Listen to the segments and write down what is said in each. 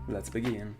Let's begin.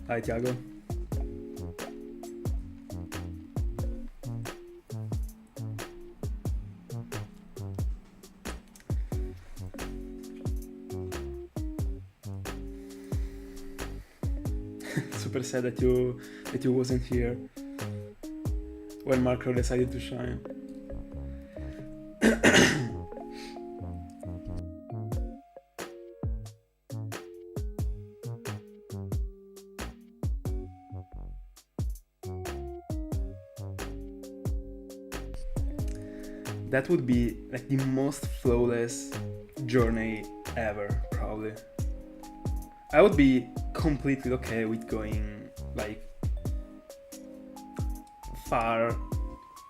Hi Tiago. Super sad that you wasn't here when Marco decided to shine. That would be like the most flawless journey ever, probably. I would be completely okay with going like far,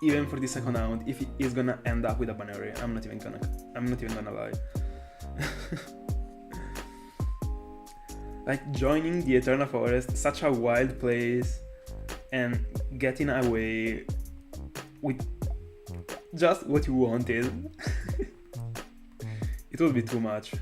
even for the second round, if it is gonna end up with a Buneary. I'm not even gonna lie. Like joining the Eterna Forest, such a wild place, and getting away with just what you wanted. It would be too much.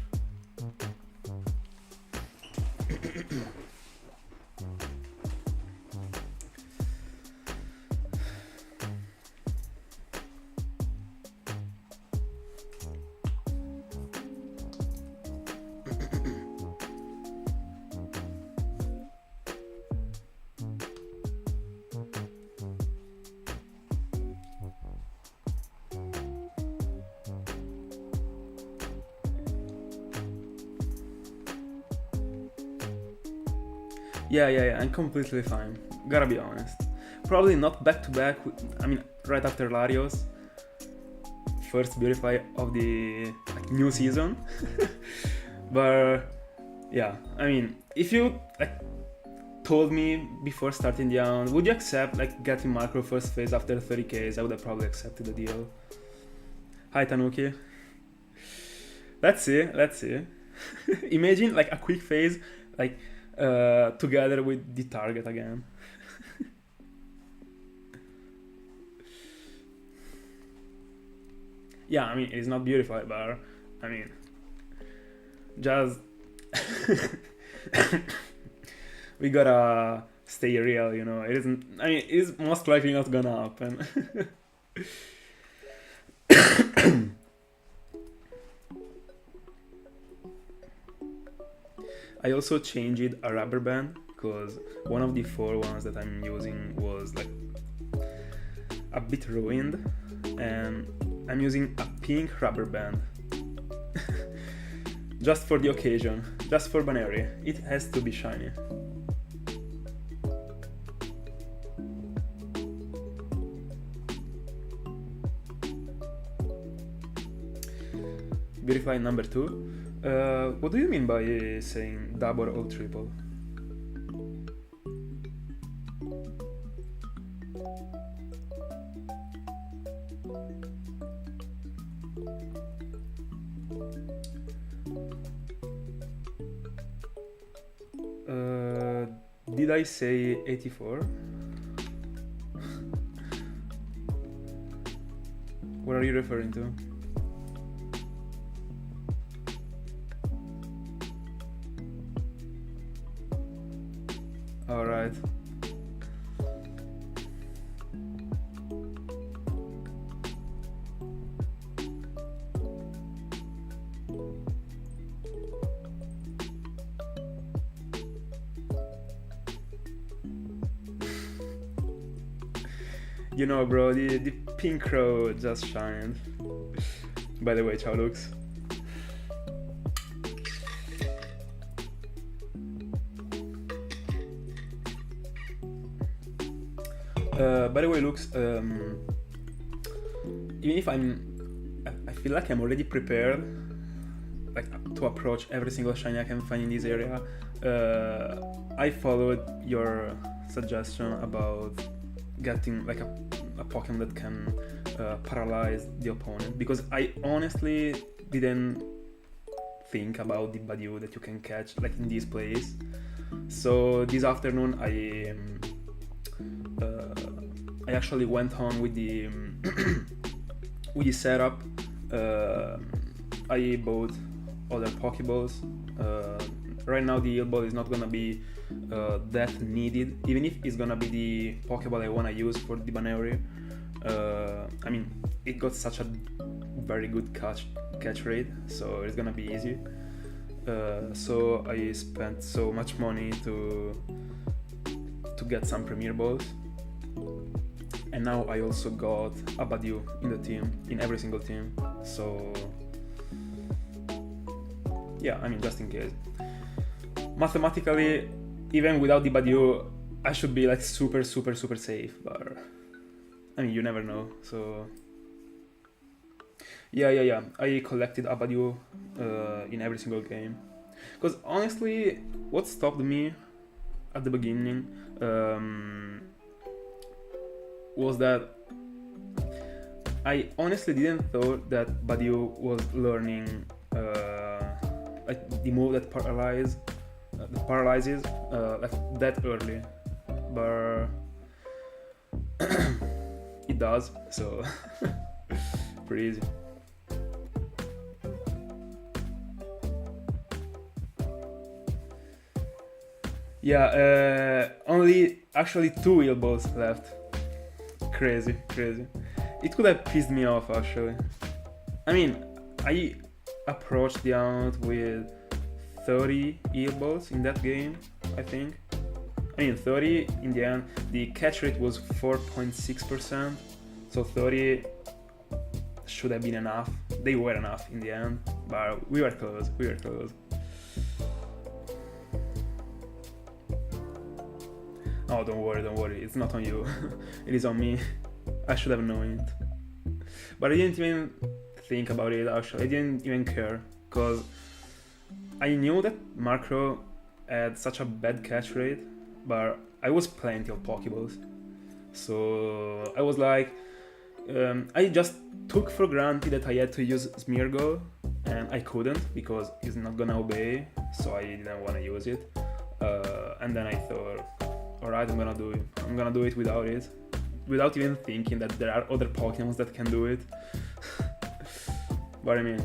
Yeah, I'm completely fine. Gotta be honest. Probably not back to back. I mean, right after Larios, first Beautify of the like, new season. But yeah, I mean, if you like told me before starting the round, would you accept like getting macro first phase after 30Ks? I would have probably accepted the deal. Hi Tanuki. Let's see. Imagine like a quick phase, like together with the target again. Yeah, I mean, it's not beautiful, but I mean, just we gotta stay real, you know. It isn't. I mean, it's most likely not gonna happen. I also changed a rubber band because one of the 4 ones that I'm using was like a bit ruined, and I'm using a pink rubber band. Just for the occasion, just for Buneary. It has to be shiny. Beautify number 2. What do you mean by saying double or triple? Did I say 84? What are you referring to? Alright. You know, bro, the pink crow just shined. By the way, ciao, Lux. By the way, Lux, even if I feel like I'm already prepared, like to approach every single shiny I can find in this area. I followed your suggestion about getting like a Pokemon that can paralyze the opponent, because I honestly didn't think about the Badu that you can catch like in this place. So this afternoon I actually went on with the with the setup. I bought other Pokeballs. Right now the Heal Ball is not gonna be that needed, even if it's gonna be the Pokeball I wanna use for the Buneary. I mean, it got such a very good catch rate, so it's gonna be easy. So I spent so much money to get some Premier Balls, and now I also got a Badu in the team, in every single team. So yeah, I mean, just in case. Mathematically, even without the Badu, I should be like super safe, but I mean, you never know. So yeah, I collected a Badu in every single game, because honestly, what stopped me at the beginning was that I honestly didn't thought that Badu was learning like the move that paralyzes like that early, but it does, so pretty easy. Yeah, only actually 2 Heal Balls left. Crazy. It could have pissed me off actually. I mean, I approached the amount with 30 Heal Balls in that game, I think. I mean, 30 in the end. The catch rate was 4.6%, so 30 should have been enough. They were enough in the end, but we were close. Oh, don't worry, it's not on you. It is on me. I should have known it. But I didn't even think about it actually. I didn't even care, because I knew that Markro had such a bad catch rate, but I was plenty of Pokeballs. So I was like, I just took for granted that I had to use Smeargle, and I couldn't because it's not gonna obey, so I didn't want to use it. And then I thought, alright, I'm gonna do it without it, without even thinking that there are other Pokemons that can do it. But I mean,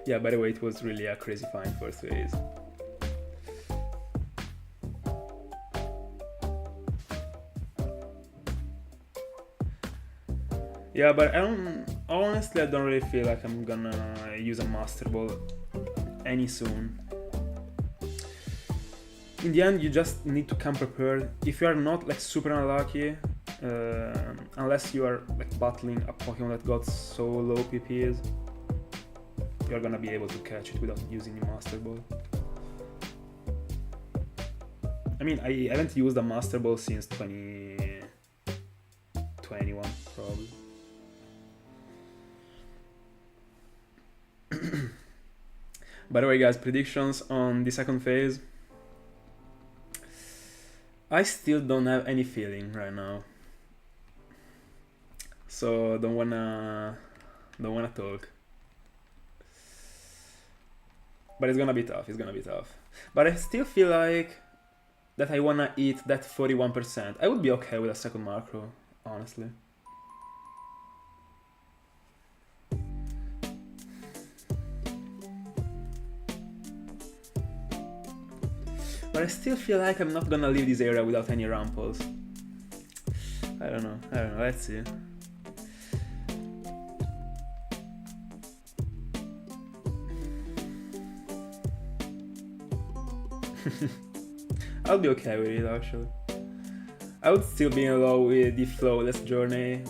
yeah, by the way, it was really a crazy find first phase. Yeah, but honestly, I don't really feel like I'm gonna use a Master Ball any soon. in the end, you just need to come prepared. If you are not like super unlucky, unless you are like battling a Pokemon that got so low PPs, you're gonna be able to catch it without using your Master Ball. I mean, I haven't used a Master Ball since 2021, probably. By the way, guys, predictions on the second phase. I still don't have any feeling right now, so don't wanna talk. But it's gonna be tough. It's gonna be tough. But I still feel like that I wanna eat that 41%. I would be okay with a second macro, honestly. But I still feel like I'm not gonna leave this area without any ramples. I don't know, let's see. I'll be okay with it, actually. I would still be in love with the flawless journey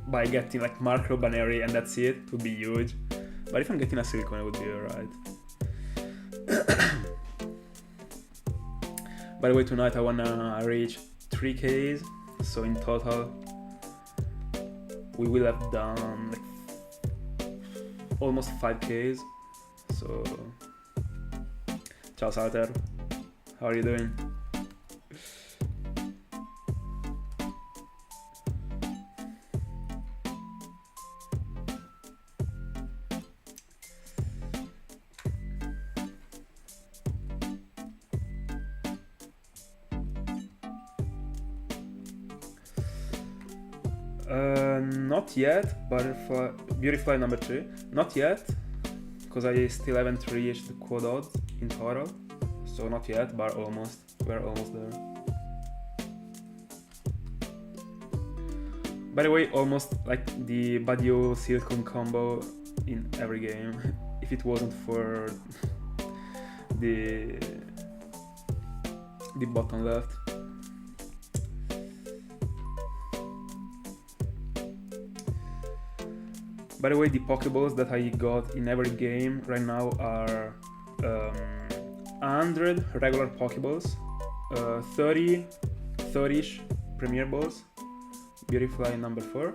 by getting like macro Buneary and that's it. It would be huge. But if I'm getting a silicone, it would be alright. By the way, tonight I wanna reach 3Ks, so in total we will have done like almost 5Ks. So, ciao Salter, how are you doing? Not yet, Butterfly, Beautyfly number 3. Not yet, because I still haven't reached the quad odds in total. So not yet, but almost. We're almost there. By the way, almost like the Badio Silicon combo in every game. If it wasn't for the bottom left. By the way, the Pokeballs that I got in every game right now are 100 regular Pokeballs, 30-ish Premier Balls, Beautyfly number 4,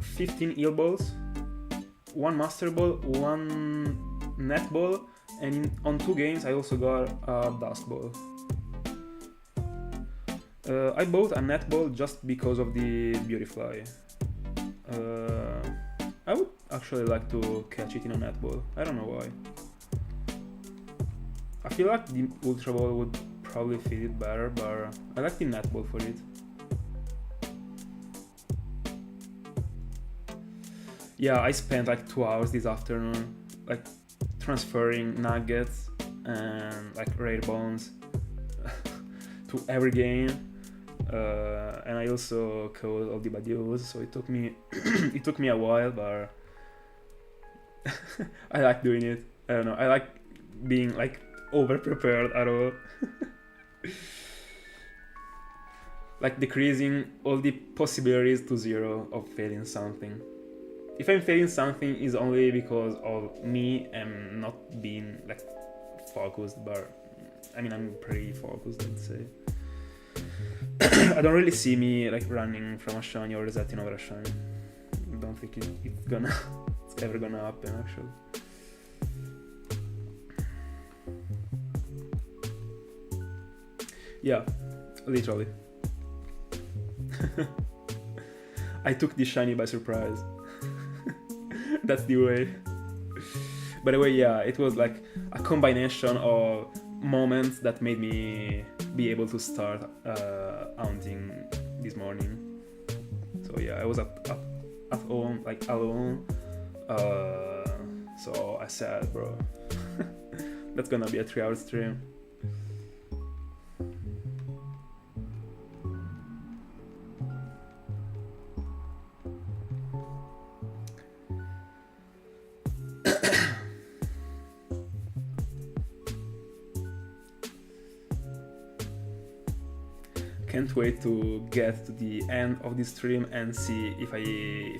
15 Eel Balls, 1 Master Ball, 1 Net Ball, and on 2 games I also got a Dust Ball. I bought a Net Ball just because of the Beautyfly. I would actually like to catch it in a Net Ball. I don't know why. I feel like the Ultra Ball would probably fit it better, but I like the Net Ball for it. Yeah, I spent like 2 hours this afternoon like transferring nuggets and like rare bones to every game. And I also caught all the Badios, so it took me it took me a while, but I like doing it. I don't know, I like being like over prepared at all. Like decreasing all the possibilities to 0 of failing something. If I'm failing something, is only because of me and not being like focused, but I mean I'm pretty focused, I'd say. I don't really see me like running from a shiny or resetting over a shiny. I don't think it's ever gonna happen, actually. Yeah, literally. I took this shiny by surprise. That's the way. By the way, yeah, it was like a combination of moments that made me be able to start hunting this morning. So yeah, I was at home, like alone. So I said, bro, that's gonna be a 3-hour stream. can't wait to get to the end of this stream and see if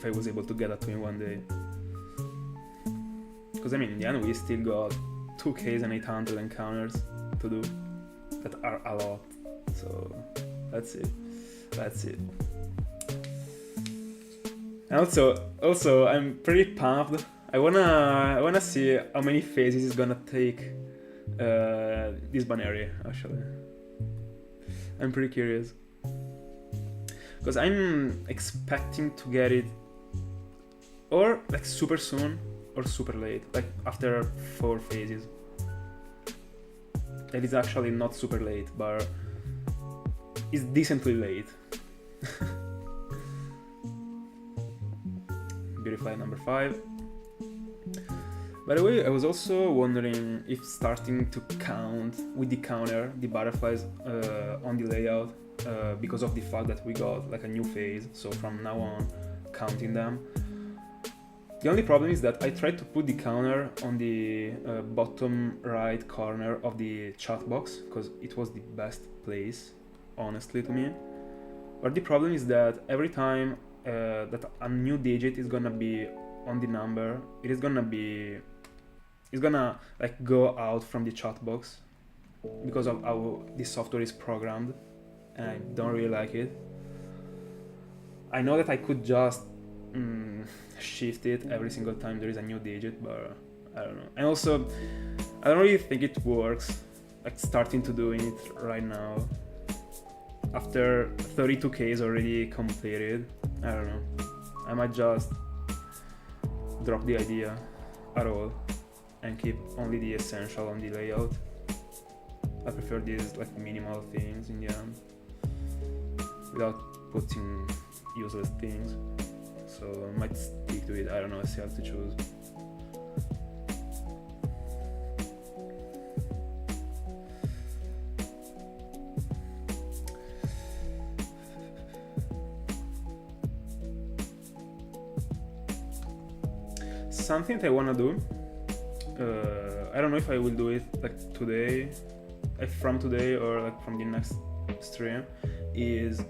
I was able to get a 2 in one day. Because I mean, in the end, we still got 2Ks and 800 encounters to do that are a lot. So that's it. And also I'm pretty pumped. I wanna see how many phases it's gonna take this Buneary, actually. I'm pretty curious. Because I'm expecting to get it or like super soon or super late, like after 4 phases. That is actually not super late, but it's decently late. Beautifly, number 5. By the way, I was also wondering if starting to count with the counter the butterflies on the layout because of the fact that we got like a new phase, so from now on counting them. The only problem is that I tried to put the counter on the bottom right corner of the chat box because it was the best place, honestly, to me. But the problem is that every time that a new digit is gonna be on the number, it's gonna like go out from the chat box because of how the software is programmed, and I don't really like it. I know that I could just shift it every single time there is a new digit, but I don't know. And also, I don't really think it works, like starting to doing it right now. After 32Ks already completed, I don't know. I might just drop the idea at all and keep only the essential on the layout. I prefer these like minimal things in the end without putting useless things. So I might stick to it. I don't know, I still have to choose. Something that I wanna do, I don't know if I will do it like today, like from today or like from the next stream, is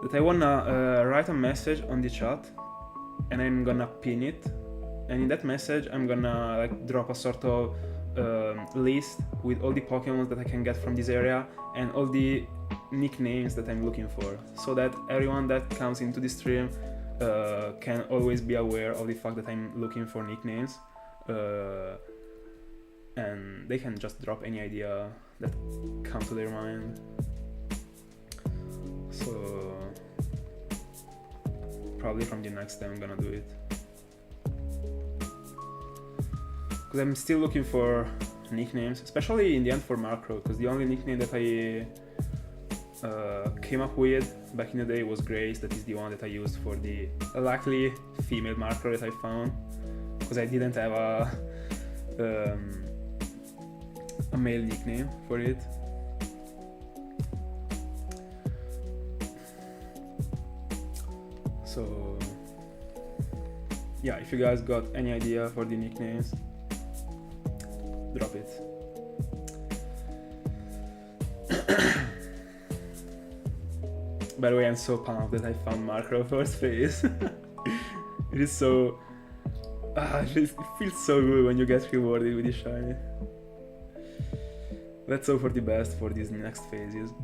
that I wanna write a message on the chat and I'm gonna pin it, and in that message I'm gonna like drop a sort of list with all the Pokemon that I can get from this area and all the nicknames that I'm looking for, so that everyone that comes into the stream can always be aware of the fact that I'm looking for nicknames, and they can just drop any idea that comes to their mind. So probably from the next time I'm gonna do it, because I'm still looking for nicknames, especially in the end for Macro, because the only nickname that I came up with back in the day was Grace. That is the one that I used for the luckily female Macro that I found, because I didn't have a male nickname for it. So yeah, if you guys got any idea for the nicknames, drop it. By the way, I'm so pumped that I found Macro first phase. It is so... it feels so good when you get rewarded with the shiny. Let's hope for the best for these next phases.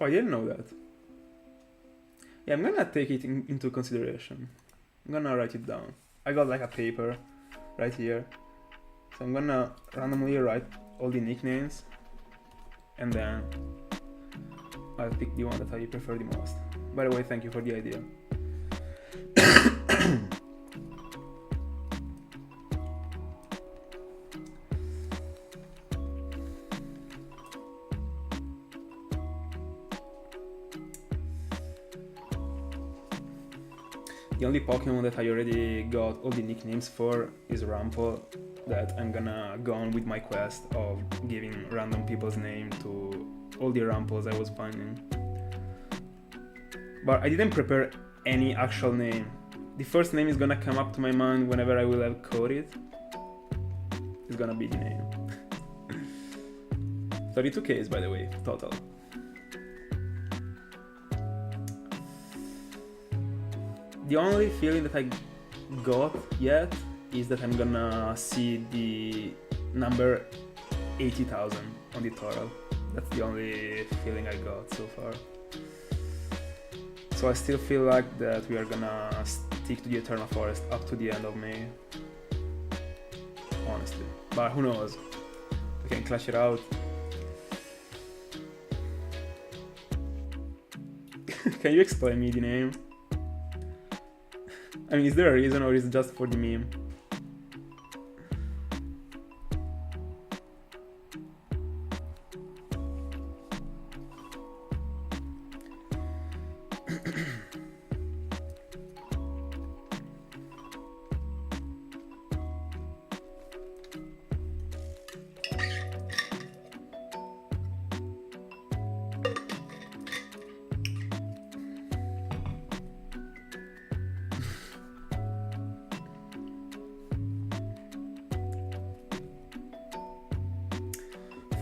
Oh, I didn't know that. Yeah, I'm gonna take it into consideration. I'm gonna write it down. I got like a paper right here. So I'm gonna randomly write all the nicknames and then I'll pick the one that I prefer the most. By the way, thank you for the idea. The only Pokemon that I already got all the nicknames for is Rampo, that I'm gonna go on with my quest of giving random people's name to all the Rampos I was finding. But I didn't prepare any actual name. The first name is gonna come up to my mind whenever I will have coded. It's gonna be the name. 32Ks, by the way, total. The only feeling that I got yet is that I'm gonna see the number 80,000 on the total. That's the only feeling I got so far. So I still feel like that we are gonna stick to the Eterna Forest up to the end of May. Honestly. But who knows? We can clash it out. Can you explain me the name? I mean, is there a reason or is it just for the meme?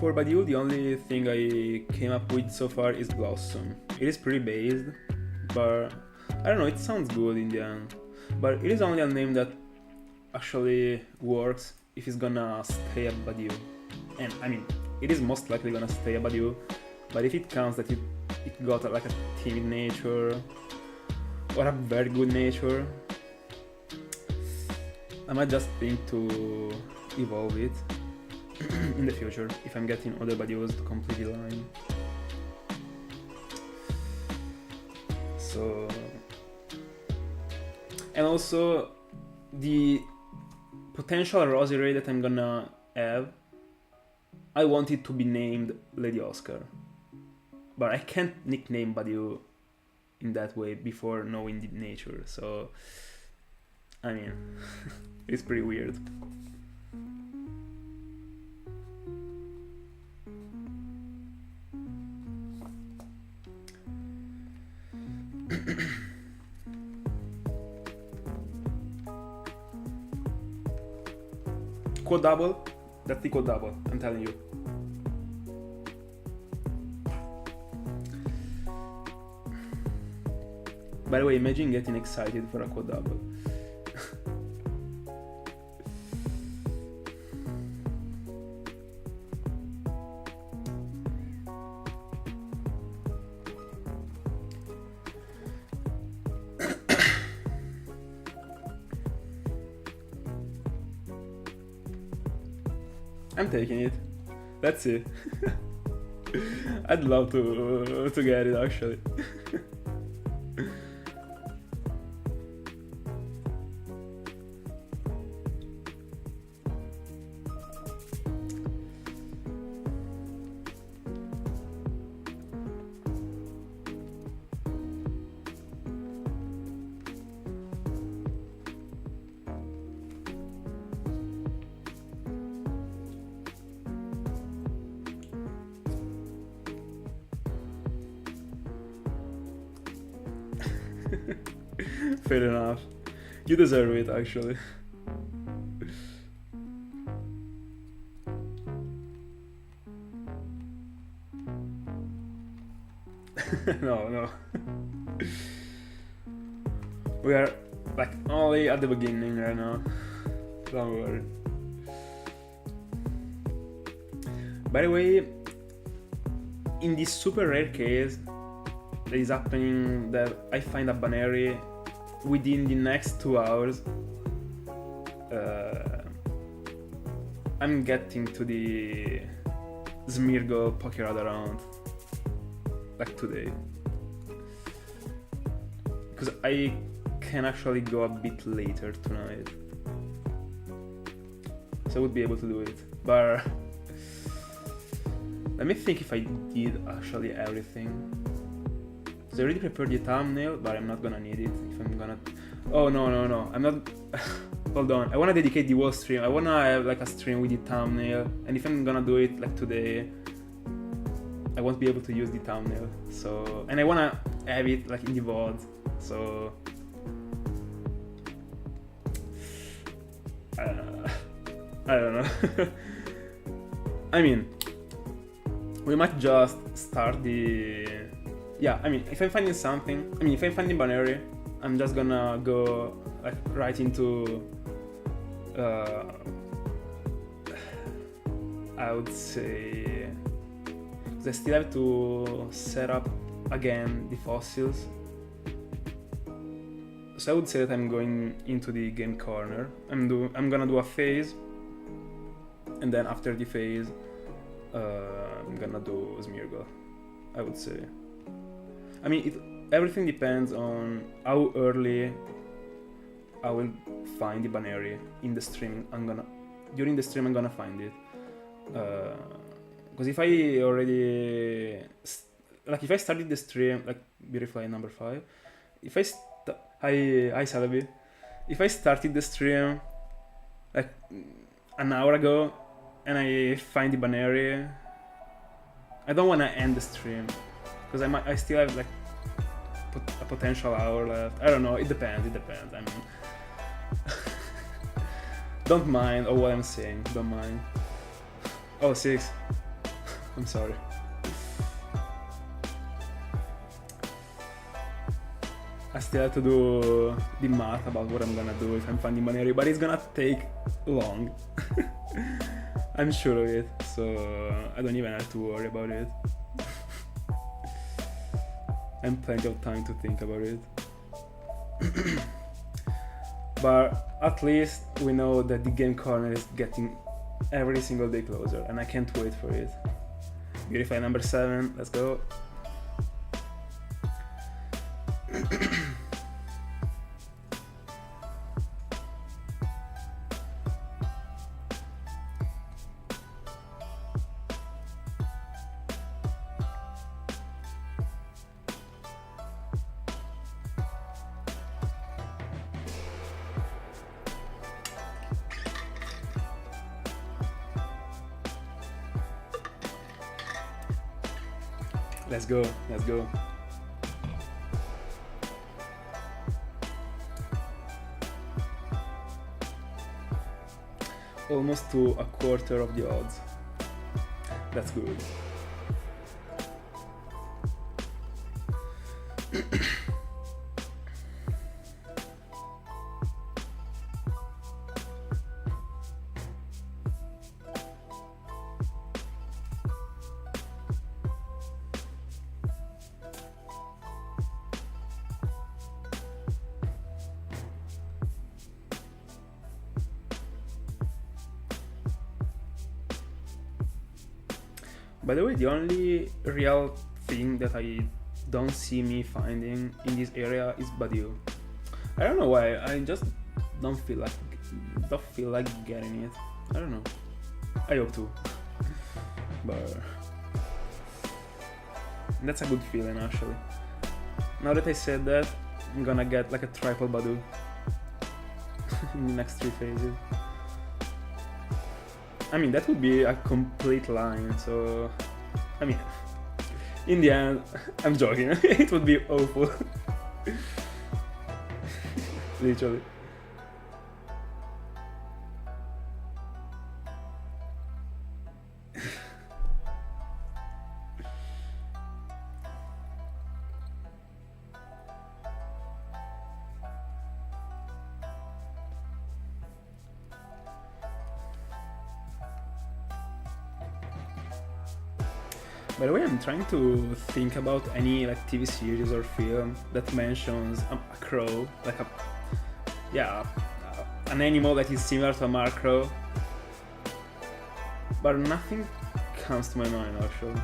For Badiou, the only thing I came up with so far is Blossom. It is pretty based, but I don't know, it sounds good in the end. But it is only a name that actually works if it's gonna stay a Badiou. And I mean, it is most likely gonna stay a Badiou, but if it counts that it got like a timid nature or a very good nature, I might just think to evolve it in the future if I'm getting other Badious to complete the line. So, and also the potential rosary that I'm gonna have, I want it to be named Lady Oscar, but I can't nickname Badiou in that way before knowing the nature. So I mean, it's pretty weird. Quad double? That's the quad double, I'm telling you. By the way, imagine getting excited for a quad double. I'm taking it. Let's see. I'd love to get it actually. Fair enough. You deserve it, actually. No. We are like only at the beginning right now. Don't worry. By the way, in this super rare case that is happening that I find a Buneary within the next 2 hours, I'm getting to the Smeargle Pokerad round like today, because I can actually go a bit later tonight, so I would be able to do it. But let me think if I did actually everything. So I already prepared the thumbnail, but I'm not gonna need it if I'm gonna... Oh, no. I'm not... Hold on. I wanna dedicate the whole stream. I wanna have like a stream with the thumbnail. And if I'm gonna do it like today, I won't be able to use the thumbnail. So... And I wanna have it like in the VOD. So I don't know. I mean, we might just start the... Yeah, I mean, if I'm finding something... I mean, if I'm finding Buneary, I'm just gonna go like right into... I would say... Because I still have to set up again the fossils. So I would say that I'm going into the game corner. I'm gonna do a phase, and then after the phase, I'm gonna do Smeargle, I would say. I mean, everything depends on how early I will find the Buneary in the stream. During the stream I'm gonna find it. Because if I already if I started the stream like Beautifly number 5, if I Celebi, if I started the stream like an hour ago and I find the Buneary, I don't want to end the stream because I still have like a potential hour left. I don't know. It depends. I mean, don't mind what I'm saying. Don't mind. Oh, 6. I'm sorry. I still have to do the math about what I'm gonna do if I'm finding Buneary, but it's gonna take long. I'm sure of it, so I don't even have to worry about it. And plenty of time to think about it. But at least we know that the game corner is getting every single day closer, and I can't wait for it. Beautify number 7, let's go. Let's go. Almost to a quarter of the odds. That's good. By the way, the only real thing that I don't see me finding in this area is Badiou. I don't know why. I just don't feel like getting it. I don't know. I hope to, but that's a good feeling actually. Now that I said that, I'm gonna get like a triple Badiou in the next 3 phases. I mean, that would be a complete line, so... I mean, in the end, I'm joking, it would be awful. Literally. By the way, I'm trying to think about any like TV series or film that mentions a crow, like an animal that is similar to a mark crow, but nothing comes to my mind actually.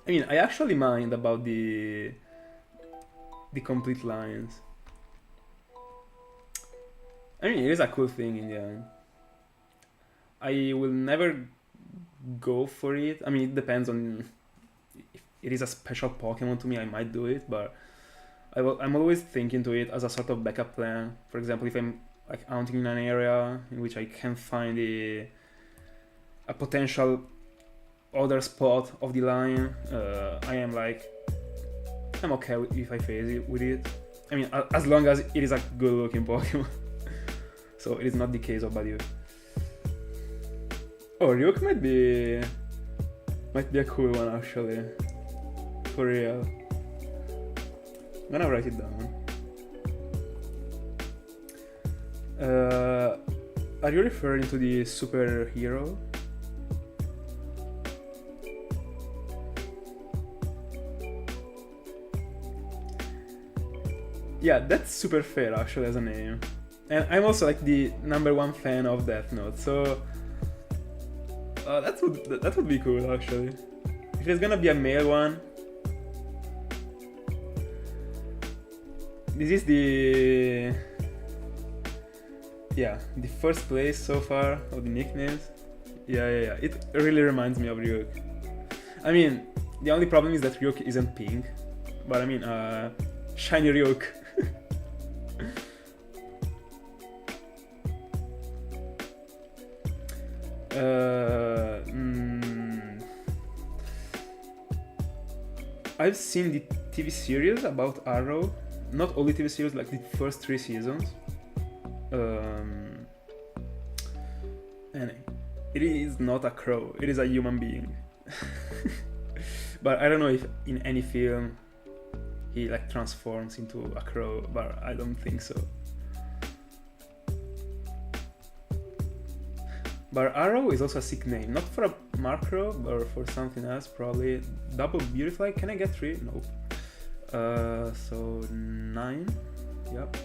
I mean, I actually mind about the complete lines. I mean, it is a cool thing in the end. I will never go for it. I mean, it depends on if it is a special Pokemon to me, I might do it, but I'm always thinking to it as a sort of backup plan. For example, if I'm like hunting in an area in which I can find a potential other spot of the line, I'm okay if I face it with it. I mean, as long as it is a good looking Pokemon. So it is not the case of Badiou. Oh, Ryuk might be a cool one actually. For real. I'm gonna write it down. Are you referring to the superhero? Yeah, that's super fair actually as a name. And I'm also like the #1 fan of Death Note, so that would be cool actually. If there's gonna be a male one, this is the first place so far of the nicknames. Yeah. It really reminds me of Ryuk. I mean, the only problem is that Ryuk isn't pink, but I mean, shiny Ryuk. I've seen the TV series about Arrow, not all the TV series, like the first 3 seasons, and it is not a crow, it is a human being. But I don't know if in any film he like transforms into a crow, but I don't think so. But Arrow is also a sick name, not for a macro, but for something else, probably. Double Beautifly, can I get 3? Nope. So 9, yep.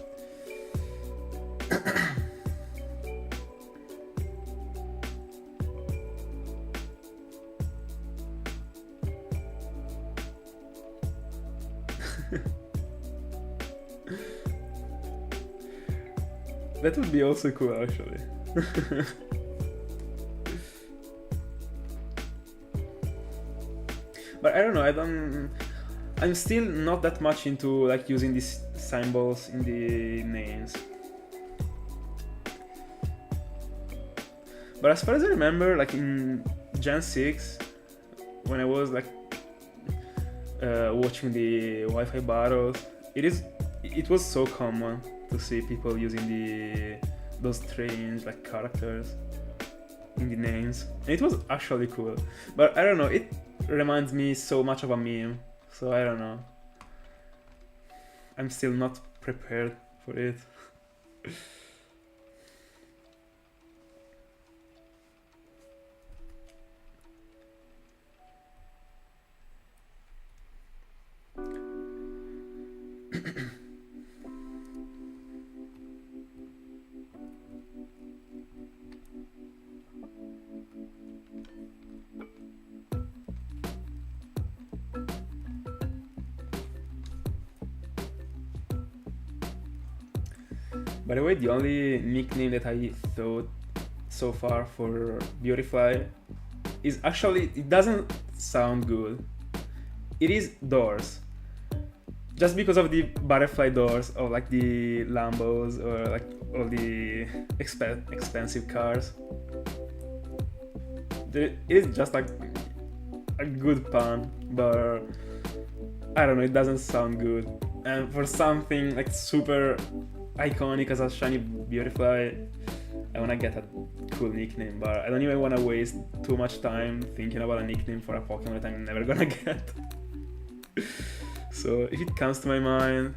That would be also cool, actually. But I don't know, I'm still not that much into like using these symbols in the names. But as far as I remember, like in Gen 6, when I was like watching the Wi-Fi battles, it was so common to see people using those strange like characters in the names, and it was actually cool. But I don't know, it reminds me so much of a meme, so I don't know. I'm still not prepared for it. By the way, the only nickname that I thought so far for Beautifly is actually, it doesn't sound good. It is Doors. Just because of the butterfly doors of like the Lambos or like all the expensive cars. It is just like a good pun, but I don't know, it doesn't sound good. And for something like super iconic as a shiny Beautifly, I wanna get a cool nickname, but I don't even wanna waste too much time thinking about a nickname for a Pokemon that I'm never gonna get. So if it comes to my mind,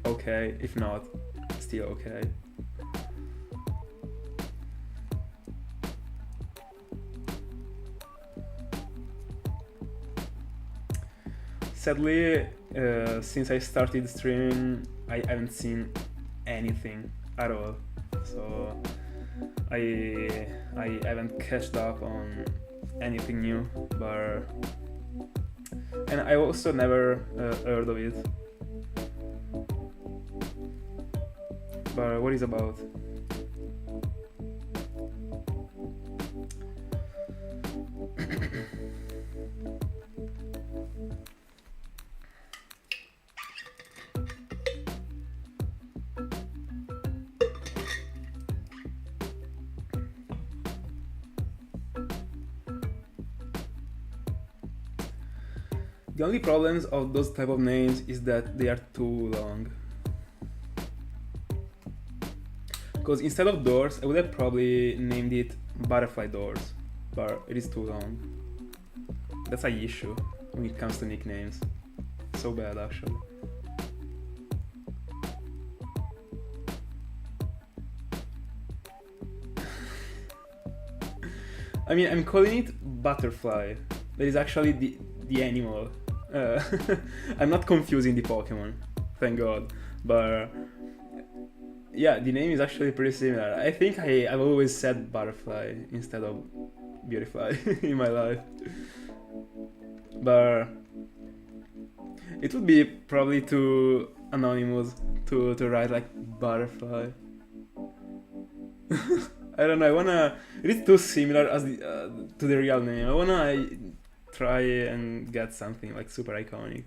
okay. If not, still okay. Sadly, since I started streaming, I haven't seen anything at all, so I haven't catched up on anything new, and I also never heard of it. But what is about? The only problems of those type of names is that they are too long. Because instead of doors, I would have probably named it butterfly doors, but it is too long. That's an issue when it comes to nicknames. So bad, actually. I mean, I'm calling it butterfly. That is actually the animal. I'm not confusing the Pokemon, thank God. But yeah, the name is actually pretty similar. I think I've always said butterfly instead of beautifly in my life. But it would be probably too anonymous to write like butterfly. I don't know. I wanna. It is too similar as to the real name. I wanna try and get something like super iconic.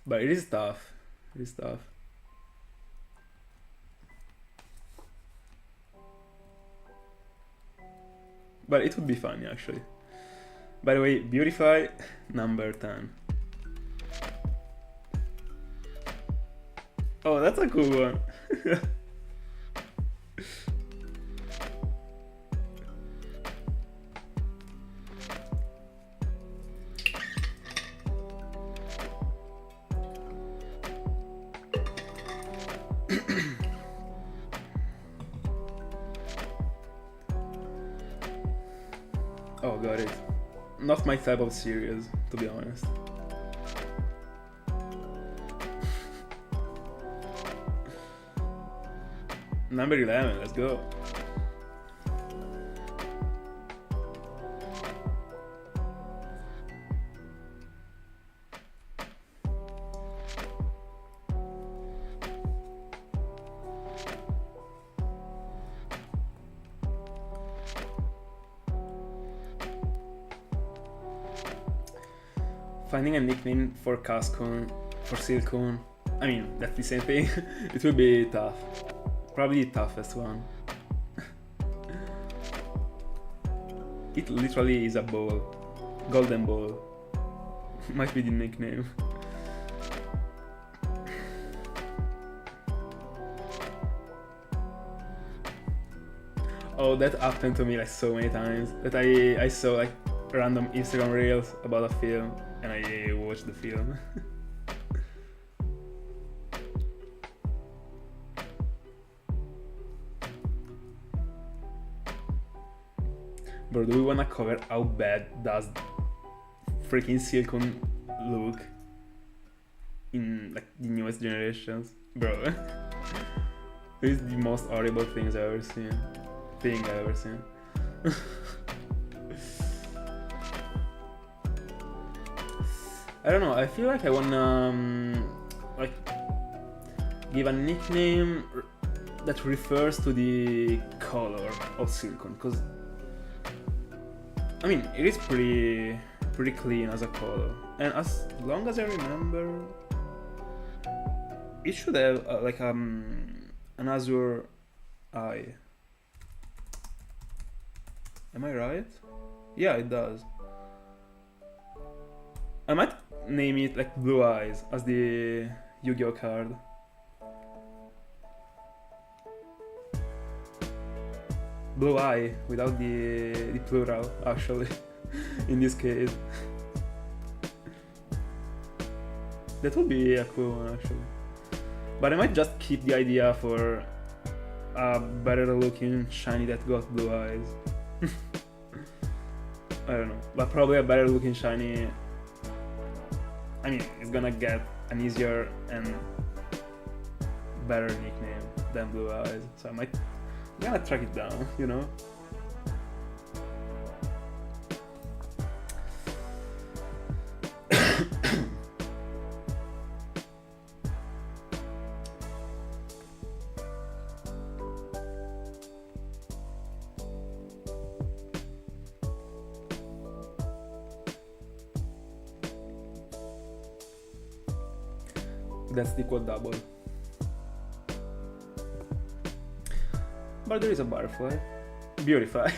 But it is tough. It is tough. But it would be funny actually. By the way, Beautify number 10. Oh, that's a cool one. Oh, got it. Not my type of series, to be honest. Number 11, let's go. Finding a nickname for Cascoon, for Silcoon, I mean, that's the same thing. It will be tough. Probably the toughest one. It literally is a ball. Golden ball. Might be the nickname. Oh, that happened to me like so many times. That I saw like random Instagram reels about a film and I watched the film. Bro, do we wanna cover how bad does freaking Silcoon look in like the newest generations? Bro, it is the most horrible things I've ever seen. I don't know, I feel like I wanna like give a nickname that refers to the color of Silcoon, because I mean, it is pretty clean as a color, and as long as I remember, it should have like an azure eye. Am I right? Yeah, it does. I might name it like Blue Eyes as the Yu-Gi-Oh card. Blue eye without the plural, actually, in this case. That would be a cool one, actually. But I might just keep the idea for a better looking shiny that got blue eyes. I don't know, but probably a better looking shiny. I mean, it's gonna get an easier and better nickname than Blue Eyes, so I might gonna track it down, you know? That's the quad double. But there is a butterfly. Beautify.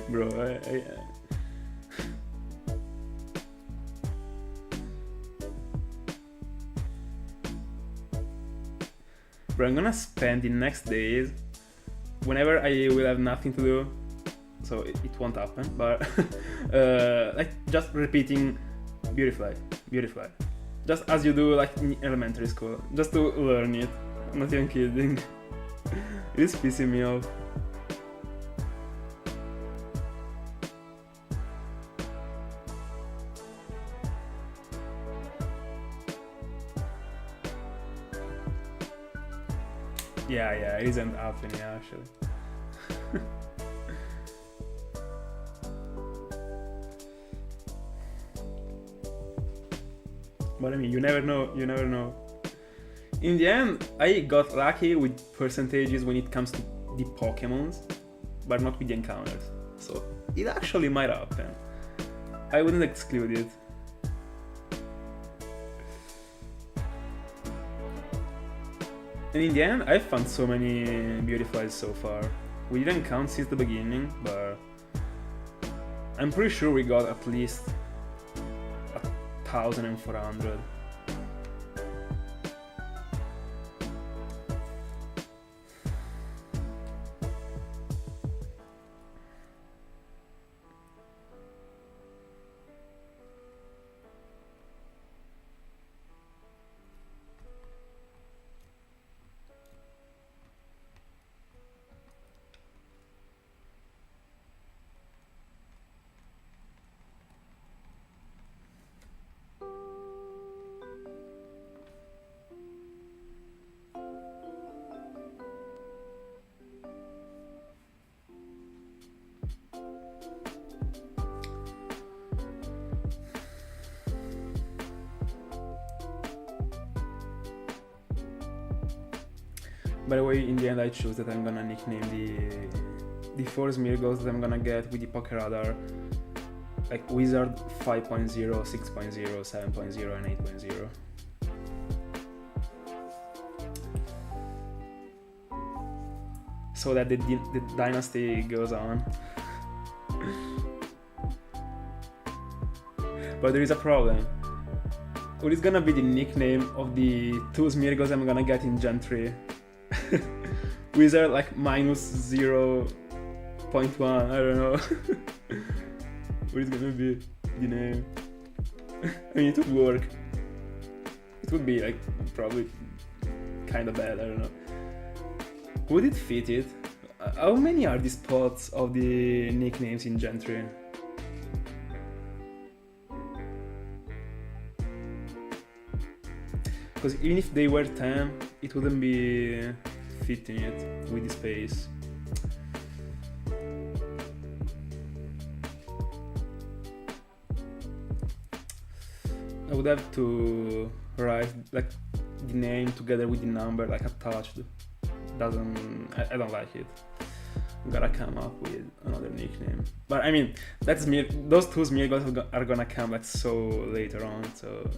Bro, but I'm gonna spend the next days whenever I will have nothing to do, so it won't happen, but like just repeating Beautifly, Beautifly, just as you do like in elementary school, just to learn it. I'm not even kidding. It is pissing me off. Yeah, it isn't happening actually. But I mean, you never know. In the end, I got lucky with percentages when it comes to the Pokemons, but not with the encounters. So it actually might happen. I wouldn't exclude it. And in the end, I've found so many Beautiflies so far. We didn't count since the beginning, but I'm pretty sure we got at least 1,400. By the way, in the end I choose that I'm gonna nickname the 4 Smeargles that I'm gonna get with the Poké Radar like Wizard 5.0, 6.0, 7.0 and 8.0. So that the dynasty goes on. But there is a problem. What is gonna be the nickname of the 2 Smeargles I'm gonna get in Gen 3? Wizard like minus 0.1, I don't know. What is gonna be the name? I mean, it would work. It would be like probably kinda bad, I don't know. Would it fit it? How many are the spots of the nicknames in Gen 3? Because even if they were 10, it wouldn't be fitting it with the space. I would have to write like the name together with the number, like attached. I don't like it. I'm gonna come up with another nickname. But I mean, those 2 Smeargles are gonna come like so later on, so.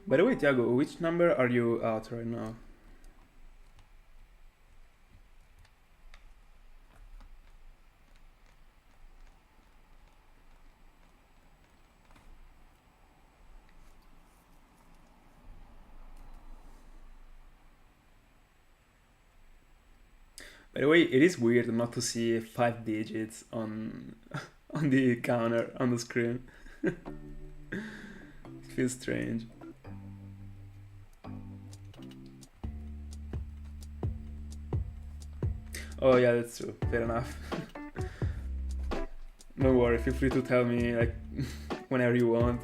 By the way, Tiago, which number are you at right now? By the way, it is weird not to see 5 digits on the counter on the screen. It feels strange. Oh yeah, that's true. Fair enough. Don't worry, feel free to tell me like whenever you want.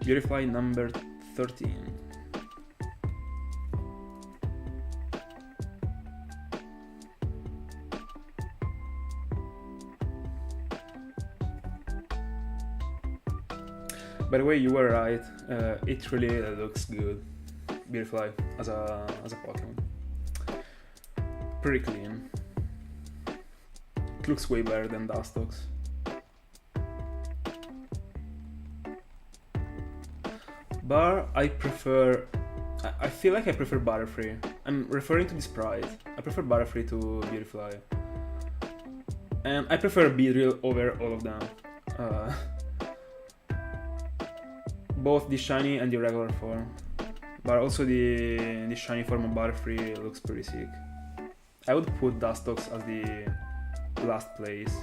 Beautifly number 13. By the way, you were right. It really looks good. Beautifly as a Pokemon. Pretty clean. It looks way better than Dustox. But I feel like I prefer Butterfree. I'm referring to the sprite. I prefer Butterfree to Beautifly. And I prefer Beedrill over all of them. Both the shiny and the regular form. But also the shiny form of Butterfree looks pretty sick. I would put Dustox as the last place.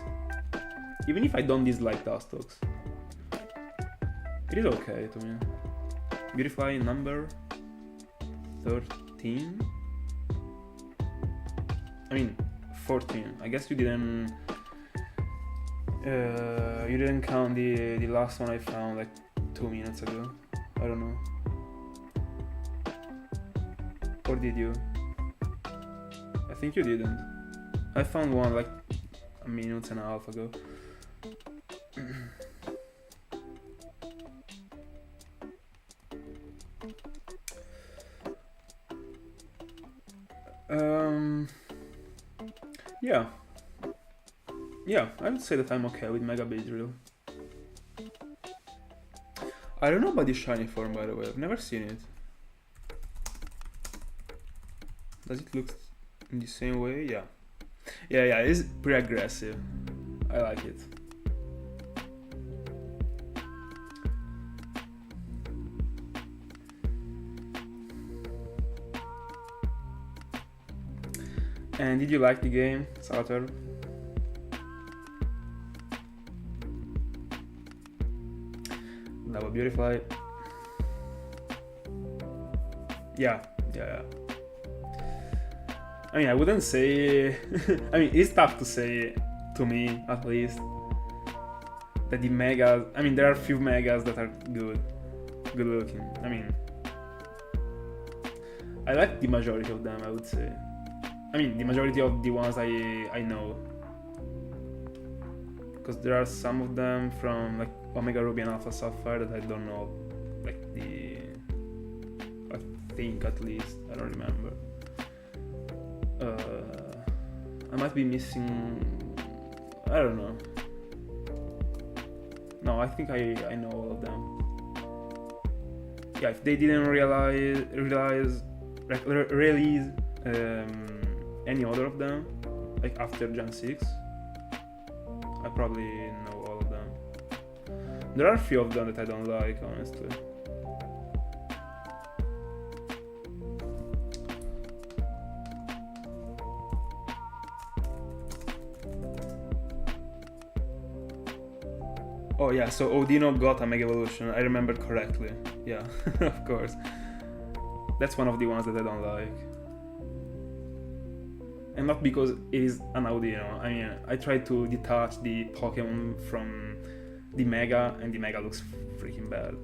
Even if I don't dislike Dustox. It is okay to me. Beautifly number 13? I mean 14. I guess you didn't count the last one I found like 2 minutes ago. I don't know. Or did you? I think you didn't. I found one like a minute and a half ago. Yeah, I would say that I'm okay with Mega Beedrill. I don't know about the shiny form, by the way. I've never seen it. Does it look in the same way? Yeah. Yeah, it's pretty aggressive. I like it. And did you like the game, Salter? That was beautiful. Yeah. I mean, I wouldn't say... I mean, it's tough to say, to me at least, that the megas... I mean, there are a few megas that are good looking. I mean, I like the majority of them, I would say. I mean, the majority of the ones I know. Because there are some of them from like Omega Ruby and Alpha Sapphire that I don't know. Like I think at least, I don't remember. I might be missing... I don't know. No, I think I know all of them. Yeah, if they didn't release any other of them, like after Gen 6, I probably know all of them. There are a few of them that I don't like, honestly. Oh yeah, so Odino got a Mega Evolution, I remembered correctly. Yeah, of course. That's one of the ones that I don't like. And not because it is an Audino. I mean, I tried to detach the Pokemon from the Mega, and the Mega looks freaking bad.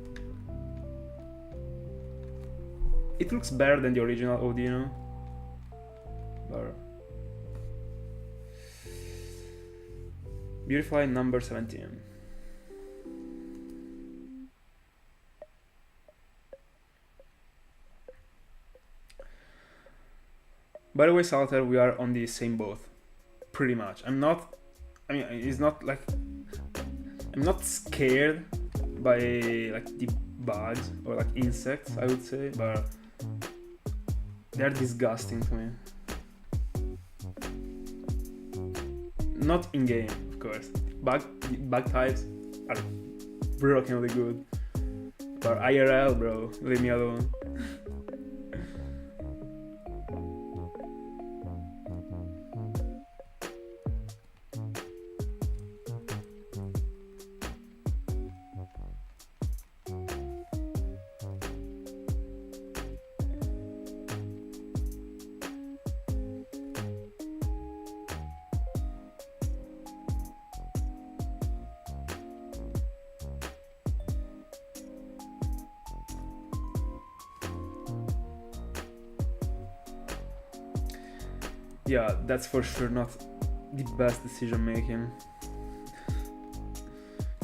It looks better than the original Audino. But... Beautifly number 17. By the way, Salter, we are on the same boat, pretty much. I mean, it's not like I'm not scared by like the bugs or like insects, I would say, but they're disgusting to me. Not in game, of course. Bug types are brokenly good, but IRL, bro, leave me alone. yeah, that's for sure not the best decision making.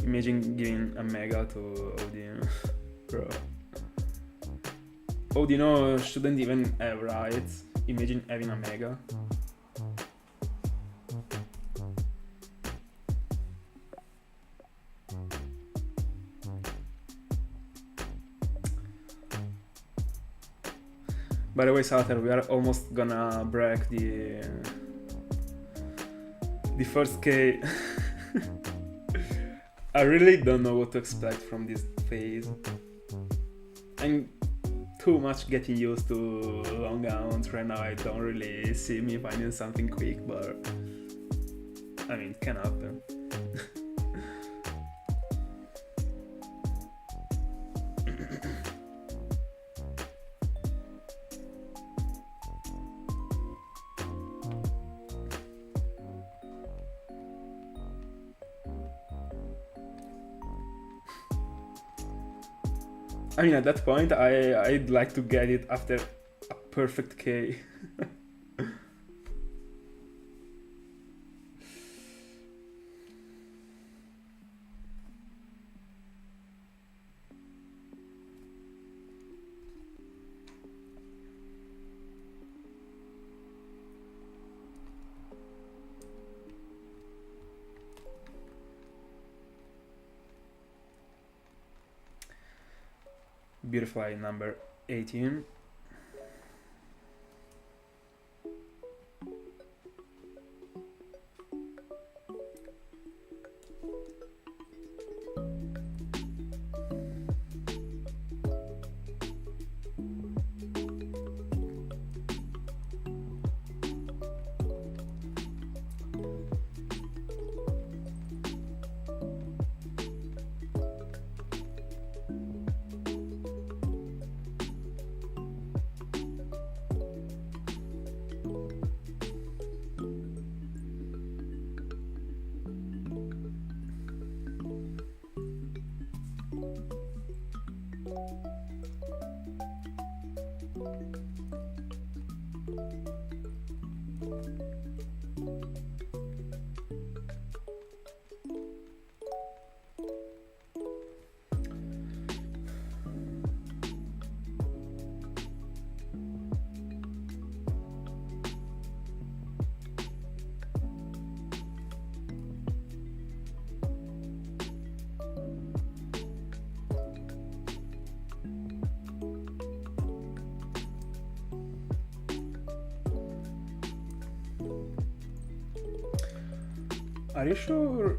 Imagine giving a mega to Odin. Bro. Odin shouldn't even have rights. Imagine having a mega. By the way, Salter, we are almost gonna break the first K. I really don't know what to expect from this phase. I'm too much getting used to long rounds right now. I don't really see me finding something quick, but I mean, it can happen. I mean, at that point, I'd like to get it after a perfect K. Beautiful number 18. Are you sure?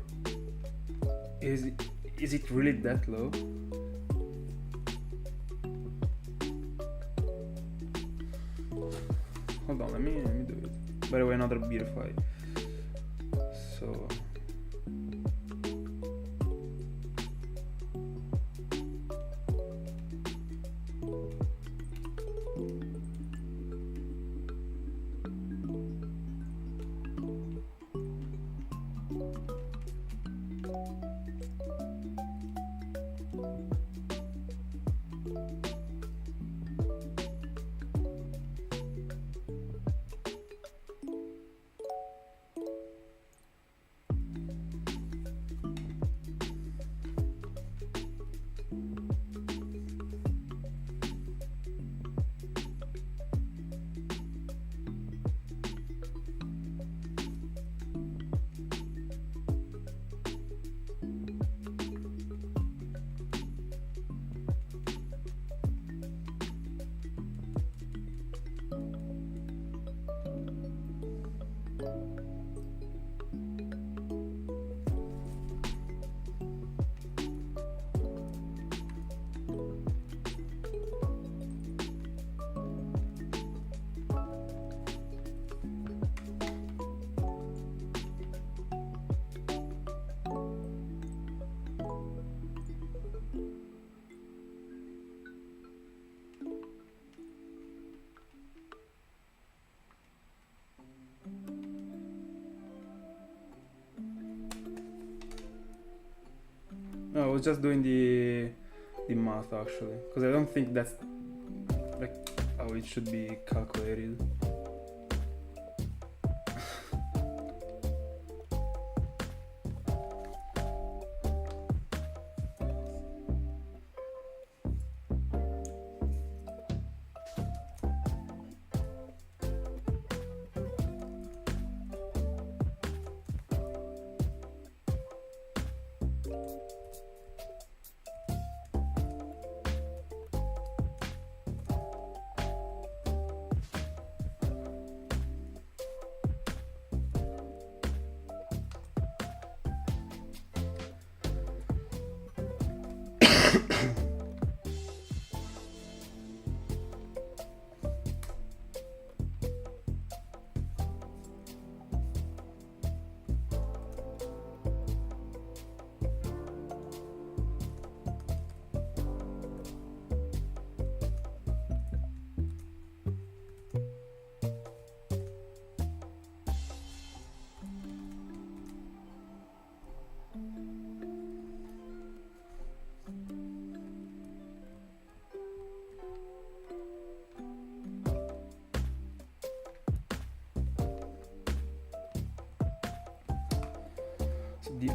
Is it really that low? Hold on, let me do it. By the way, another beautify. So no, I was just doing the math actually, because I don't think that's like how it should be calculated.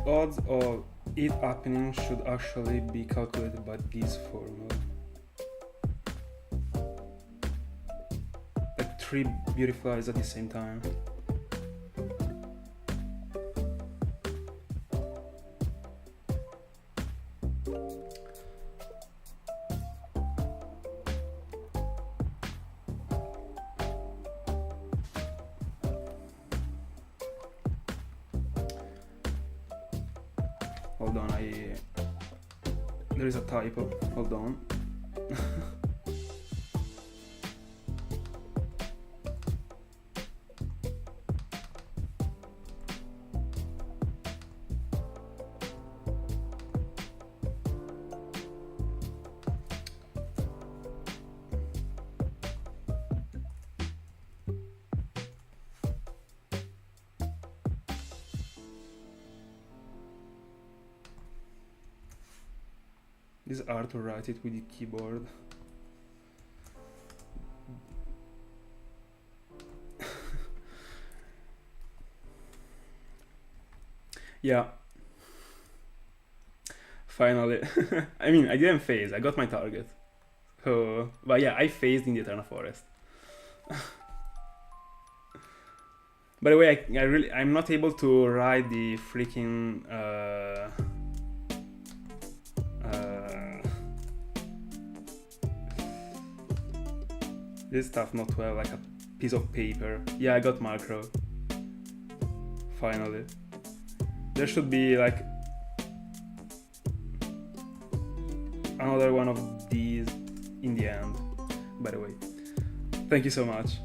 odds of it happening should actually be calculated by this formula. Like 3 beautifies at the same time. Hold on, there is a typo. Hold on. It's hard to write it with the keyboard. Yeah. Finally. I mean, I didn't phase, I got my target. So, but yeah, I phased in the Eterna Forest. By the way, I'm not able to ride the freaking this stuff not well, like a piece of paper. Yeah, I got macro. Finally. There should be like another one of these in the end, by the way. Thank you so much.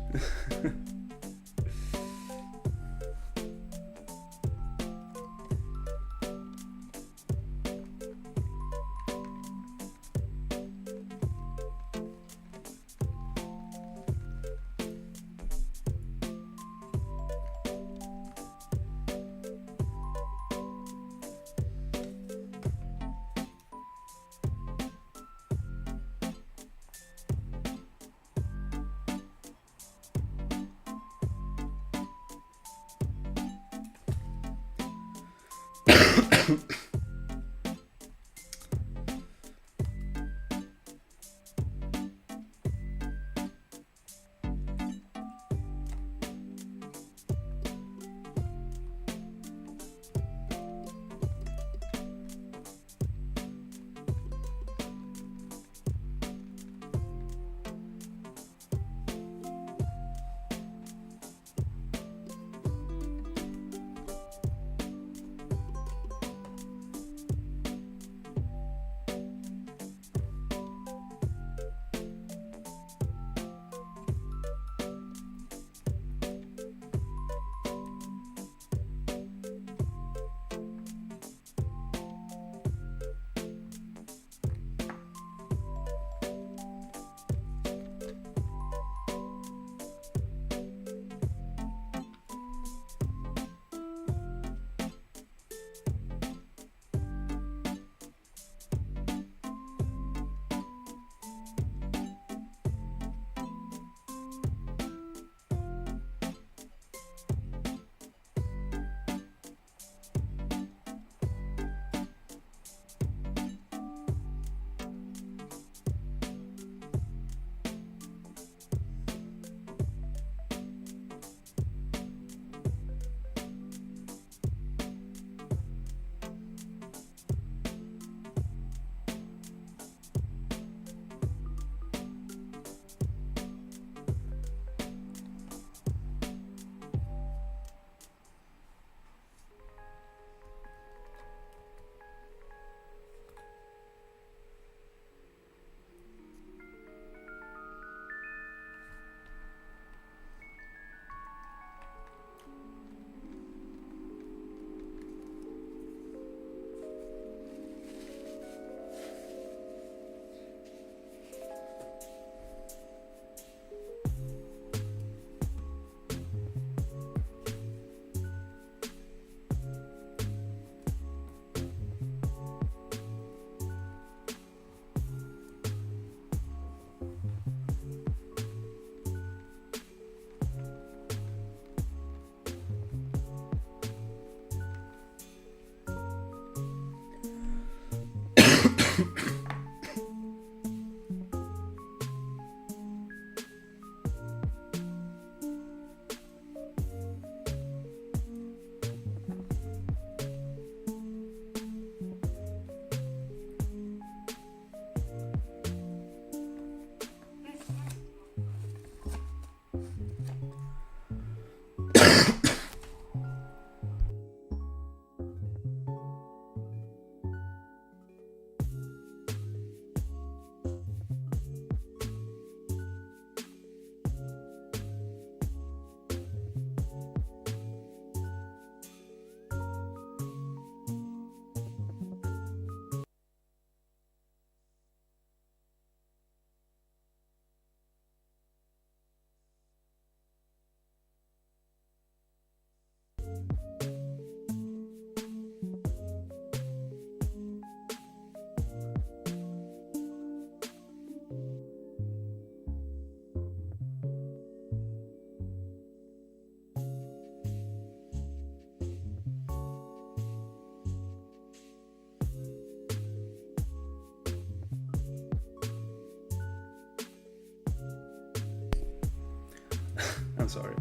Sorry.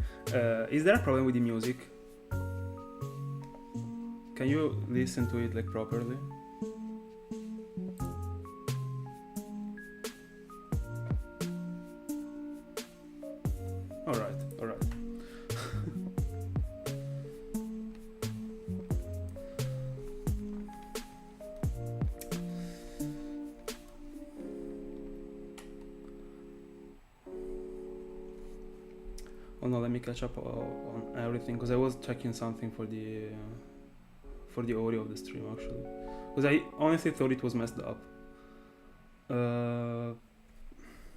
Is there a problem with the music? Can you listen to it like properly? Alright. Oh no, let me catch up on everything, because I was checking something for the audio of the stream actually, because I honestly thought it was messed up.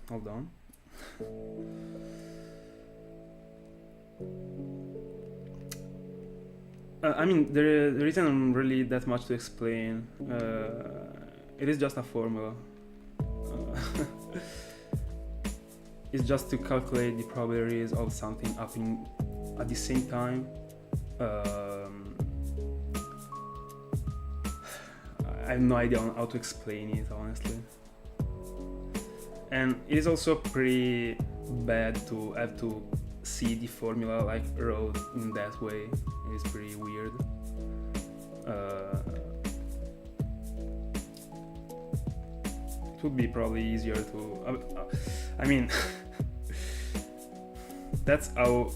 Hold on. I mean, there isn't really that much to explain. It is just a formula. It's just to calculate the probabilities of something happening at the same time. I have no idea on how to explain it, honestly. And it is also pretty bad to have to see the formula like wrote in that way. It is pretty weird. It would be probably easier to... I mean, that's how...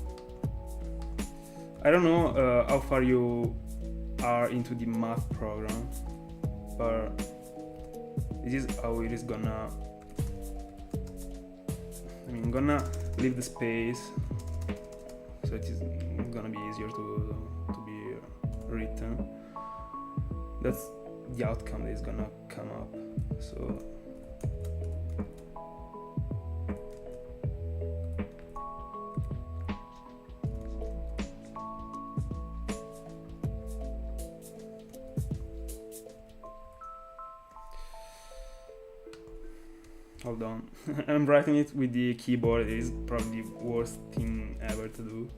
I don't know how far you are into the math program, but this is how it is gonna... I'm gonna leave the space so it is gonna be easier to be written. That's the outcome that is gonna come up. So hold on. I'm writing it with the keyboard. It is probably the worst thing ever to do.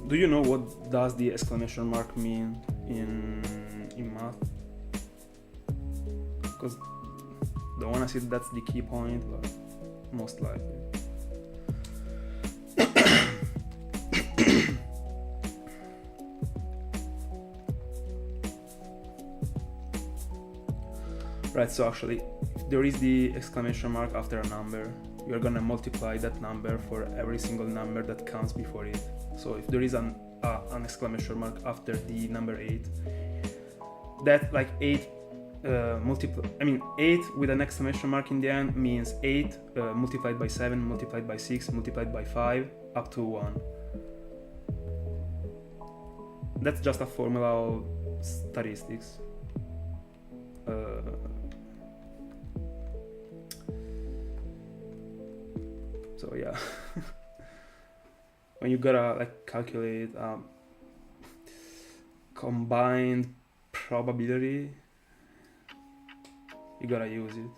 Do you know what does the exclamation mark mean in math? Because don't wanna say that's the key point, but most likely. Right, so actually, if there is the exclamation mark after a number, you're gonna multiply that number for every single number that comes before it. So if there is an exclamation mark after the number 8, that like 8 8 with an exclamation mark in the end means 8 multiplied by 7, multiplied by 6, multiplied by 5, up to 1. That's just a formula of statistics. So yeah, when you gotta like calculate combined probability, you gotta use it.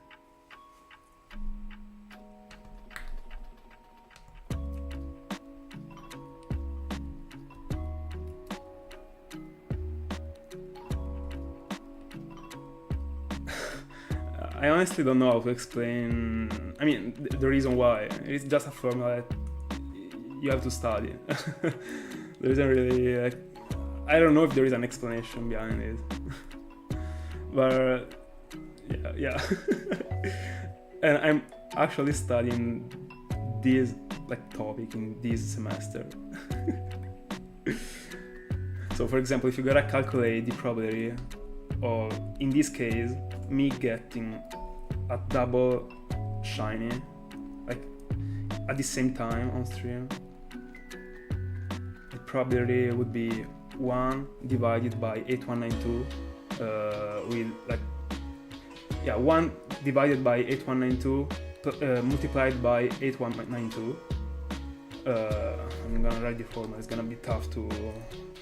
I honestly don't know how to explain, I mean, the reason why. It's just a formula that you have to study. There isn't really, like, I don't know if there is an explanation behind it. But, yeah. And I'm actually studying this, like, topic in this semester. So, for example, if you gotta calculate the probability, or in this case, me getting a double shiny, like at the same time on stream, the probability would be 1 divided by 8192 with like, yeah, 1 divided by 8192 multiplied by 8192. I'm gonna write the formula, it's gonna be tough to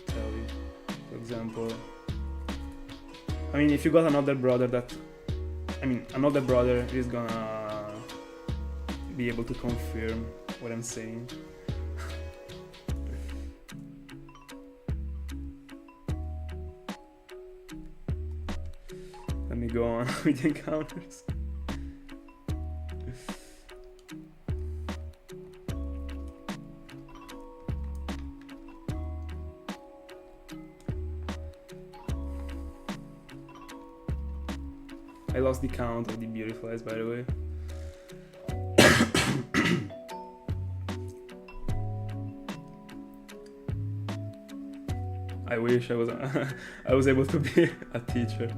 tell you. For example, I mean, if you got another brother another brother is gonna be able to confirm what I'm saying. go on with the encounters. I lost the count of the beautifies, by the way. I wish I was I was able to be a teacher.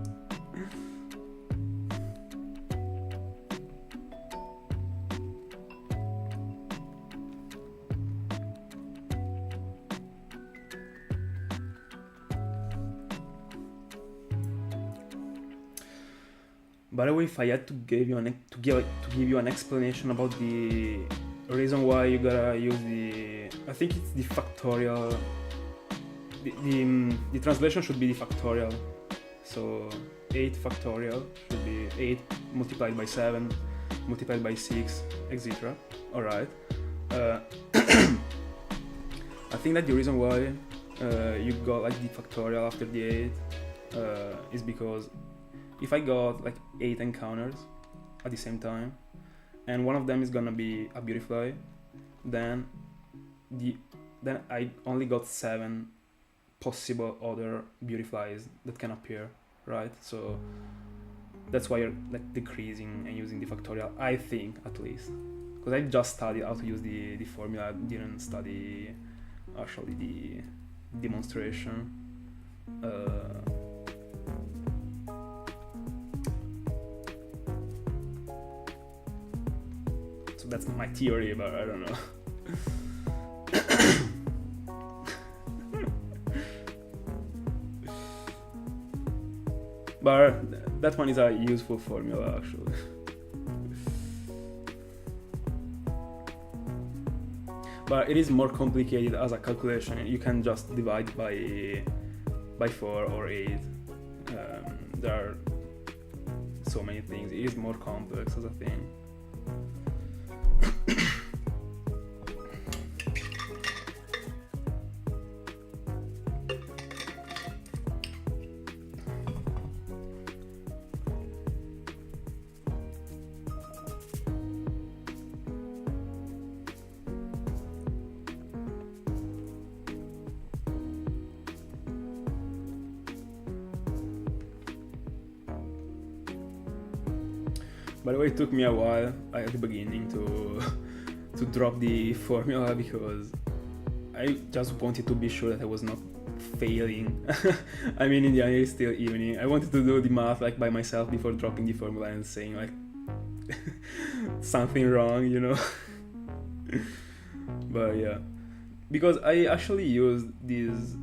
By the way, if I had to give you an explanation about the reason why you gotta use I think it's the factorial. The translation should be the factorial. So 8 factorial should be 8 multiplied by 7 multiplied by 6, etc. Alright. I think that the reason why you got like the factorial after the 8 is because if I got like 8 encounters at the same time and one of them is gonna be a beautifly, then I only got 7 possible other beautifies that can appear, right? So that's why you're like decreasing and using the factorial, I think, at least, because I just studied how to use the formula. I didn't study actually the demonstration. So that's my theory, but I don't know. But that one is a useful formula, actually. But it is more complicated as a calculation. You can just divide by 4 or 8. There are so many things. It is more complex as a thing. By the way, it took me a while at the beginning to drop the formula because I just wanted to be sure that I was not failing. I mean, in the end, it's still evening. I wanted to do the math like by myself before dropping the formula and saying like something wrong, you know. But yeah, because I actually used this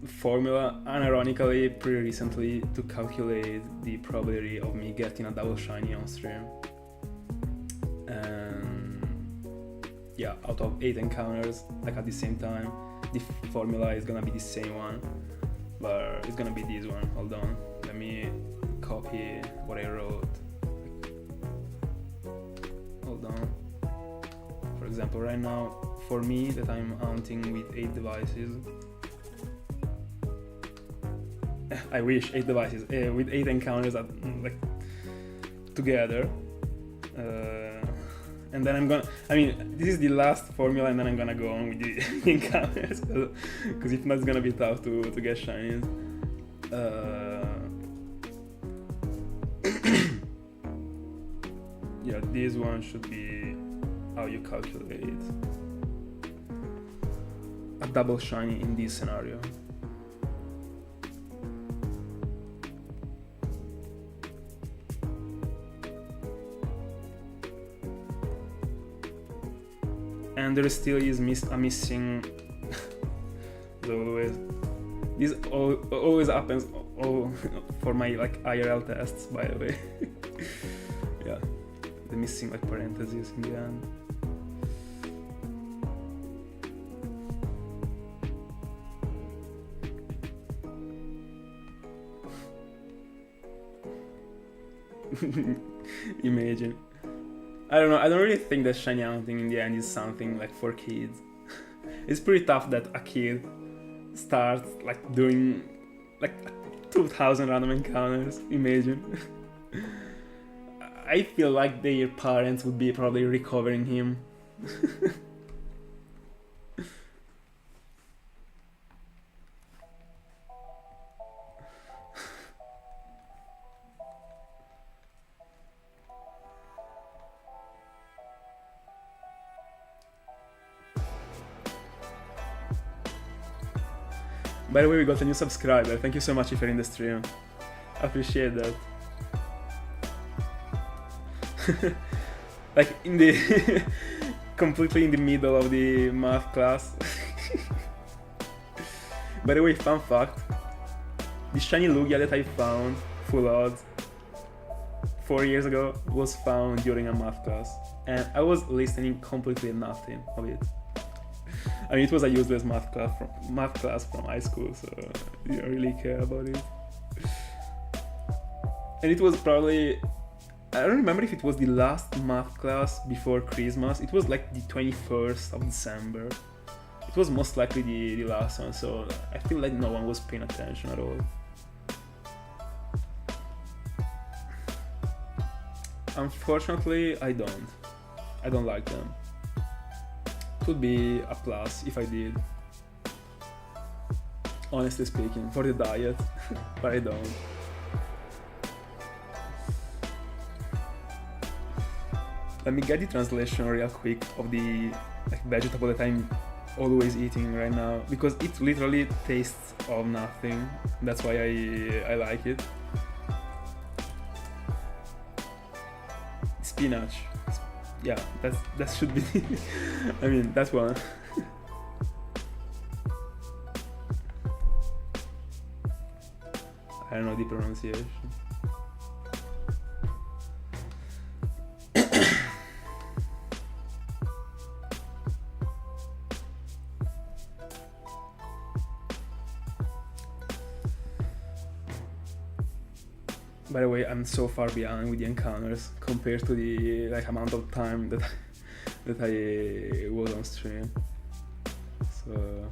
formula unironically pretty recently to calculate the probability of me getting a double shiny on stream, and yeah, out of 8 encounters like at the same time, the formula is gonna be the same one, but it's gonna be this one. Hold on, let me copy what I wrote. Hold on. For example, right now for me that I'm hunting with 8 devices, I wish 8 devices with 8 encounters like together, and then this is the last formula, and then I'm gonna go on with the encounters because if not, it's gonna be tough to get shinies. Yeah, this one should be how you calculate a double shiny in this scenario. And there still is a missing. This always happens for my like IRL tests, by the way. Yeah, the missing like parentheses in the end. Imagine. I don't know, I don't really think that shiny hunting in the end is something like for kids. It's pretty tough that a kid starts like doing like 2000 random encounters, imagine. I feel like their parents would be probably recovering him. By the way, we got a new subscriber. Thank you so much if you're in the stream. I appreciate that. Like in the completely in the middle of the math class. By the way, fun fact: the shiny Lugia that I found full odds 4 years ago was found during a math class, and I was listening completely nothing of it. I mean, it was a useless math class from high school, so I didn't really care about it. And it was probably, I don't remember if it was the last math class before Christmas. It was like the 21st of December. It was most likely the last one, so I feel like no one was paying attention at all. Unfortunately, I don't like them. It would be a plus if I did. Honestly speaking, for the diet, but I don't. Let me get the translation real quick of the vegetable that I'm always eating right now, because it literally tastes of nothing. That's why I like it. Spinach. Yeah, that should be. I mean, that's one. I don't know the pronunciation. By the way, I'm so far behind with the encounters compared to the amount of time that I was on stream. So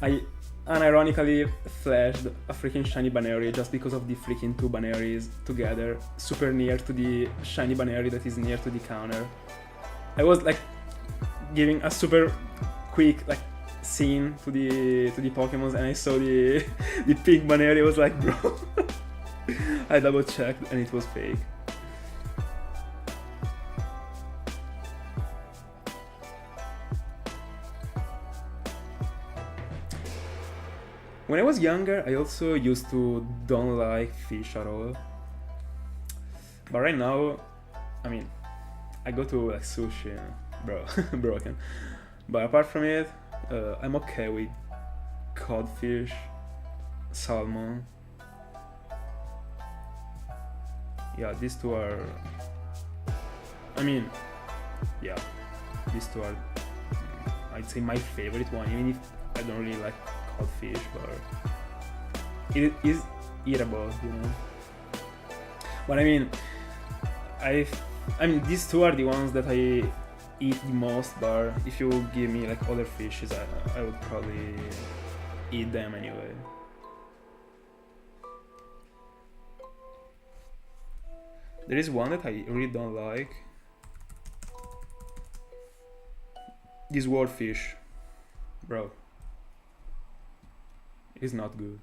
I unironically flashed a freaking shiny Buneary just because of the freaking two Bunearys together, super near to the shiny Buneary that is near to the counter. I was like giving a super quick scene to the Pokemons, and I saw the pink Buneary. I was like, bro. I double checked and it was fake. When I was younger, I also used to don't like fish at all. But right now, I mean, I go to sushi, bro, broken. But apart from it, I'm okay with codfish, salmon. Yeah, these two are. I mean, yeah, these two are. I'd say my favorite one, even if I don't really like codfish, but it is eatable, you know. But I mean, these two are the ones that I eat the most, but if you give me other fishes, I would probably eat them anyway. There is one that I really don't like. This swordfish, bro. It is not good.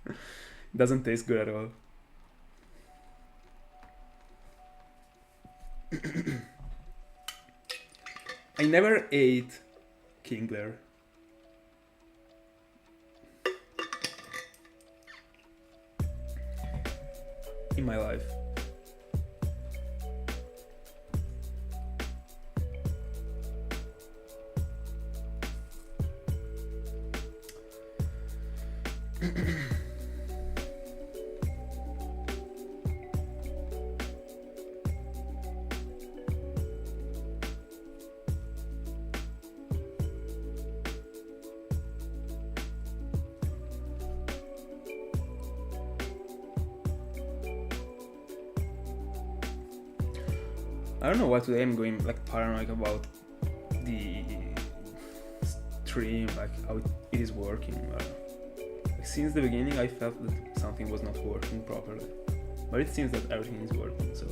It doesn't taste good at all. I never ate Kingler. In my life. I don't know why today I'm going paranoid about the stream, how it is working. since the beginning I felt that something was not working properly, but it seems that everything is working, so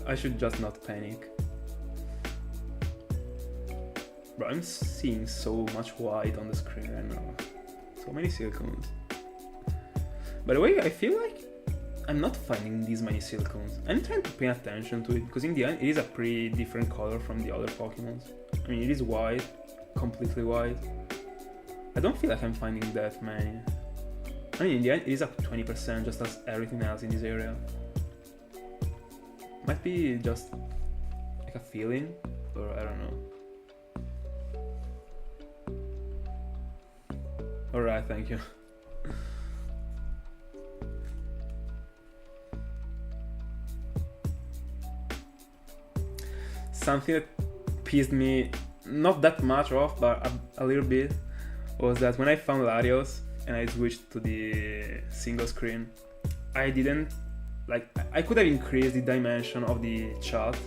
I should just not panic. Bro, I'm seeing so much white on the screen right now. So many silicons. By the way, I feel like I'm not finding these many silicons. I'm trying to pay attention to it, because in the end it is a pretty different color from the other Pokemons. I mean, it is white, completely white. I don't feel like I'm finding that many. I mean, in the end it is up 20%, just as everything else in this area. Might be just like a feeling, or I don't know. Alright, thank you. Something that pissed me not that much off, but a little bit, was that when I found Larios and I switched to the single screen, I didn't, like, I could have increased the dimension of the chat,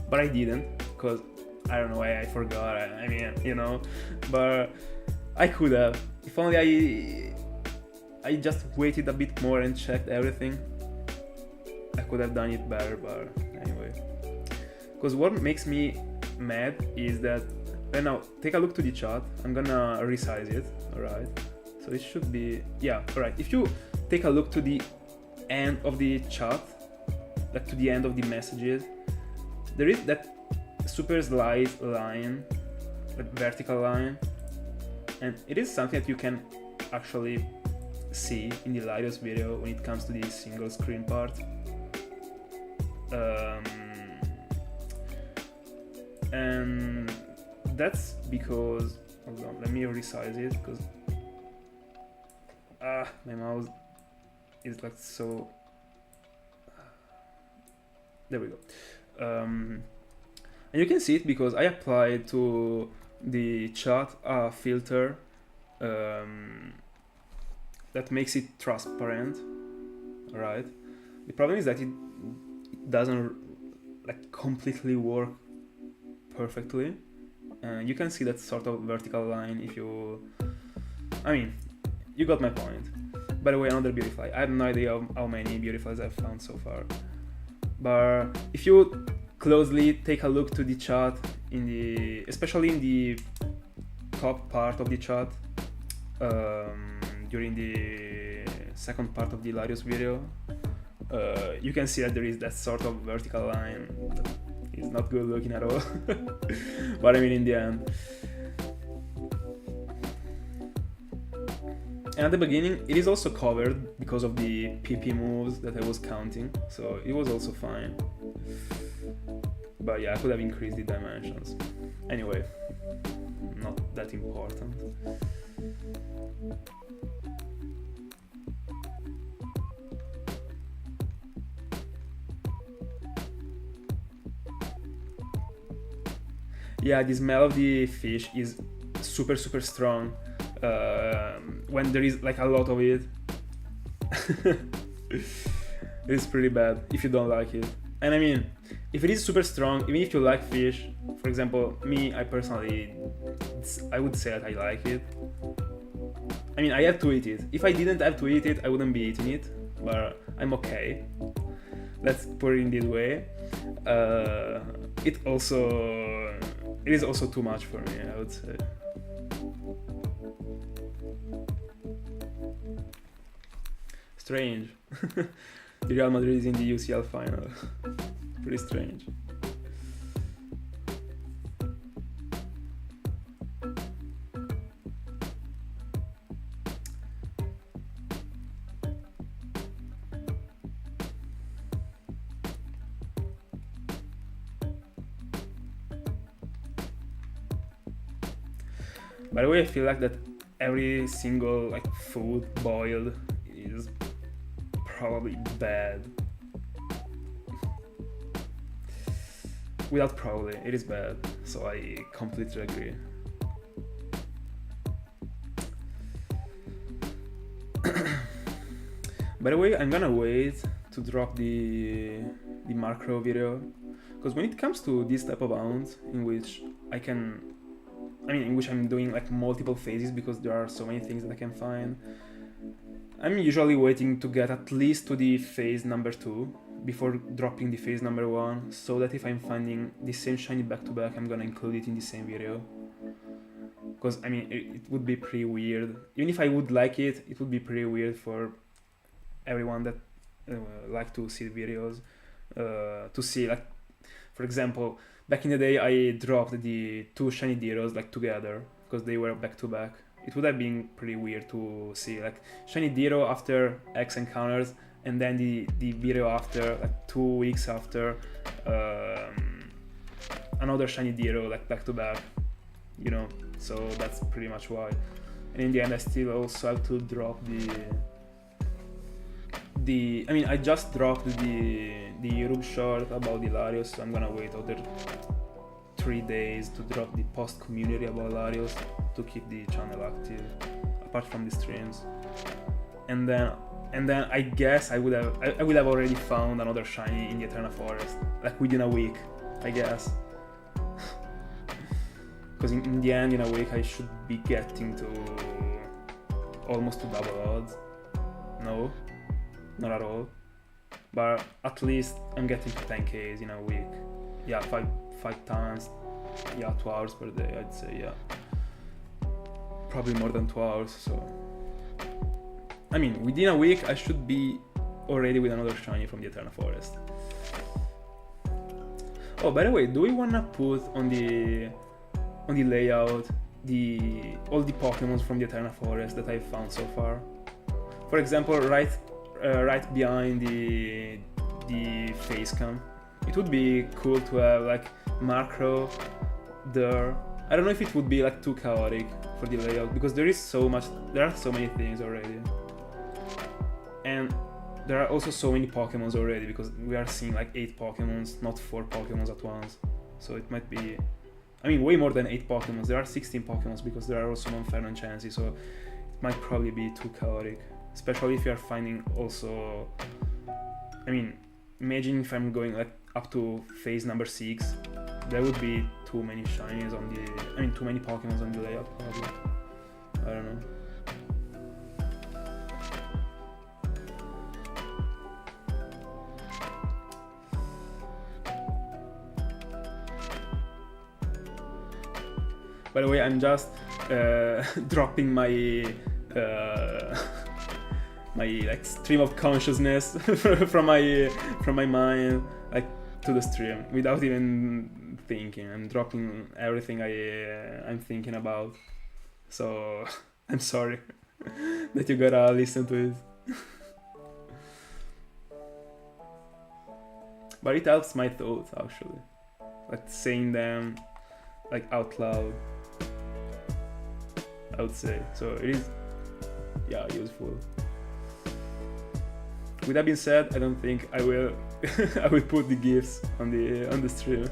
but I didn't, because I don't know why I forgot, I mean, you know, but I could have. If only I just waited a bit more and checked everything, I could have done it better, but anyway. Because what makes me mad is that, right now, take a look to the chat, I'm gonna resize it, alright? So it should be, yeah, alright. If you take a look to the end of the chat, like to the end of the messages, there is that super slight line, that vertical line, and it is something that you can actually see in the Larios video when it comes to the single screen part. And that's because, hold on, let me resize it, because my mouse is like so, there we go. And you can see it because I applied to the chat a filter that makes it transparent, right? The problem is that it doesn't like completely work perfectly. You can see that sort of vertical line if you, I mean, you got my point. By the way, another Beautifly. I have no idea how many Beautiflies I've found so far, but if you closely take a look to the chat, in the, especially in the top part of the chat, during the second part of the Larios video, you can see that there is that sort of vertical line that is not good looking at all. But I mean, in the end. And at the beginning, it is also covered because of the PP moves that I was counting, so it was also fine. But yeah, I could have increased the dimensions. Anyway, not that important. Yeah, the smell of the fish is super strong when there is like a lot of it. It's pretty bad if you don't like it. And I mean, if it is super strong, even if you like fish, for example, me, I personally, I would say that I like it. I mean, I have to eat it. If I didn't have to eat it, I wouldn't be eating it, but I'm okay. Let's put it in this way. It is also too much for me, I would say. Strange. The Real Madrid is in the UCL final. Pretty strange. By the way, I feel like that every single like food boiled is probably bad. Without probably, it is bad. So I completely agree. By the way, I'm gonna wait to drop the macro video, because when it comes to this type of hounds in which I can I mean, in which I'm doing like multiple phases because there are so many things that I can find. I'm usually waiting to get at least to the phase number 2 before dropping the phase number 1, so that if I'm finding the same shiny back to back, I'm gonna include it in the same video. Because I mean, it would be pretty weird. Even if I would like it, it would be pretty weird for everyone that like to see videos, to see, like, for example, back in the day I dropped the 2 shiny Deros like together because they were back to back. It would have been pretty weird to see like shiny Dero after X encounters, and then the video after, like 2 weeks after, another shiny Dero like back to back, you know. So that's pretty much why. And in the end, I still also have to drop I mean, I just dropped the Rube short about the Larios, so I'm gonna wait other 3 days to drop the post community about Larios to keep the channel active, apart from the streams. And then I guess I would have already found another shiny in the Eterna Forest, like within a week, I guess. Because in the end, in a week, I should be getting to almost to double odds. No, not at all. But at least I'm getting to 10Ks in a week. Yeah, five times. Yeah, 2 hours per day, I'd say, yeah. Probably more than 2 hours, so. I mean, within a week, I should be already with another shiny from the Eterna Forest. Oh, by the way, do we wanna put on the layout all the Pokemons from the Eterna Forest that I've found so far? For example, right behind the face cam, it would be cool to have like Macro there. I don't know if it would be like too chaotic for the layout, because there are so many things already, and there are also so many Pokemons already, because we are seeing like 8 Pokemons, not 4 Pokemons at once. So it might be, I mean, way more than 8 Pokemons. There are 16 Pokemons because there are also non-Fernand chances, so it might probably be too chaotic. Especially if you are finding also, I mean, imagine if I'm going like up to phase number 6, there would be too many shinies too many Pokemons on the layout probably. I don't know. By the way, I'm just dropping my my like stream of consciousness from my mind like to the stream without even thinking. I'm dropping everything I'm thinking about. So I'm sorry that you gotta listen to it. But it helps my thoughts actually, like saying them like out loud, I would say. So it is, yeah, useful. With that being said, I don't think I will I will put the GIFs on the stream.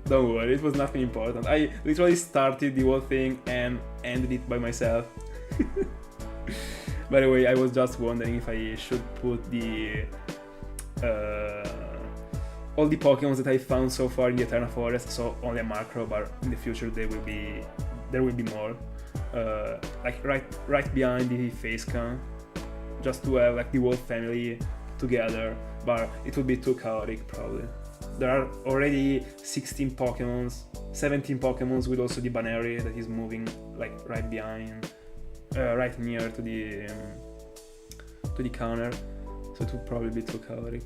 Don't worry, it was nothing important. I literally started the whole thing and ended it by myself. By the way, I was just wondering if I should put the all the Pokemons that I found so far in the Eterna Forest, so only a Macro, but in the future there will be more. Like right behind the face cam, just to have like the whole family together, but it would be too chaotic probably. There are already 16 Pokemons, 17 Pokemons with also the Buneary that is moving like right behind, right near to the counter, so it would probably be too chaotic.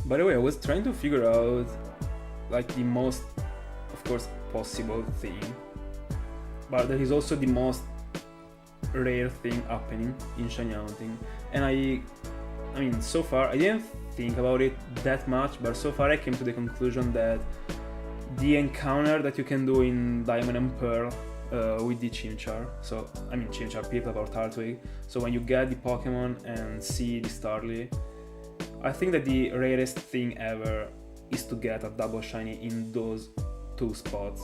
By the way, I was trying to figure out like the most, of course, possible thing, but there is also the most rare thing happening in shiny hunting. And I mean, so far I didn't think about it that much, but so far I came to the conclusion that the encounter that you can do in Diamond and Pearl with the Chimchar. So, I mean Chimchar, Piplup or Turtwig. So when you get the Pokemon and see the Starly, I think that the rarest thing ever is to get a double shiny in those two spots.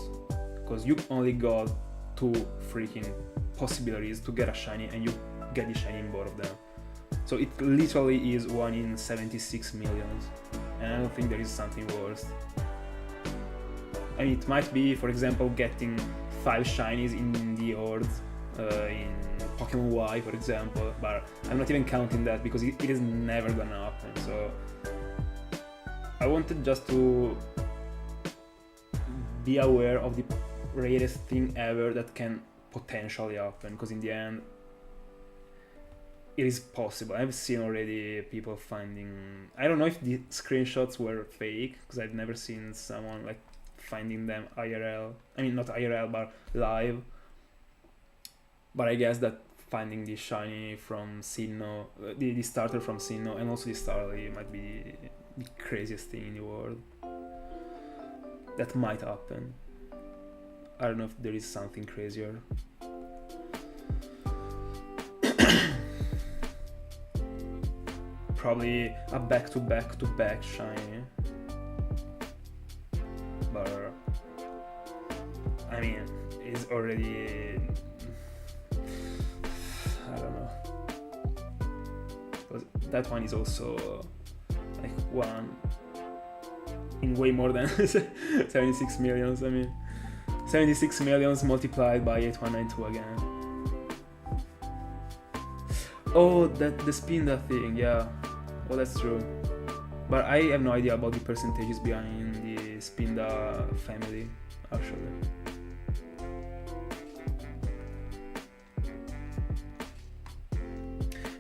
Because you only got two freaking possibilities to get a shiny and you get the shiny in both of them. So it literally is 1 in 76 millions. And I don't think there is something worse. I mean, it might be, for example, getting 5 shinies in the Horde, in Pokemon Y, for example, but I'm not even counting that because it is never gonna happen. So I wanted just to be aware of the rarest thing ever that can potentially happen, because in the end, it is possible. I've seen already people finding... I don't know if the screenshots were fake, because I've never seen someone like finding them IRL. I mean, not IRL, but live. But I guess that finding the shiny from Sinnoh, the starter from Sinnoh, and also the Starly might be the craziest thing in the world. That might happen. I don't know if there is something crazier. Probably a back-to-back shiny. But I mean, it's already... I don't know. Because that one is also like 1 in way more than 76 millions. I mean, 76 millions multiplied by 8192 again. Oh, the Spinda thing, yeah. Oh, that's true. But I have no idea about the percentages behind the Spinda family, actually.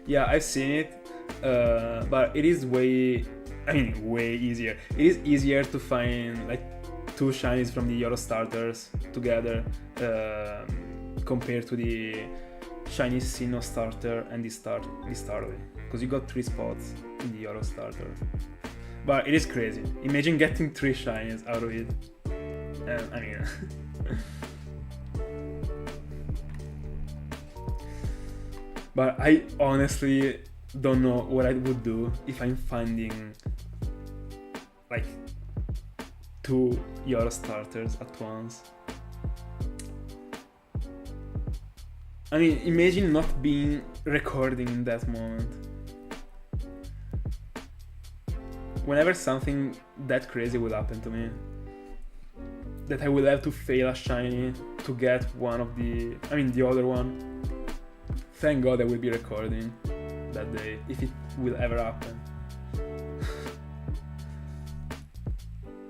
Yeah, I've seen it, but it is way easier. It is easier to find like 2 shinies from the Euro starters together compared to the shiny Sinnoh starter and the Starly, because you got 3 spots in the Euro starter. But it is crazy. Imagine getting 3 shinies out of it. I mean... But I honestly don't know what I would do if I'm finding like 2 Euro starters at once. I mean, imagine not being recording in that moment. Whenever something that crazy will happen to me, that I will have to fail a shiny to get one of the other one, thank God I will be recording that day, if it will ever happen.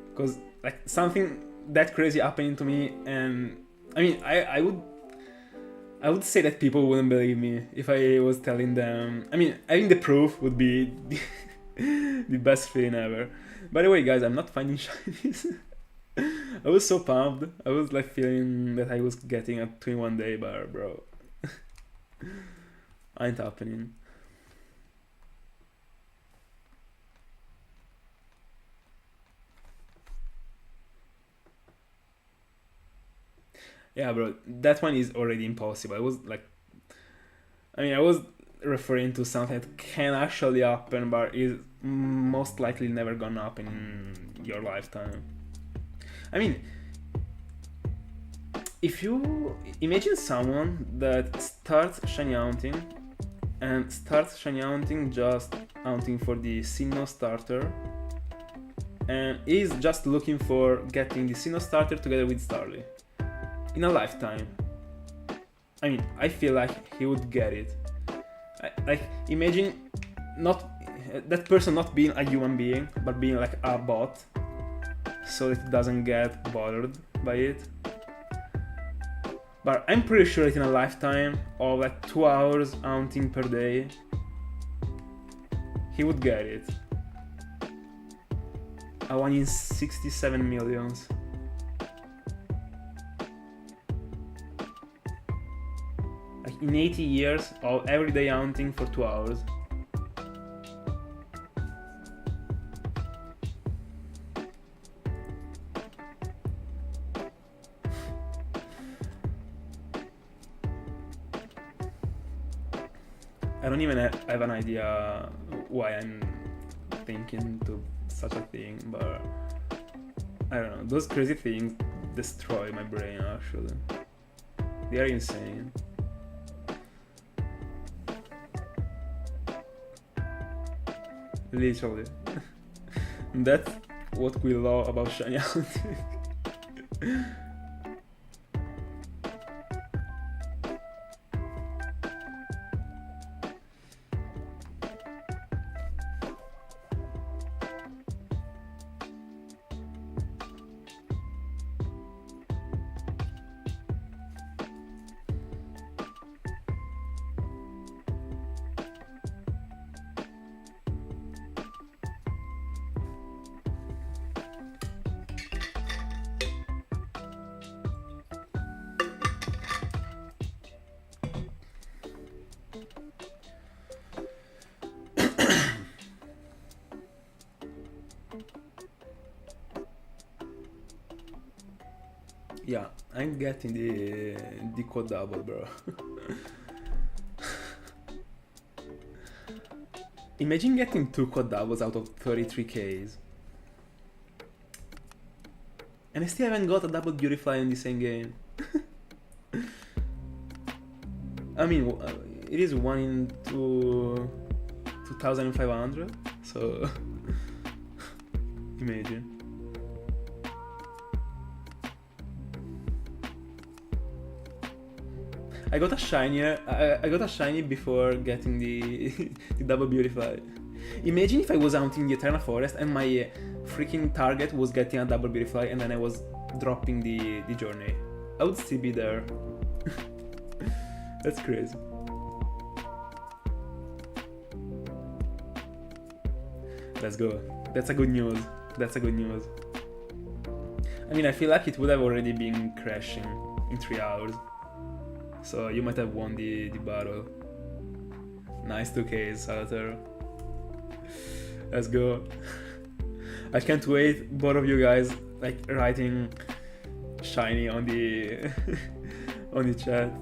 Because like something that crazy happening to me, and I mean I would say that people wouldn't believe me if I was telling them. I mean, I think the proof would be the best feeling ever. By the way, guys, I'm not finding shinies. I was so pumped. I was like feeling that I was getting a 2-in-1 day, but bro, ain't happening. Yeah, bro, that one is already impossible. I was referring to something that can actually happen, but is most likely never gonna happen in your lifetime. I mean, if you imagine someone that starts shiny hunting just hunting for the Sinnoh starter, and is just looking for getting the Sinnoh starter together with Starly in a lifetime. I mean, I feel like he would get it. Like, imagine that person not being a human being, but being like a bot, so it doesn't get bothered by it. But I'm pretty sure that in a lifetime of like 2 hours hunting per day, he would get it. A 1 in 67 millions. Like in 80 years of everyday hunting for 2 hours. I don't even have an idea why I'm thinking to such a thing, but I don't know. Those crazy things destroy my brain, actually. They are insane. Literally. That's what we love about shiny hunting. Yeah, I'm getting the code double, bro. Imagine getting 2 code doubles out of 33Ks. And I still haven't got a double Beautifly in the same game. I mean, it is 1 in 2,500, so imagine. I got a shiny before getting the double Beautifly. Imagine if I was hunting the Eterna Forest and my freaking target was getting a double Beautifly and then I was dropping the journey. I would still be there. That's crazy. Let's go. That's a good news. That's a good news. I mean, I feel like it would have already been crashing in 3 hours. So you might have won the battle. Nice 2Ks, Salter. Let's go. I can't wait, both of you guys, like writing shiny on the on the chat.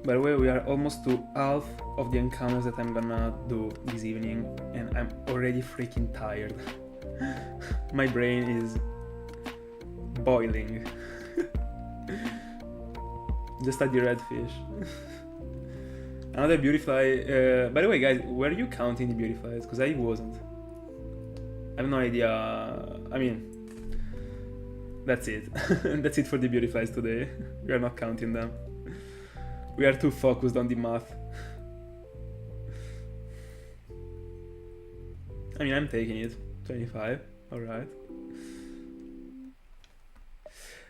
By the way, we are almost to half of the encounters that I'm gonna do this evening, and I'm already freaking tired. My brain is boiling. Just at the redfish. Another Beautifly. By the way, guys, were you counting the Beautiflies? Because I wasn't. I have no idea. I mean, that's it. That's it for the Beautiflies today. We are not counting them. We are too focused on the math. I mean, I'm taking it. 25. Alright.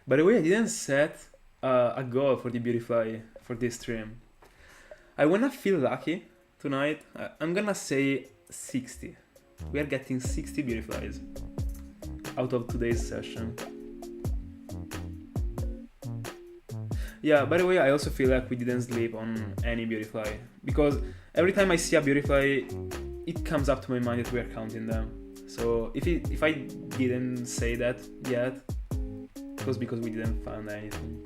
By the way, I didn't set a goal for the Beautifly for this stream. I wanna feel lucky tonight. I'm gonna say 60. We are getting 60 Beautiflies out of today's session. Yeah, by the way, I also feel like we didn't sleep on any Beautifly, because every time I see a Beautifly, it comes up to my mind that we are counting them. So if I didn't say that yet, it was because we didn't find anything.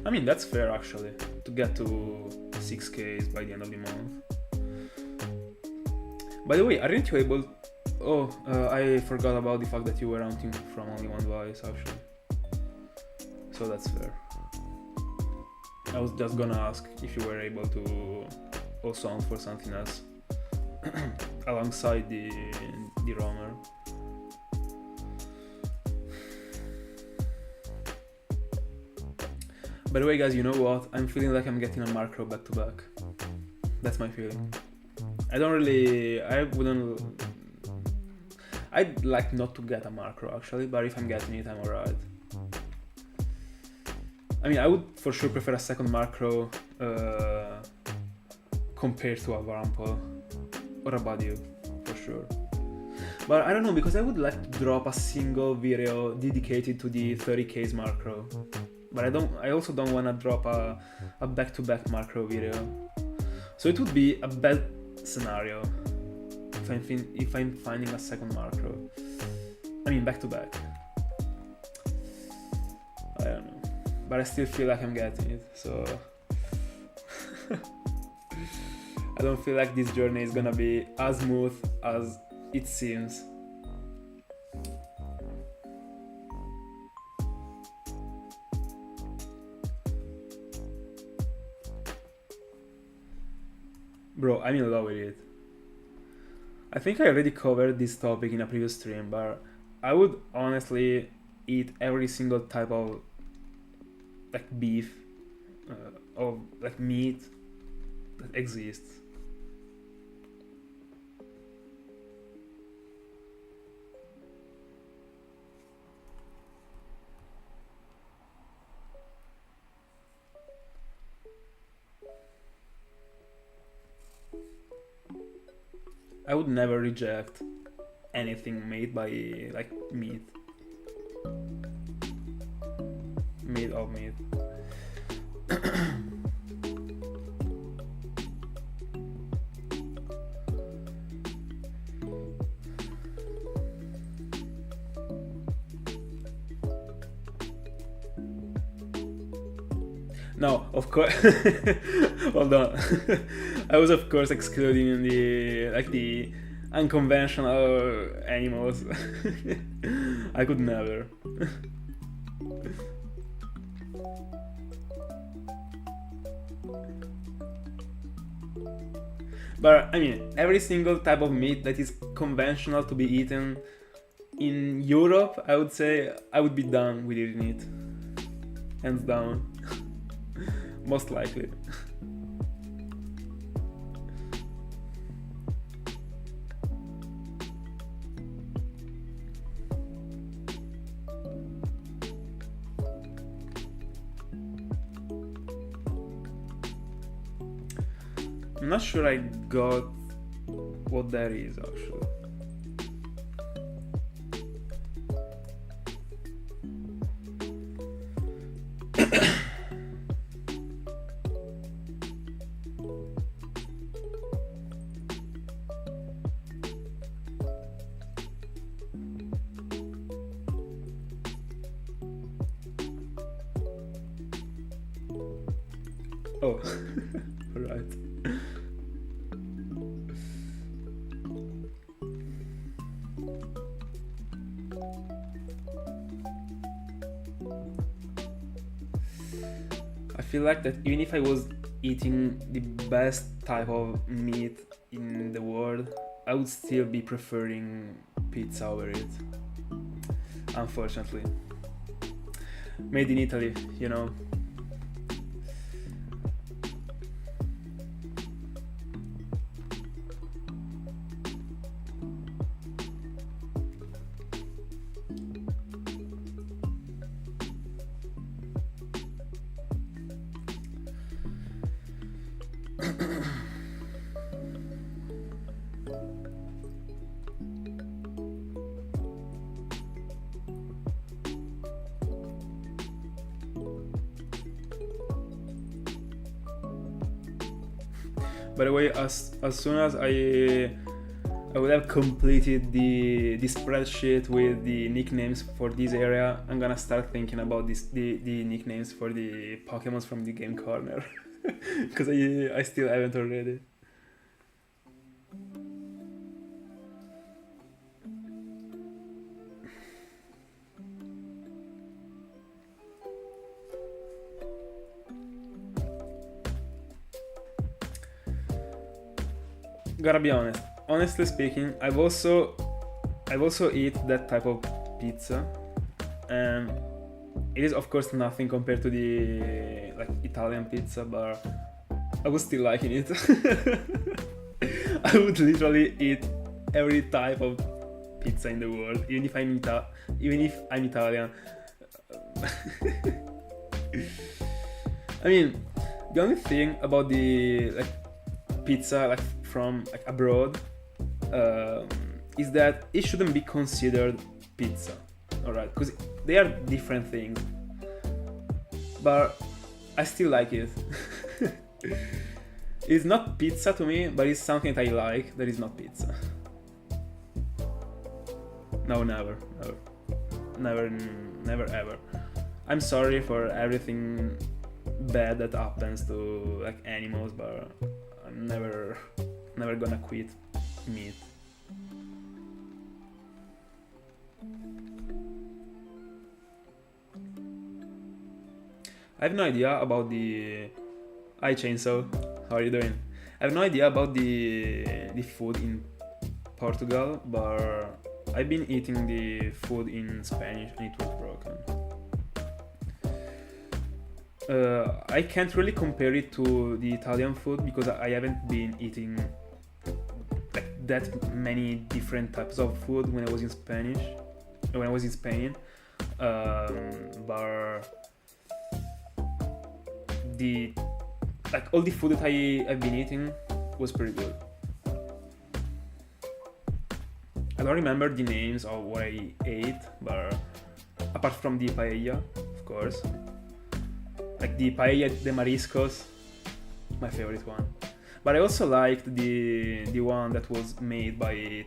I mean, that's fair actually, to get to 6Ks by the end of the month. By the way, aren't you able... Oh, I forgot about the fact that you were hunting from only one device actually. So that's fair. I was just gonna ask if you were able to also hunt for something else alongside the roamer. By the way, guys, you know what? I'm feeling like I'm getting a macro back to back. That's my feeling. I I'd like not to get a macro actually, but if I'm getting it, I'm alright. I mean, I would for sure prefer a second macro compared to a Wurmple or a Budeary, for sure. But I don't know, because I would like to drop a single video dedicated to the 30Ks macro. But I also don't want to drop a back-to-back macro video. So it would be a bad scenario if I'm finding a second macro. I mean, back-to-back. I don't know. But I still feel like I'm getting it, so... I don't feel like this journey is gonna be as smooth as it seems. Bro, I'm in love with it. I think I already covered this topic in a previous stream, but I would honestly eat every single type of like beef or like meat that exists. I would never reject anything made by like meat. Made of meat. No, of course. Hold on. I was of course excluding the unconventional animals. I could never. But I mean, every single type of meat that is conventional to be eaten in Europe, I would say I would be done with eating it. Hands down. Most likely. I'm not sure I got what that is actually. Oh, right. I feel like that even if I was eating the best type of meat in the world, I would still be preferring pizza over it. Unfortunately. Made in Italy, you know. By the way, as soon as I will have completed the spreadsheet with the nicknames for this area, I'm gonna start thinking about the nicknames for the Pokemons from the game corner. Because I still haven't already. Gotta be honest. Honestly speaking, I've also eat that type of pizza, and it is of course nothing compared to the like Italian pizza, but I was still liking it. I would literally eat every type of pizza in the world, even if I'm Italian. I mean, the only thing about the pizza from abroad is that it shouldn't be considered pizza, alright? Because they are different things, but I still like it. It's not pizza to me, but it's something that I like that is not pizza. No, never ever. I'm sorry for everything bad that happens to animals, but I'm never gonna quit meat. I have no idea about the... Hi Chainsaw, how are you doing? I have no idea about the food in Portugal, but I've been eating the food in Spanish and it was broken. I can't really compare it to the Italian food because I haven't been eating that many different types of food when I was in Spain. But all the food that I've been eating was pretty good. I don't remember the names of what I ate, but apart from the paella, of course. The paella de mariscos, my favorite one. But I also liked the one that was made by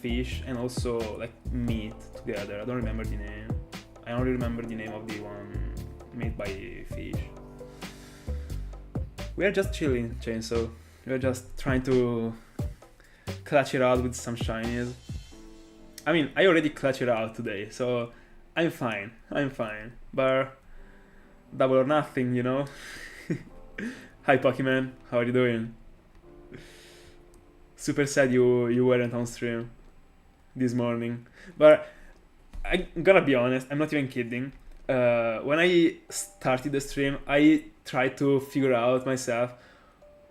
fish and also meat together. I don't remember the name. I only remember the name of the one made by fish. We are just chilling, Chainsaw. We are just trying to clutch it out with some shinies. I mean, I already clutched it out today, so I'm fine. But double or nothing, you know? Hi Pokemon, how are you doing? Super sad you weren't on stream this morning. But I'm gonna be honest, I'm not even kidding. When I started the stream, I tried to figure out myself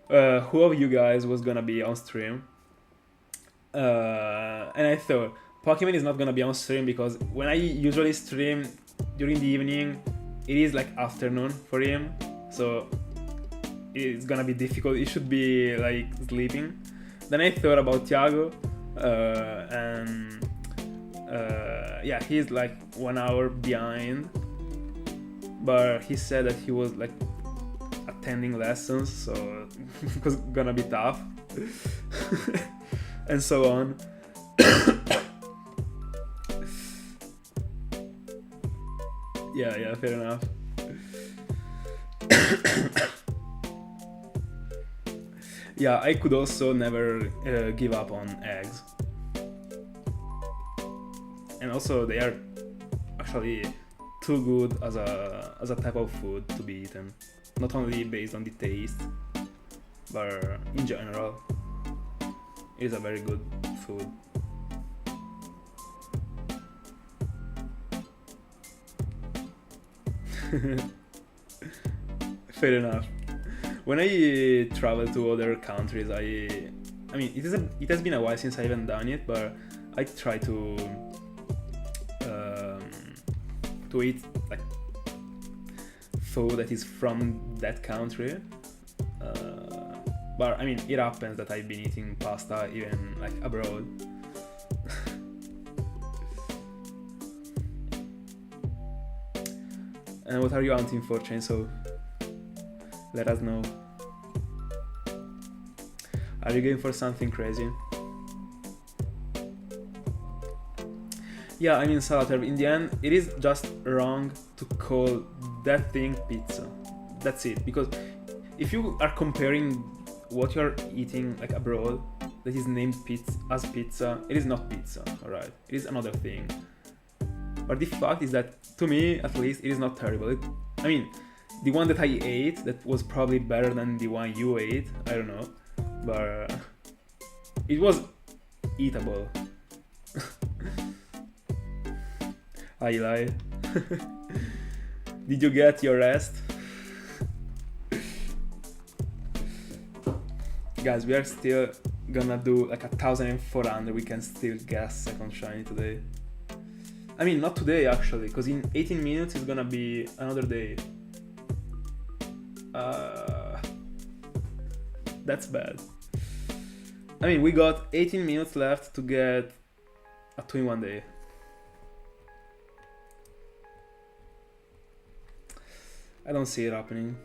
who of you guys was gonna be on stream. And I thought, Pokemon is not gonna be on stream because when I usually stream during the evening, it is afternoon for him, so it's gonna be difficult. It should be sleeping. Then I thought about Thiago, and yeah, he's 1 hour behind, but he said that he was attending lessons, so it was gonna be tough, and so on. Yeah, fair enough. Yeah, I could also never give up on eggs. And also they are actually too good as a type of food to be eaten. Not only based on the taste, but in general. It is a very good food. Fair enough. When I travel to other countries, I mean, it has been a while since I haven't done it, but I try to eat food that is from that country. But I mean, it happens that I've been eating pasta even abroad. And what are you hunting for, Chainsaw? Let us know. Are you going for something crazy? Yeah, I mean, Salater, in the end, it is just wrong to call that thing pizza. That's it. Because if you are comparing what you're eating abroad that is named as pizza, it is not pizza, alright? It is another thing. But the fact is that, to me at least, it is not terrible. I mean, the one that I ate, that was probably better than the one you ate, I don't know. But it was eatable. I lied. Did you get your rest? Guys, we are still gonna do like 1,400, we can still guess second shiny today. I mean, not today actually, because in 18 minutes it's gonna be another day. That's bad. I mean, we got 18 minutes left to get a 2 in 1 day. I don't see it happening.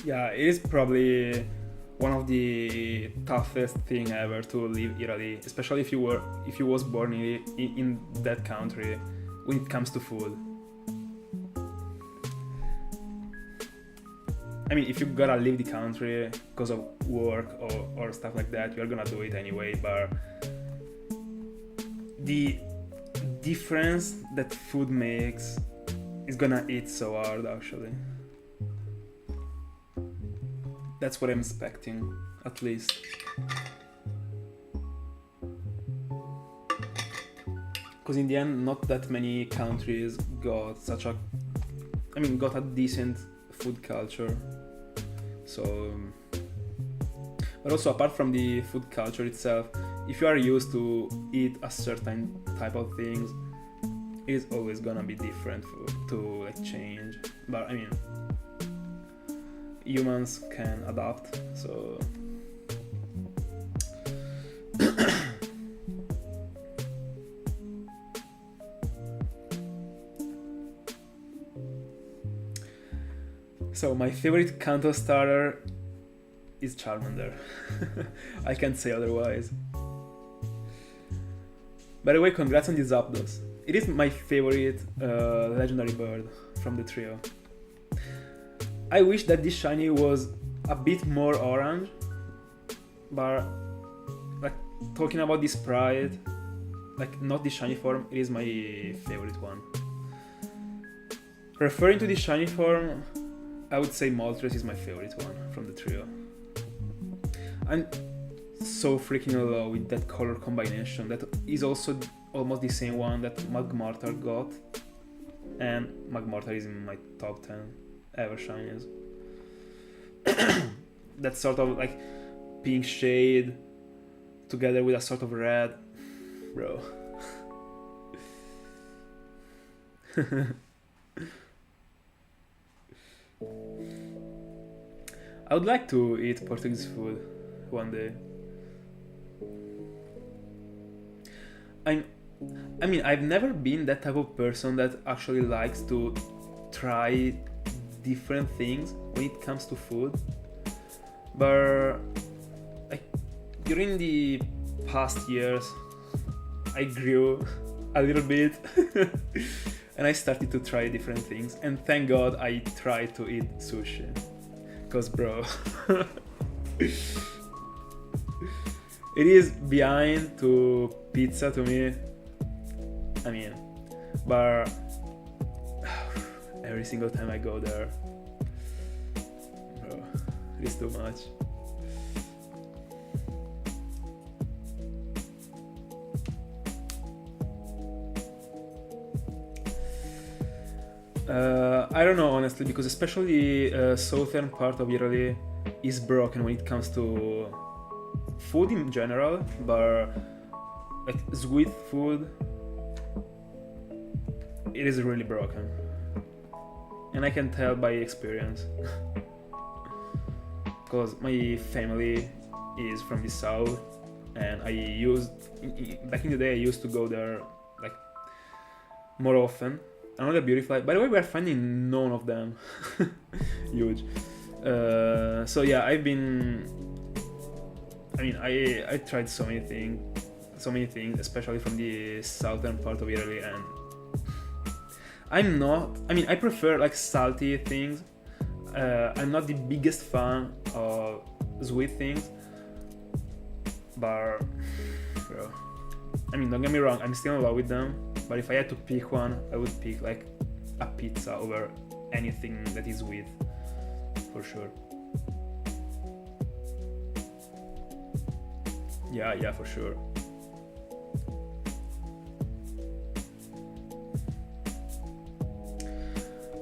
Yeah, it is probably one of the toughest thing ever to leave Italy, especially if you was born in that country when it comes to food. I mean, if you gotta leave the country because of work or stuff like that, you're gonna do it anyway, but the difference that food makes is gonna eat so hard actually. That's what I'm expecting, at least. Because in the end, not that many countries got got a decent food culture. So, but also apart from the food culture itself, if you are used to eat a certain type of things, it's always gonna be different to like change. But I mean, humans can adapt, so so my favorite Kanto starter is Charmander. I can't say otherwise. By the way, congrats on the Zapdos. It is my favorite legendary bird from the trio. I wish that this shiny was a bit more orange, but like talking about this sprite, like not the shiny form, it is my favorite one. Referring to the shiny form, I would say Moltres is my favorite one from the trio. I'm so freaking in love with that color combination that is also almost the same one that Magmortar got, and Magmortar is in my top 10 ever shinies. That sort of like pink shade together with a sort of red, bro. I would like to eat Portuguese food one day. I mean, I've never been that type of person that actually likes to try different things when it comes to food, but like during the past years I grew a little bit and I started to try different things, and thank God I tried to eat sushi, cause bro it is behind to pizza to me. I mean, but every single time I go there, bro, it is too much. I don't know honestly, because especially the southern part of Italy is broken when it comes to food in general, but like sweet food, it is really broken. And I can tell by experience. Because my family is from the south, and back in the day I used to go there like more often. Another beautiful, by the way, we are finding none of them. Huge. So yeah, I tried so many things, especially from the southern part of Italy, and I prefer like salty things. I'm not the biggest fan of sweet things, but bro, I mean, don't get me wrong, I'm still in love with them, but if I had to pick one, I would pick like a pizza over anything that is sweet, for sure. Yeah, for sure.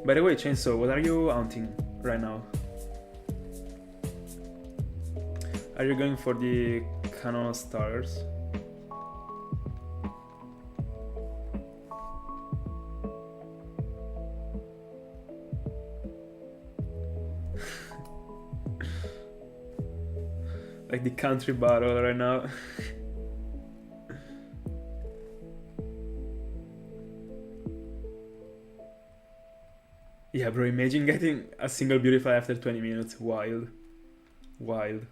By the way, Chainsaw, what are you hunting right now? Are you going for the Canon Stars? Like the country battle right now. Yeah, bro, imagine getting a single beautify after 20 minutes. Wild. Wild.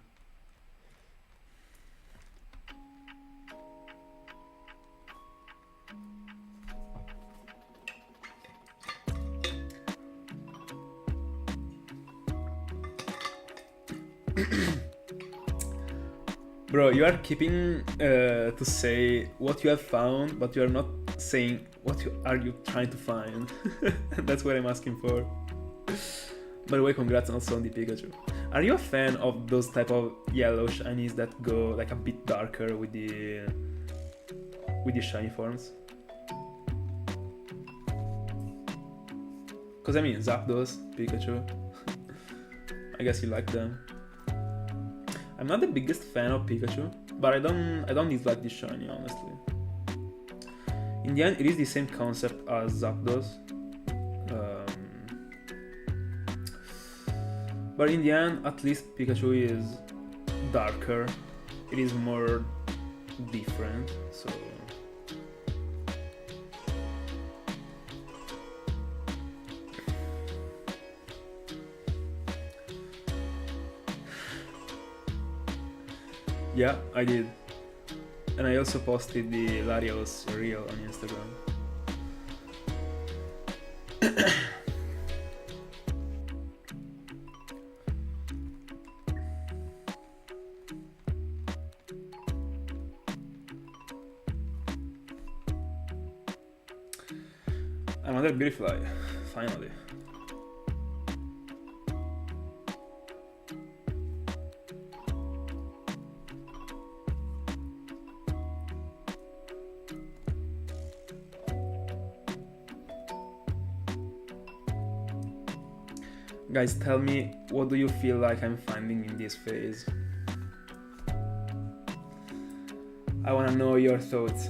Bro, you are keeping to say what you have found, but you are not saying what are you trying to find. That's what I'm asking for. By the way, congrats also on the Pikachu. Are you a fan of those type of yellow shinies that go like a bit darker with the shiny forms? Cause I mean, Zapdos, Pikachu. I guess you like them. I'm not the biggest fan of Pikachu, but I don't dislike the shiny, honestly. In the end, it is the same concept as Zapdos. But in the end, at least Pikachu is darker. It is more different, so... Yeah, I did. And I also posted the Larios reel on Instagram. Another beautifly, finally. Guys, tell me, what do you feel like I'm finding in this phase? I wanna know your thoughts.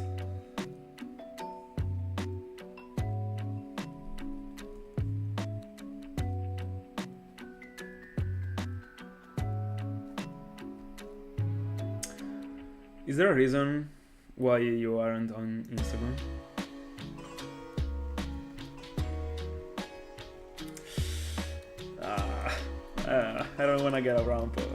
Is there a reason why you aren't on Instagram? I don't wanna get around, but...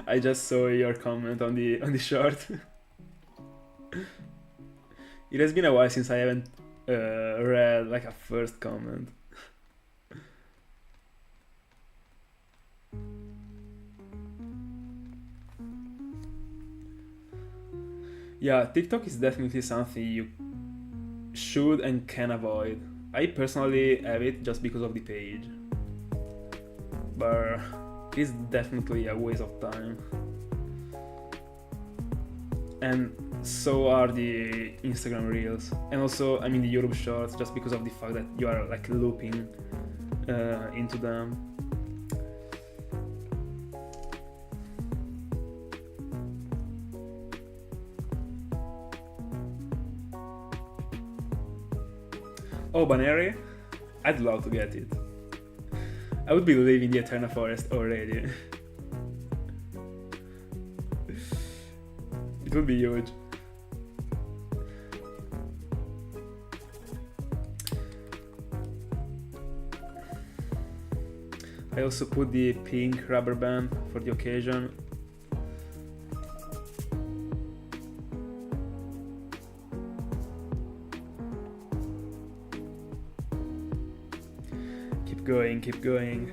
I just saw your comment on the short. It has been a while since I haven't read like a first comment. Yeah, TikTok is definitely something you should and can avoid. I personally have it just because of the page, but it's definitely a waste of time. And so are the Instagram Reels, and also, I mean, the YouTube Shorts, just because of the fact that you are like looping into them. Oh, Buneary? I'd love to get it. I would be living the Eterna Forest already. It would be huge. I also put the pink rubber band for the occasion. Keep going, keep going.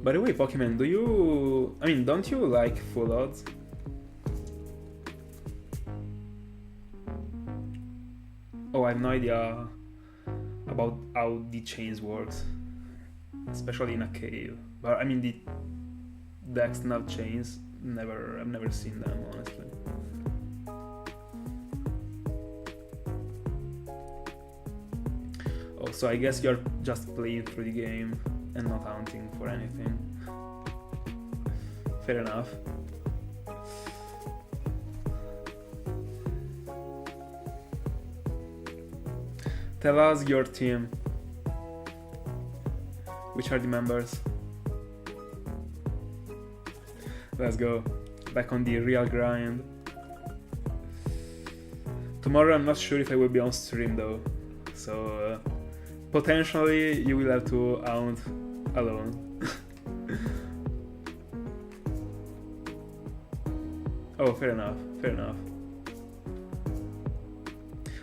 By the way, Pokemon, don't you like full odds? Oh, I have no idea about how the chains works, especially in a cave. But I mean, the external chains, I've never seen them, honestly. Oh, so I guess you're just playing through the game and not hunting for anything. Fair enough. Tell us your team. Which are the members? Let's go. Back on the real grind. Tomorrow I'm not sure if I will be on stream though. So potentially you will have to hunt alone. Oh, fair enough, fair enough.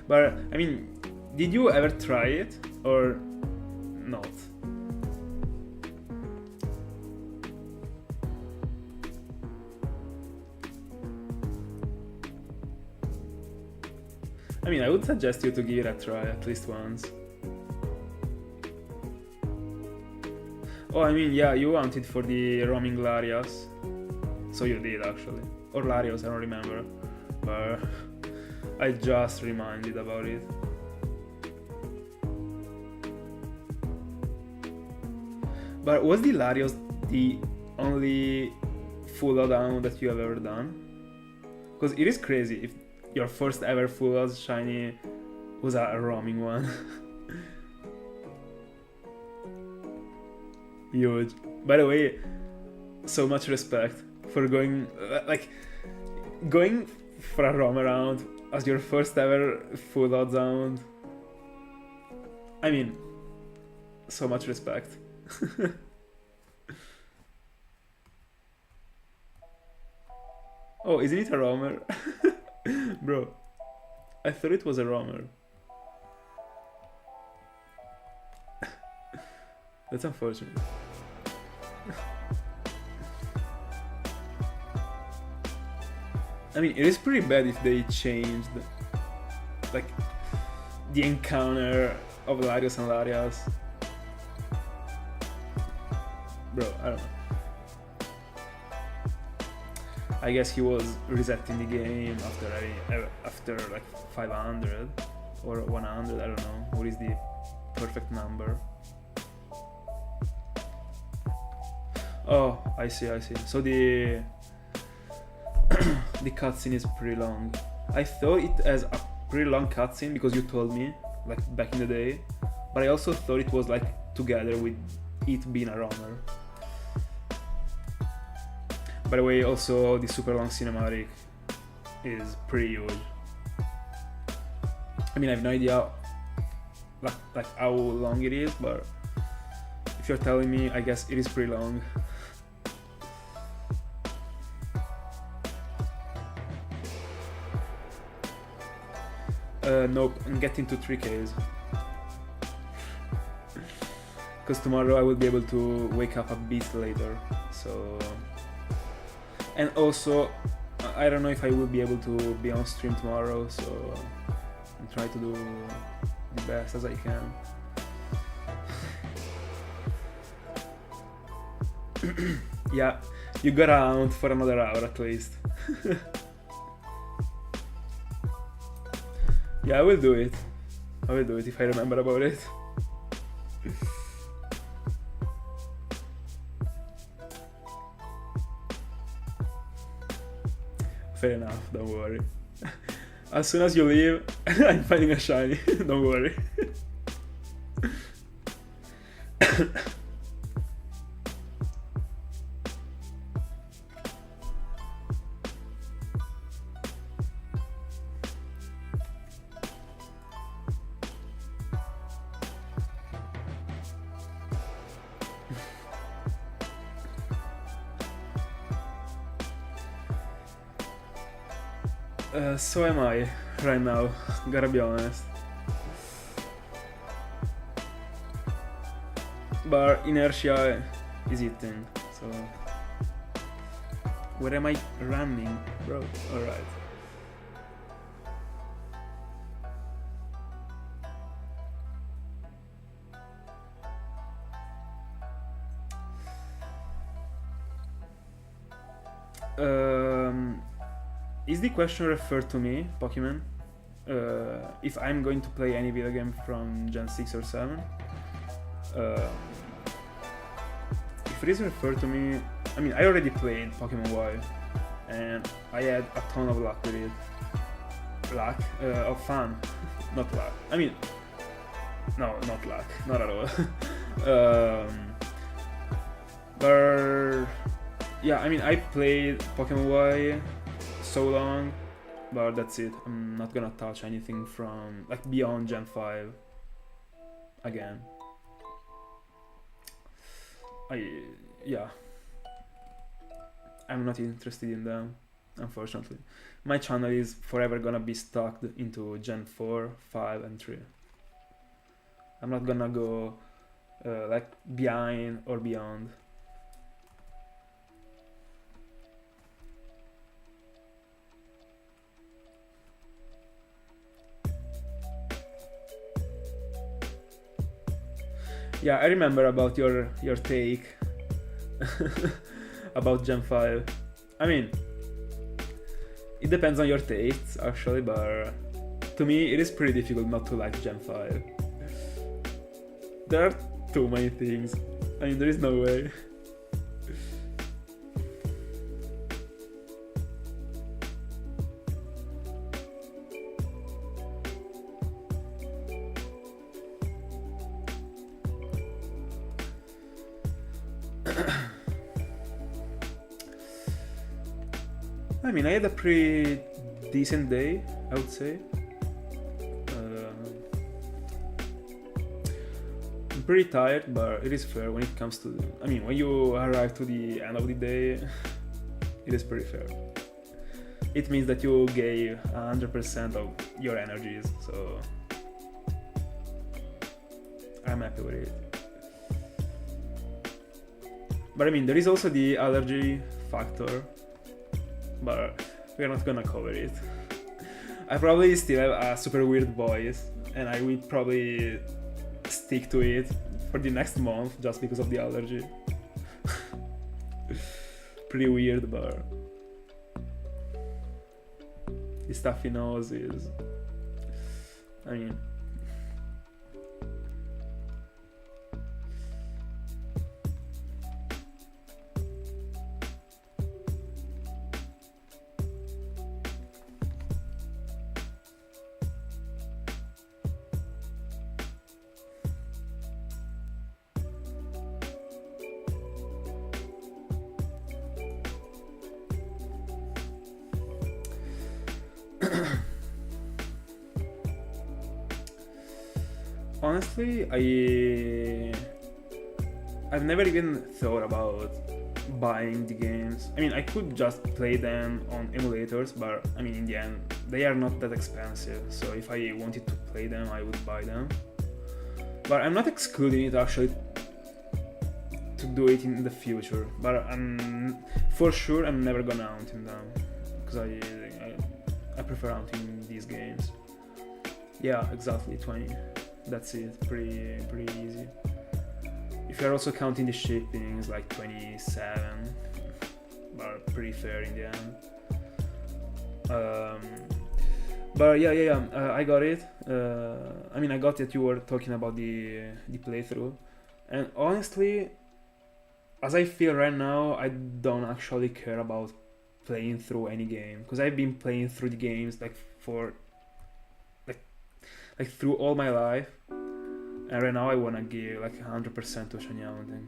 But I mean, did you ever try it or not? I mean, I would suggest you to give it a try at least once. Oh, I mean, yeah, you wanted for the roaming Larios. So you did, actually. Or Larios, I don't remember. But I just reminded about it. But was the Larios the only full down that you have ever done? Because it is crazy if your first ever full out shiny was a roaming one. Huge. By the way, so much respect for going for a roam around as your first ever full out sound. I mean, so much respect. Oh, isn't it a roamer? Bro, I thought it was a roamer. That's unfortunate. I mean, it is pretty bad if they changed like the encounter of Larios and Larias. Bro, I don't know. I guess he was resetting the game after like 500 or 100, I don't know. What is the perfect number? Oh, I see. So the the cutscene is pretty long. I thought it has a pretty long cutscene because you told me, like back in the day. But I also thought it was like together with it being a roamer. By the way, also the super long cinematic is pretty huge. I mean, I have no idea like how long it is, but if you're telling me, I guess it is pretty long. Nope, I'm getting to 3Ks. Because tomorrow I will be able to wake up a bit later, so... And also, I don't know if I will be able to be on stream tomorrow, so I'll try to do the best as I can. Yeah, you got around for another hour at least. Yeah, I will do it. I will do it if I remember about it. Fair enough, don't worry. As soon as you leave, I'm finding a shiny, don't worry. So am I right now, gotta be honest. But inertia is eating, so... Where am I running, bro? Alright. Is the question referred to me, Pokemon? If I'm going to play any video game from Gen 6 or 7? If it is referred to me, I mean, I already played Pokemon Y, and I had a ton of luck with it. Luck? Of fun. Not luck. I mean, no, not luck. Not at all. But yeah, I mean, I played Pokemon Y so long, but that's it. I'm not gonna touch anything from, like, beyond Gen 5 again. Yeah. I'm not interested in them, unfortunately. My channel is forever gonna be stuck into Gen 4, 5 and 3. I'm not gonna go like behind or beyond. Yeah, I remember about your take about Gen 5. I mean, it depends on your tastes actually, but to me it is pretty difficult not to like Gen 5. There are too many things. I mean, there is no way. I mean, I had a pretty decent day, I would say. I'm pretty tired, but it is fair when it comes to... I mean, when you arrive to the end of the day, it is pretty fair. It means that you gave 100% of your energies, so... I'm happy with it. But I mean, there is also the allergy factor, but we're not gonna cover it. I probably still have a super weird voice, and I will probably stick to it for the next month just because of the allergy. Pretty weird, but the stuff he knows is... I mean... Honestly, I've never even thought about buying the games. I mean, I could just play them on emulators, but I mean, in the end, they are not that expensive. So if I wanted to play them, I would buy them. But I'm not excluding it actually to do it in the future. But for sure, I'm never gonna hunting them because I prefer hunting these games. Yeah, exactly, 20. That's it, pretty easy. If you're also counting the shippings, like 27, but pretty fair in the end. But yeah, I got it. I mean, I got that you were talking about the playthrough, and honestly, as I feel right now, I don't actually care about playing through any game, because I've been playing through the games like through all my life, and right now I wanna give like 100% to Shiny Hunting.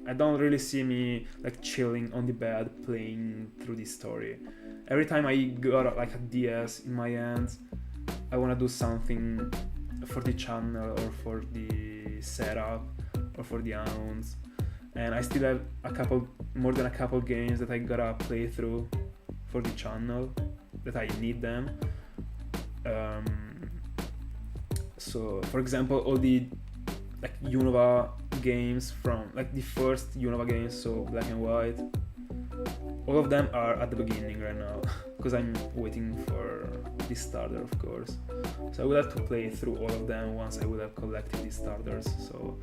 I don't really see me like chilling on the bed playing through this story. Every time I got like a DS in my hands, I wanna do something for the channel or for the setup or for the hounds, and I still have more than a couple games that I gotta play through for the channel. that I need them. So for example, all the like Unova games from like the first Unova games, so Black and White, all of them are at the beginning right now because I'm waiting for the starter, of course. So I will have to play through all of them once I will have collected the starters, so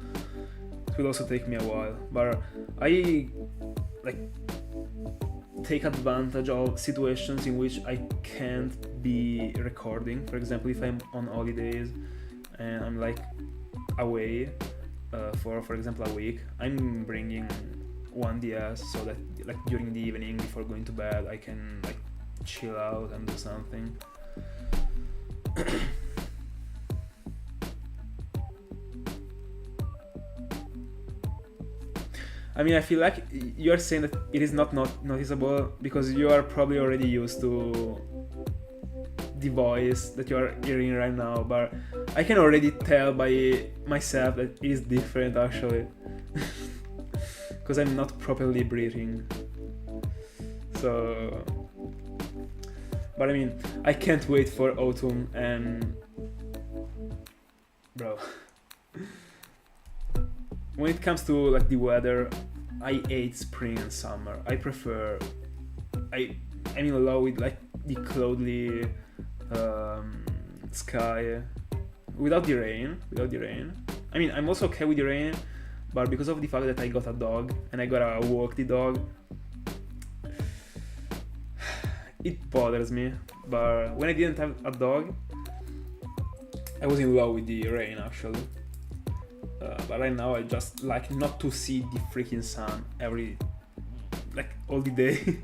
it will also take me a while. But I like take advantage of situations in which I can't be recording. For example, if I'm on holidays and I'm like away for example a week, I'm bringing 1DS so that like during the evening before going to bed I can like chill out and do something. I mean, I feel like you're saying that it is not noticeable because you are probably already used to the voice that you are hearing right now, but I can already tell by myself that it is different actually. Because I'm not properly breathing. So, but I mean, I can't wait for autumn and bro. When it comes to like the weather, I hate spring and summer. I prefer, I'm in love with like the cloudy sky without the rain. I mean, I'm also okay with the rain, but because of the fact that I got a dog and I gotta walk the dog, it bothers me. But when I didn't have a dog, I was in love with the rain actually. But right now I just like not to see the freaking sun all the day.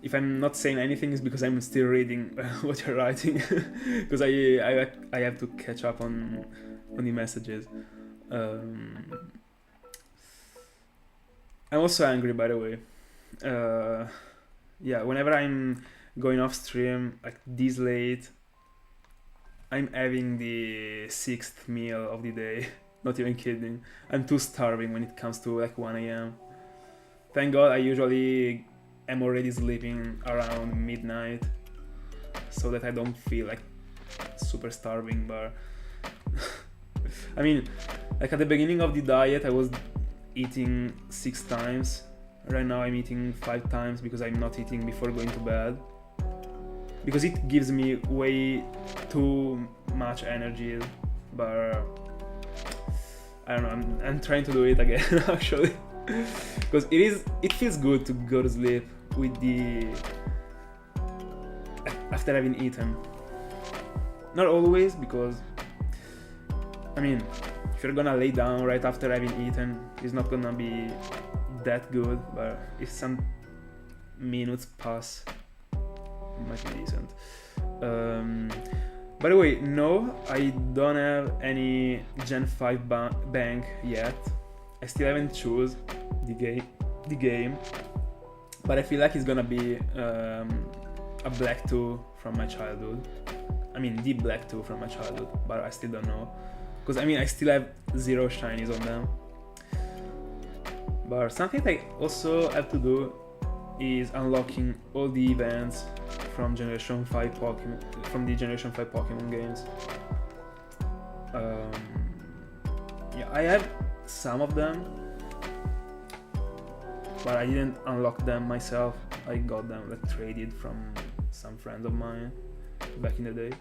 If I'm not saying anything, it's because I'm still reading what you're writing, because I have to catch up on the messages. I'm also angry, by the way. Yeah, whenever I'm going off stream like this late, I'm having the 6th meal of the day. Not even kidding. I'm too starving when it comes to like 1 a.m. Thank God I usually am already sleeping around midnight so that I don't feel like super starving, but I mean, like at the beginning of the diet I was eating 6 times. Right now I'm eating 5 times because I'm not eating before going to bed, because it gives me way too much energy. But I don't know, I'm trying to do it again actually, because it feels good to go to sleep with the after having eaten. Not always, because I mean, if you're gonna lay down right after having eaten, it's not gonna be that good, but if some minutes pass, it might be decent. By the way, no, I don't have any Gen 5 bank yet. I still haven't choose the game, but I feel like it's gonna be a Black 2 from my childhood. I mean, the Black 2 from my childhood, but I still don't know, because I mean, I still have 0 shinies on them. But something I also have to do is unlocking all the events from Generation 5 Pokemon, from the Generation 5 Pokemon games. Yeah, I have some of them, but I didn't unlock them myself. I got them like traded from some friends of mine back in the day.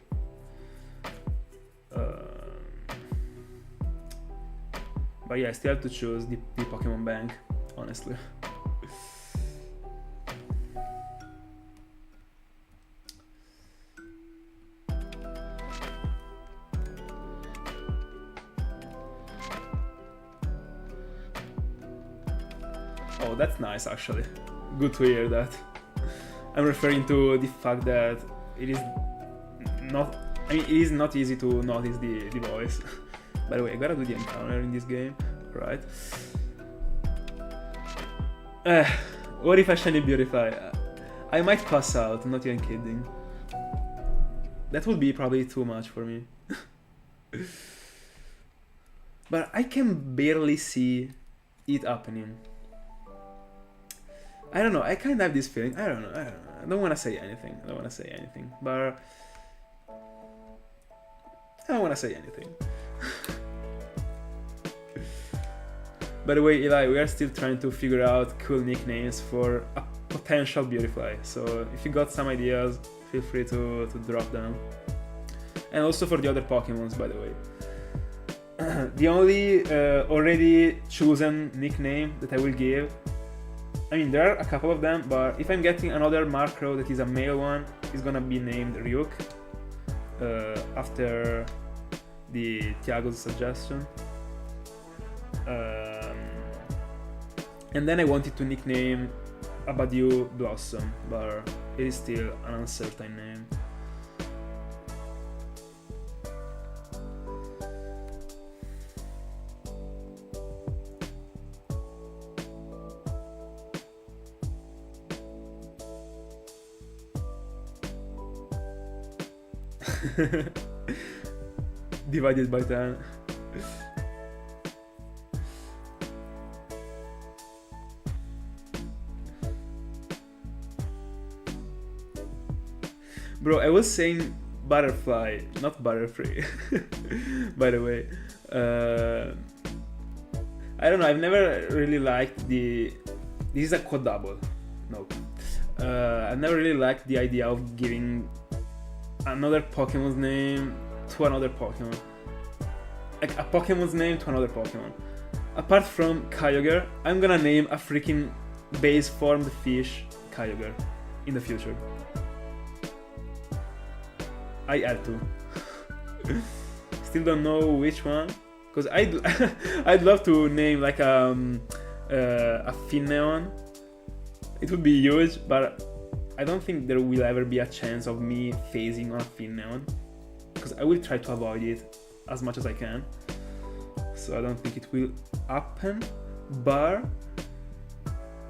But yeah, I still have to choose the Pokemon Bank, honestly. Oh, that's nice actually. Good to hear that. I'm referring to the fact that it is not, I mean, it is not easy to notice the voice. By the way, I gotta do the encounter in this game. Alright. What if I shiny beautify? I might pass out, I'm not even kidding. That would be probably too much for me. But I can barely see it happening. I don't know, I kind of have this feeling. I don't know. I don't want to say anything. But I don't want to say anything. By the way, Eli, we are still trying to figure out cool nicknames for a potential Beautifly. So if you got some ideas, feel free to drop them. And also for the other Pokemons, by the way. The only already chosen nickname that I will give, I mean, there are a couple of them, but if I'm getting another Markrow that is a male one, it's gonna be named Ryuk, after the Tiago's suggestion. And then I wanted to nickname Abadiu Blossom, but it is still an uncertain name. Divided by 10. Bro, I was saying butterfly, not butterfree. By the way, I don't know. I've never really liked the. This is a quad double. No, I've never really liked the idea of giving another Pokemon's name to another Pokemon. Like a Pokemon's name to another Pokemon. Apart from Kyogre, I'm gonna name a freaking base formed fish Kyogre in the future. I had to. Still don't know which one, because I'd love to name like a Finneon. It would be huge, but I don't think there will ever be a chance of me phasing on a Finneon, because I will try to avoid it as much as I can. So I don't think it will happen. But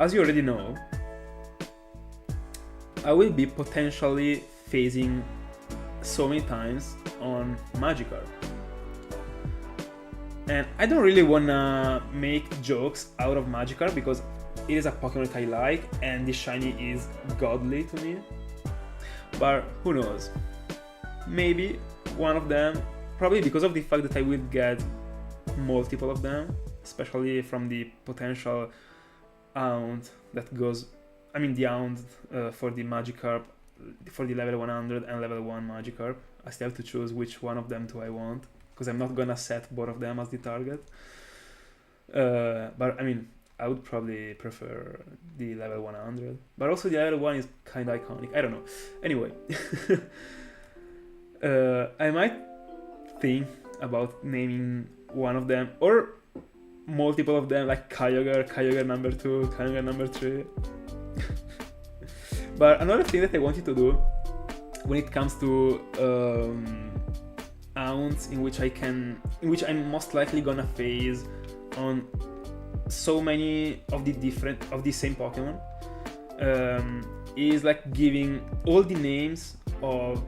as you already know, I will be potentially phasing so many times on Magikarp. And I don't really wanna make jokes out of Magikarp because it is a Pokemon that I like and the shiny is godly to me. But who knows? Maybe one of them, probably because of the fact that I will get multiple of them, especially from the potential Hound that goes, I mean the Hound for the Magikarp, for the level 100 and level 1 Magikarp. I still have to choose which one of them do I want, because I'm not gonna set both of them as the target. But I mean, I would probably prefer the level 100. But also the level 1 is kind of iconic. I don't know. Anyway. I might think about naming one of them or multiple of them, like Kyogre number 2, Kyogre number 3. But another thing that I wanted to do when it comes to Hounds in which I'm most likely gonna phase on so many of the same Pokemon, is like giving all the names of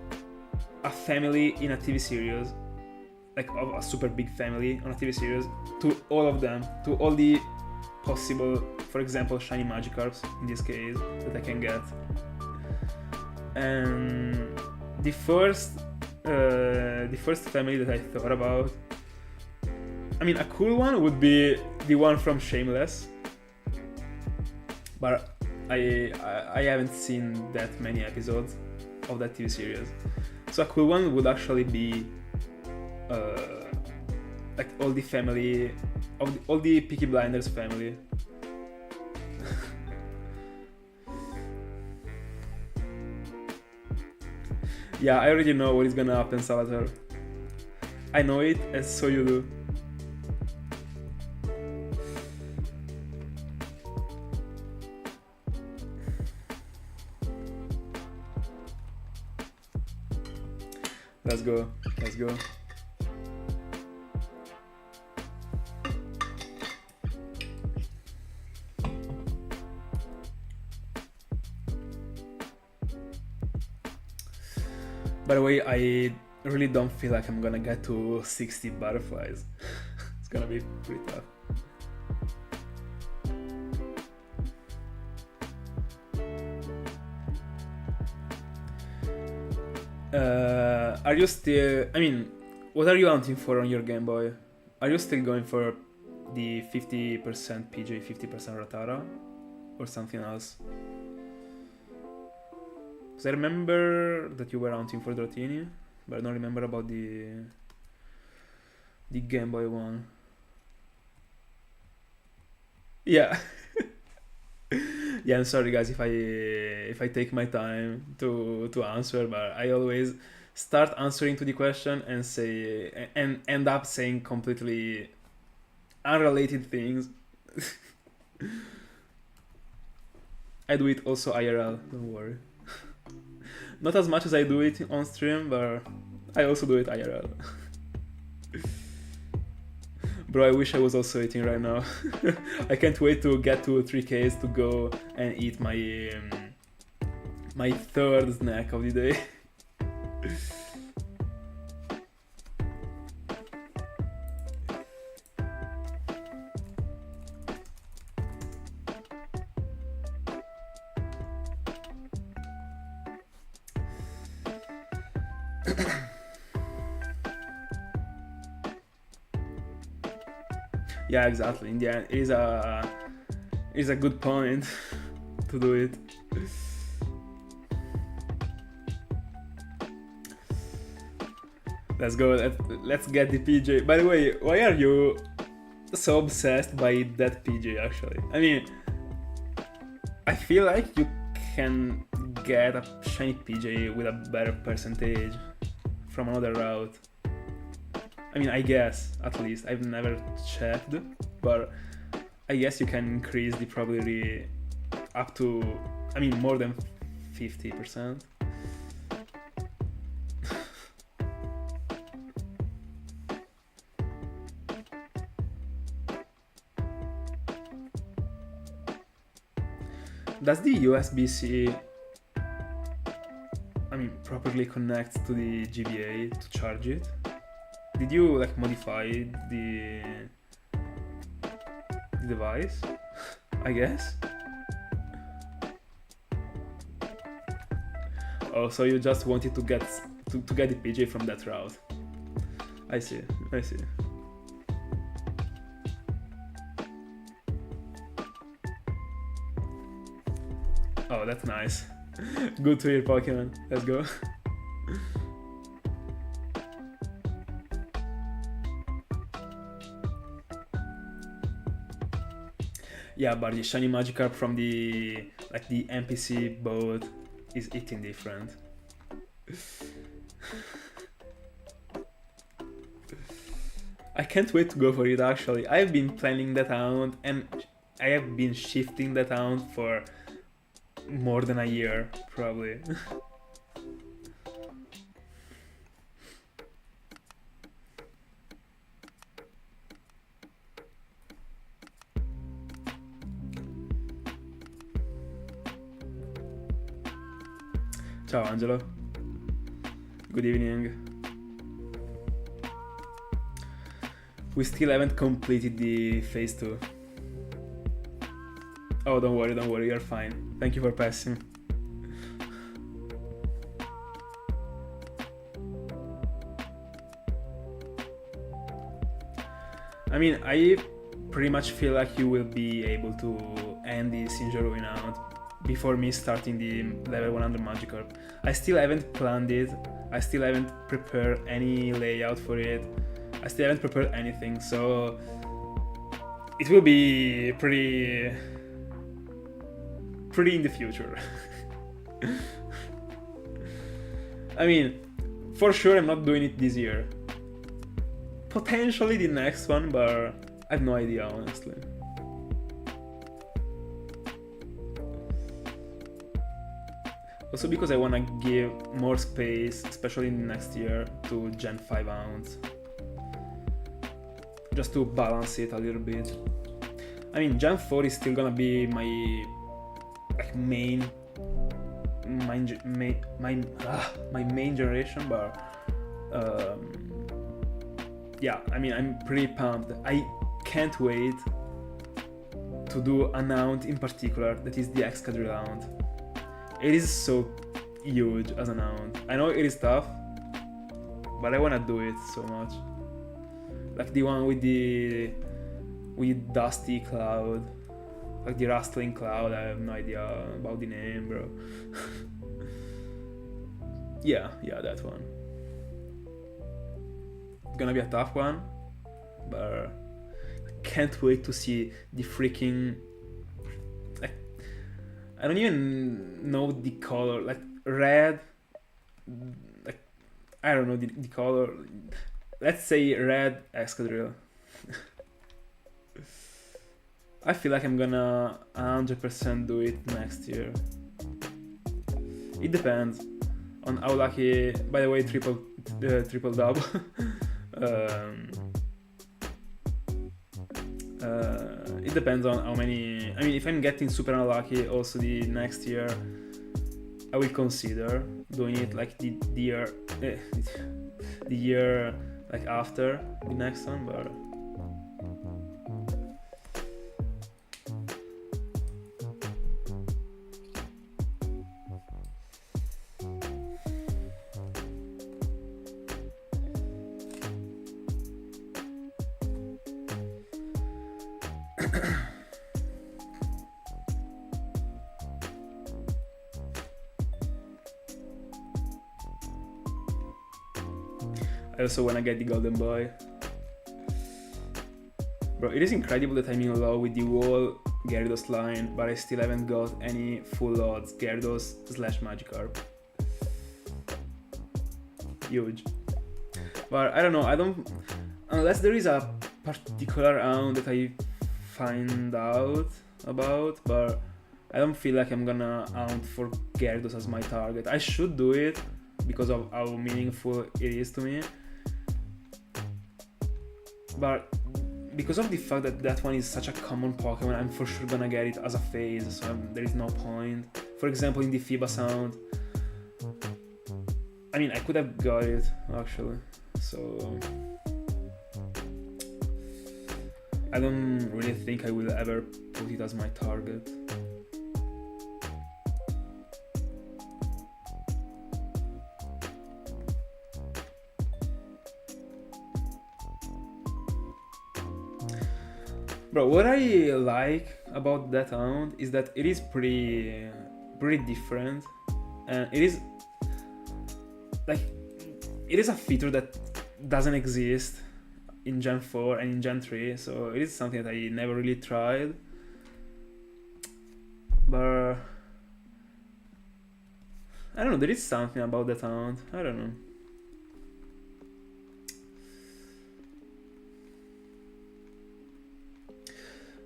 a family in a TV series, like of a super big family on a TV series, to all of them, to all the possible, for example, shiny Magikarps in this case, that I can get. And the first family that I thought about, I mean, a cool one would be the one from Shameless, but I haven't seen that many episodes of that TV series. So a cool one would actually be like all the family of all the Peaky Blinders family. Yeah, I already know what is gonna happen, Salazar. I know it, and so you do. Let's go. By the way, I really don't feel like I'm gonna get to 60 butterflies. It's gonna be pretty tough. Are you still... I mean, what are you hunting for on your Game Boy? Are you still going for the 50% PJ, 50% Ratara? Or something else? Because I remember that you were hunting for Dratini, but I don't remember about the Game Boy one. Yeah. Yeah, I'm sorry guys if I take my time to answer, but I always start answering to the question and say and end up saying completely unrelated things. I do it also IRL, don't worry. Not as much as I do it on stream, but I also do it IRL. Bro, I wish I was also eating right now. I can't wait to get to 3Ks to go and eat my my third snack of the day. Yeah, exactly. In the end, it is a good point to do it. Let's go. Let's get the PJ. By the way, why are you so obsessed by that PJ? Actually, I mean, I feel like you can get a shiny PJ with a better percentage from another route. I mean, I guess, at least. I've never checked, but I guess you can increase the probability up to, I mean, more than 50%. Does the USB-C, I mean, properly connect to the GBA to charge it? Did you like modify the device? I guess. Oh, so you just wanted to get the PJ from that route. I see. Oh, that's nice. Good to hear, Pokemon. Let's go. Yeah, but the shiny Magikarp from the NPC boat is eating different. I can't wait to go for it actually. I've been planning that out and I have been shifting that out for more than a year, probably. Ciao Angelo. Good evening. We still haven't completed the phase 2. Oh, don't worry, you're fine. Thank you for passing. I mean, I pretty much feel like you will be able to end the Sinjorui out before me starting the level 100 Magikarp. I still haven't planned it. I still haven't prepared any layout for it. I still haven't prepared anything, so it will be pretty in the future. I mean, for sure I'm not doing it this year. Potentially the next one, but I have no idea, honestly. Also because I want to give more space, especially in the next year, to Gen 5 hounds. Just to balance it a little bit. I mean, Gen 4 is still gonna be my main my main generation, but yeah, I mean, I'm pretty pumped. I can't wait to do an aunt in particular that is the Excadrill aunt. It is so huge as an aunt. I know it is tough, but I wanna do it so much. Like the one with Dusty Cloud, like the Rustling Cloud. I have no idea about the name, bro. yeah, that one. It's gonna be a tough one, but I can't wait to see the freaking. Like, I don't even know the color. Like red. Like I don't know the color. Let's say red Excadrill. I feel like I'm gonna 100% do it next year. It depends on how lucky. By the way, triple dub. It depends on how many. I mean, if I'm getting super unlucky, also the next year, I will consider doing it like the year like after the next one, but. I also wanna get the Golden Boy. Bro, it is incredible that I'm in love with the whole Gyarados line, but I still haven't got any full odds Gyarados/Magikarp. Huge. But I don't know, unless there is a particular round that I find out about, but I don't feel like I'm gonna hunt for Gyarados as my target. I should do it because of how meaningful it is to me. But because of the fact that that one is such a common Pokemon, I'm for sure gonna get it as a phase, so there is no point. For example, in the FIBA sound, I mean, I could have got it actually, so I don't really think I will ever put it as my target. Bro, what I like about that hound is that it is pretty different, and it is a feature that doesn't exist in Gen 4 and in Gen 3, so it is something that I never really tried. But I don't know, there is something about that hound. I don't know.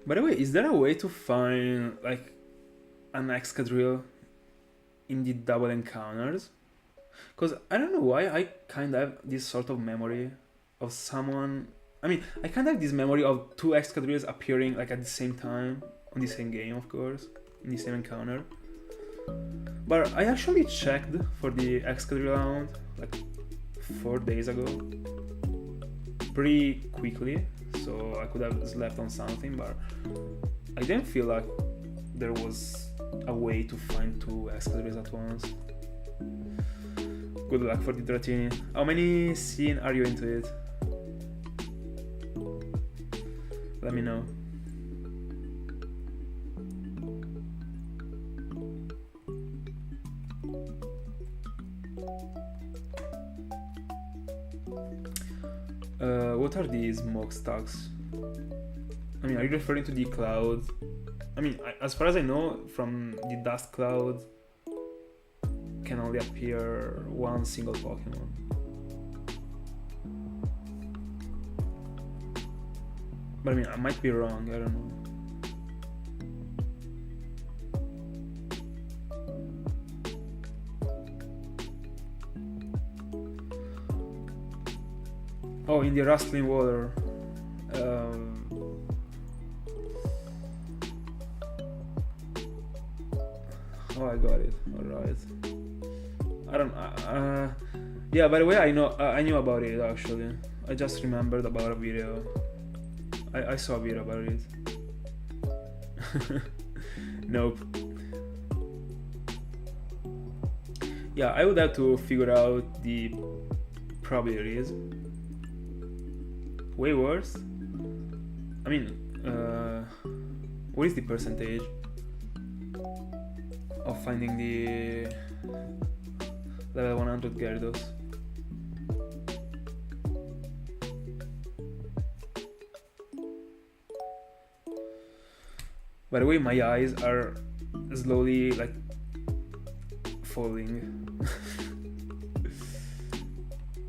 By the way, is there a way to find like an Excadrill in the double encounters? Because I don't know why I kind of have this sort of memory of someone. I mean, I kind of have this memory of two Excadrills appearing like at the same time on the same game, of course, in the same encounter. But I actually checked for the Excadrill round like 4 days ago, pretty quickly. So I could have slept on something, but I didn't feel like there was a way to find two Excadrills at once. Good luck for the Dratini. How many scene are you into it? Let me know. What are these smoke stacks? I mean, are you referring to the cloud? I mean, as far as I know, from the dust cloud can only appear one single Pokemon. But I mean, I might be wrong, I don't know. Oh, in the rustling water. Oh, I got it. Alright. I don't... yeah, by the way, I knew about it, actually. I just remembered about a video. I saw a video about it. Nope. Yeah, I would have to figure out the probabilities. Way worse. I mean, what is the percentage of finding the level 100 Gyarados? By the way, my eyes are slowly like falling.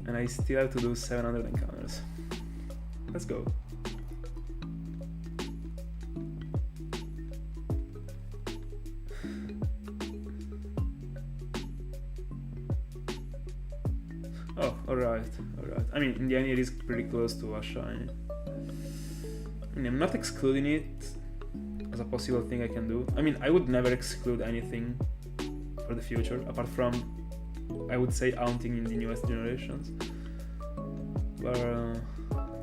And I still have to do 700 encounters. Let's go. Oh, alright. I mean, in the end it is pretty close to a shiny. I mean, I'm not excluding it as a possible thing I can do. I mean, I would never exclude anything for the future, apart from, I would say, haunting in the newest generations. But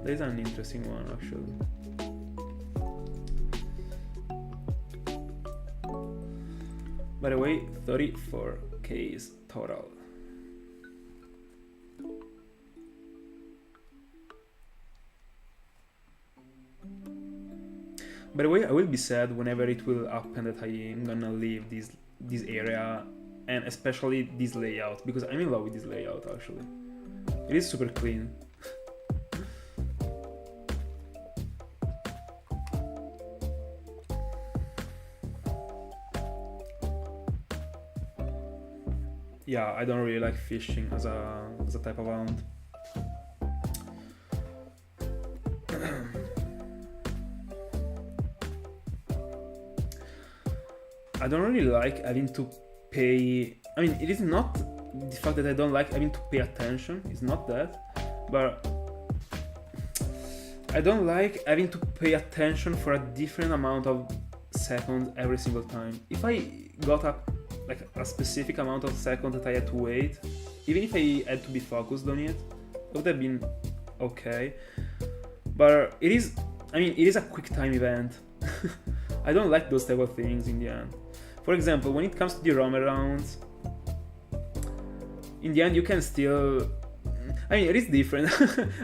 there's an interesting one, actually. By the way, 34 Ks total. By the way, I will be sad whenever it will happen that I am gonna leave this area, and especially this layout, because I'm in love with this layout, actually. It is super clean. Yeah, I don't really like fishing as a type of hunt. I don't really like having to pay. I mean, it is not the fact that I don't like having to pay attention. It's not that, but I don't like having to pay attention for a different amount of seconds every single time. If I got a specific amount of seconds that I had to wait, even if I had to be focused on it, it would have been okay. But it is a quick time event. I don't like those type of things in the end. For example, when it comes to the roamer rounds, in the end you can still... I mean, it is different.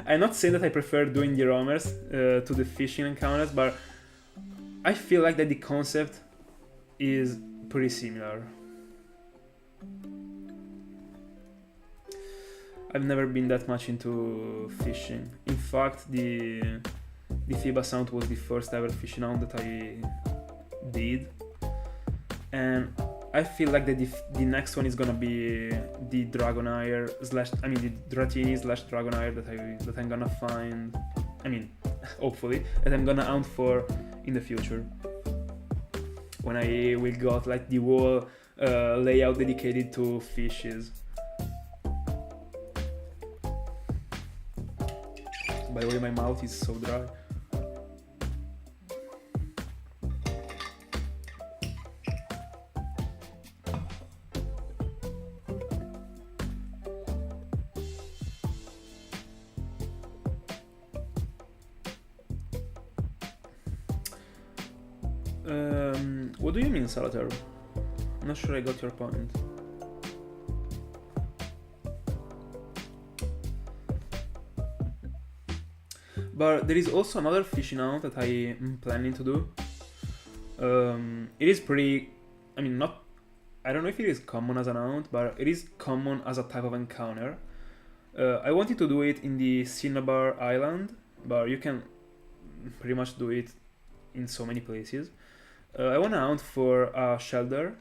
I'm not saying that I prefer doing the roamers to the fishing encounters, but I feel like that the concept is pretty similar. I've never been that much into fishing. In fact, the FIBA Sound was the first ever fishing hunt that I did, and I feel like the next one is gonna be the Dragonire the Dratini / Dragonire that I'm gonna find. I mean, hopefully that I'm gonna hunt for in the future, when I will got like the whole layout dedicated to fishes. By the way, my mouth is so dry. What do you mean, Salater? I'm not sure I got your point. But there is also another fishing hunt that I am planning to do. It is pretty... I mean, not... I don't know if it is common as an hunt, but it is common as a type of encounter. I wanted to do it in the Cinnabar Island, but you can pretty much do it in so many places. I want to hunt for a Shelder.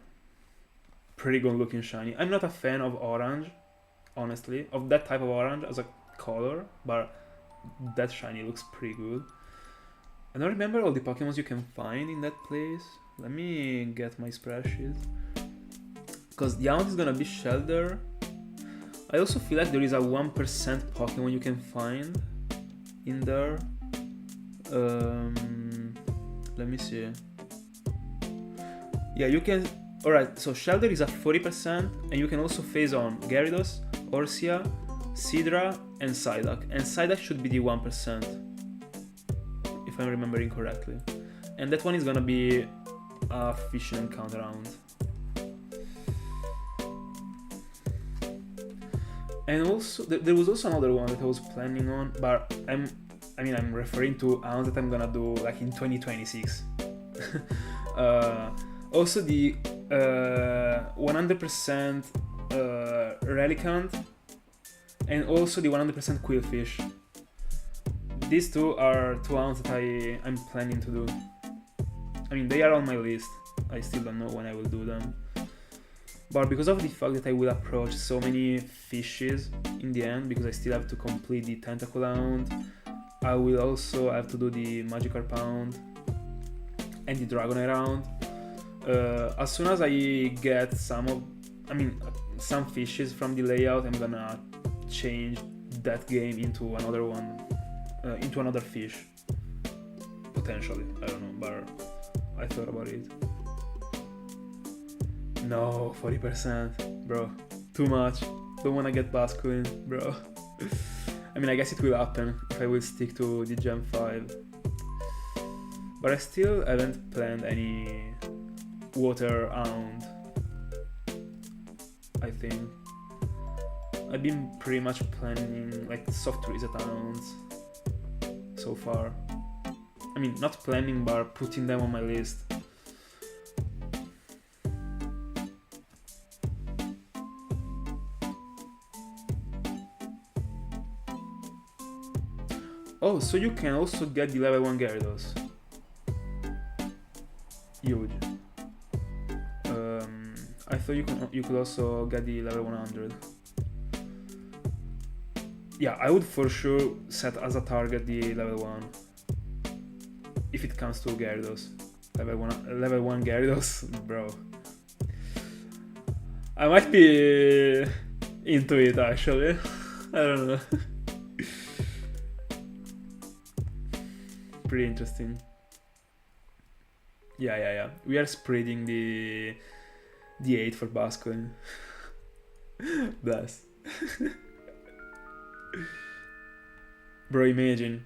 Pretty good looking shiny. I'm not a fan of orange, honestly, of that type of orange as a color, but that shiny looks pretty good. I don't remember all the Pokemons you can find in that place. Let me get my spreadsheet, because the hunt is gonna be Shelder. I also feel like there is a 1% Pokemon you can find in there. Let me see. Yeah, you can Alright, so Shelter is at 40%, and you can also phase on Gyarados, Orsia, Sidra, and Psyduck. And Psyduck should be the 1%, if I'm remembering correctly. And that one is gonna be a fish and encounter round. And also, there was also another one that I was planning on, but I'm referring to rounds that I'm gonna do like in 2026. Also the 100% Relicanth, and also the 100% Quillfish. These two are two rounds that I'm planning to do. I mean, they are on my list. I still don't know when I will do them. But because of the fact that I will approach so many fishes in the end, because I still have to complete the Tentacle round, I will also have to do the Magikarp round and the Dragonite round. As soon as I get some fishes from the layout, I'm gonna change that game into another one, into another fish. Potentially, I don't know, but I thought about it. No, 40%, bro. Too much. Don't wanna get Basculin, bro. I mean, I guess it will happen if I will stick to the Gen 5. But I still haven't planned any water round, I think. I've been pretty much planning like soft reset rounds so far. I mean, not planning, but putting them on my list. Oh, so you can also get the level 1 Gyarados. Huge. I thought you could also get the level 100. Yeah, I would for sure set as a target the level 1. If it comes to Gyarados. Level 1 Gyarados, bro. I might be into it actually. I don't know. Pretty interesting. Yeah. We are spreading the 8 for Basculin. Bless. Bro, imagine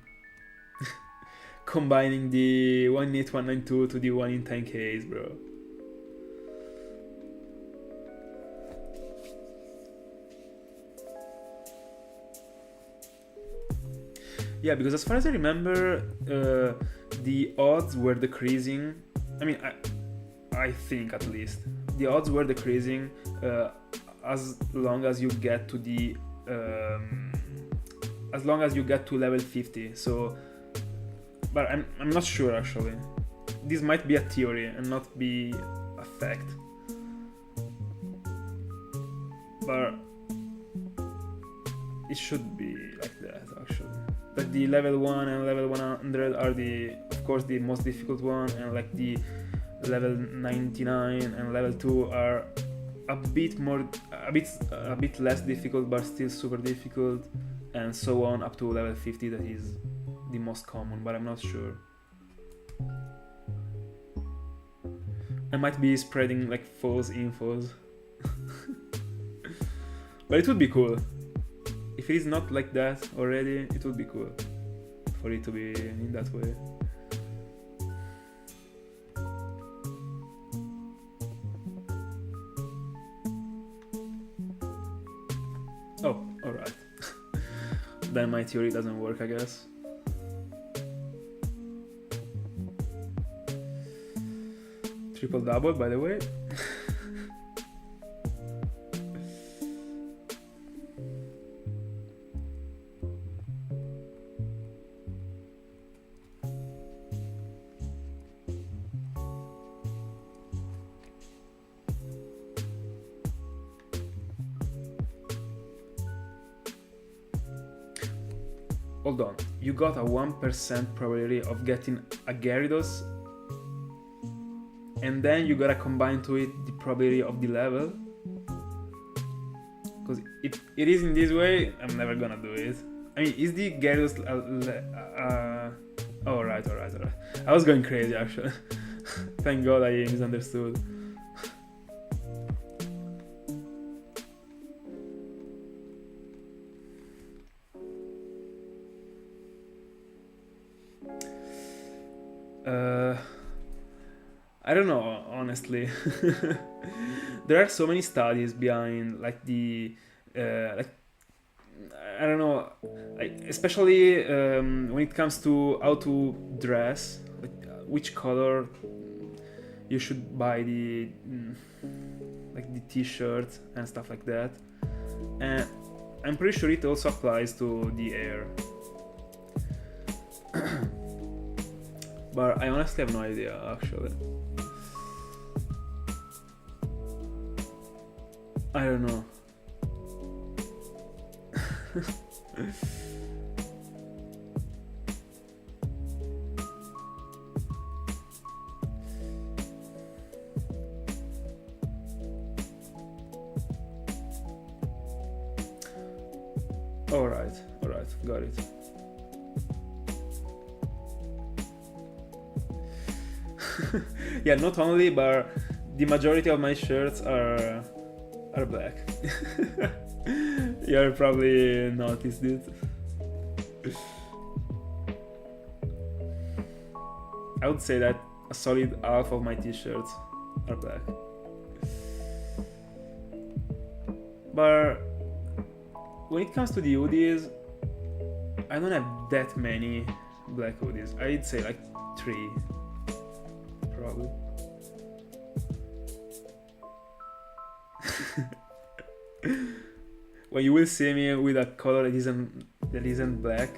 combining the 18192 to the 1 in 10Ks, bro. Yeah, because as far as I remember, the odds were decreasing. I mean, I think at least the odds were decreasing as long as you get to the level 50. So, but I'm not sure actually. This might be a theory and not be a fact. But it should be like that actually. Like the level 1 and level 100 are of course the most difficult one, and like the level 99 and level 2 are a bit less difficult but still super difficult, and so on up to level 50 that is the most common, but I'm not sure. I might be spreading like false infos. But it would be cool. If it is not like that already, it would be cool for it to be in that way. Oh, alright. Then my theory doesn't work, I guess. Triple double, by the way. Hold on, you got a 1% probability of getting a Gyarados, and then you gotta combine to it the probability of the level? Because it is in this way, I'm never gonna do it. I mean, is the Gyarados... oh, right. I was going crazy actually. Thank God I misunderstood. I don't know, honestly. There are so many studies behind like the like I don't know, like especially when it comes to how to dress, like which color you should buy the like the t-shirt and stuff like that. And I'm pretty sure it also applies to the hair. But I honestly have no idea, actually. I don't know. Alright, got it. Yeah, not only, but the majority of my shirts are black. You probably noticed it. I would say that a solid half of my t-shirts are black. But when it comes to the hoodies, I don't have that many black hoodies. I'd say like 3, probably. When you will see me with a color that isn't black,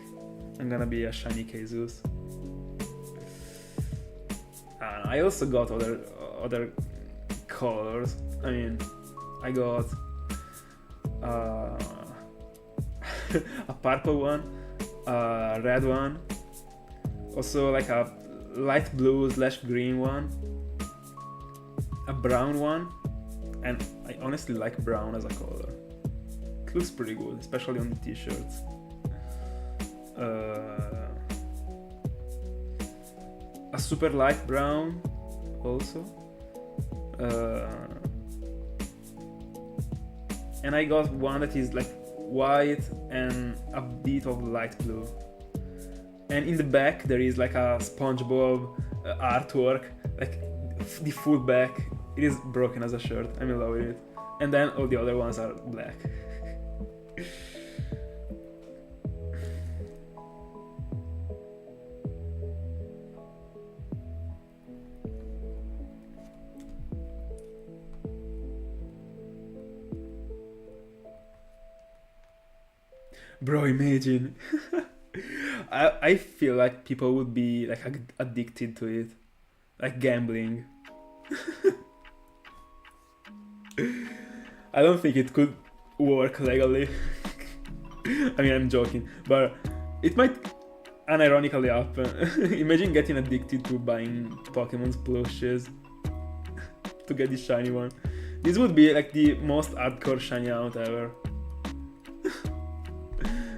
I'm gonna be a shiny Jesus. I also got other colors. I mean, I got a purple one, a red one, also like a light blue / green one, a brown one, and I honestly like brown as a color. It looks pretty good, especially on the t-shirts. A super light brown also. And I got one that is like white and a bit of light blue. And in the back there is like a SpongeBob artwork, like the full back. It is broken as a shirt. I'm in love with it. And then all the other ones are black. Bro, imagine. I feel like people would be like addicted to it, like gambling. I don't think it could work legally. I mean, I'm joking, but it might unironically happen. Imagine getting addicted to buying Pokemon's plushes to get the shiny one. This would be like the most hardcore shiny out ever.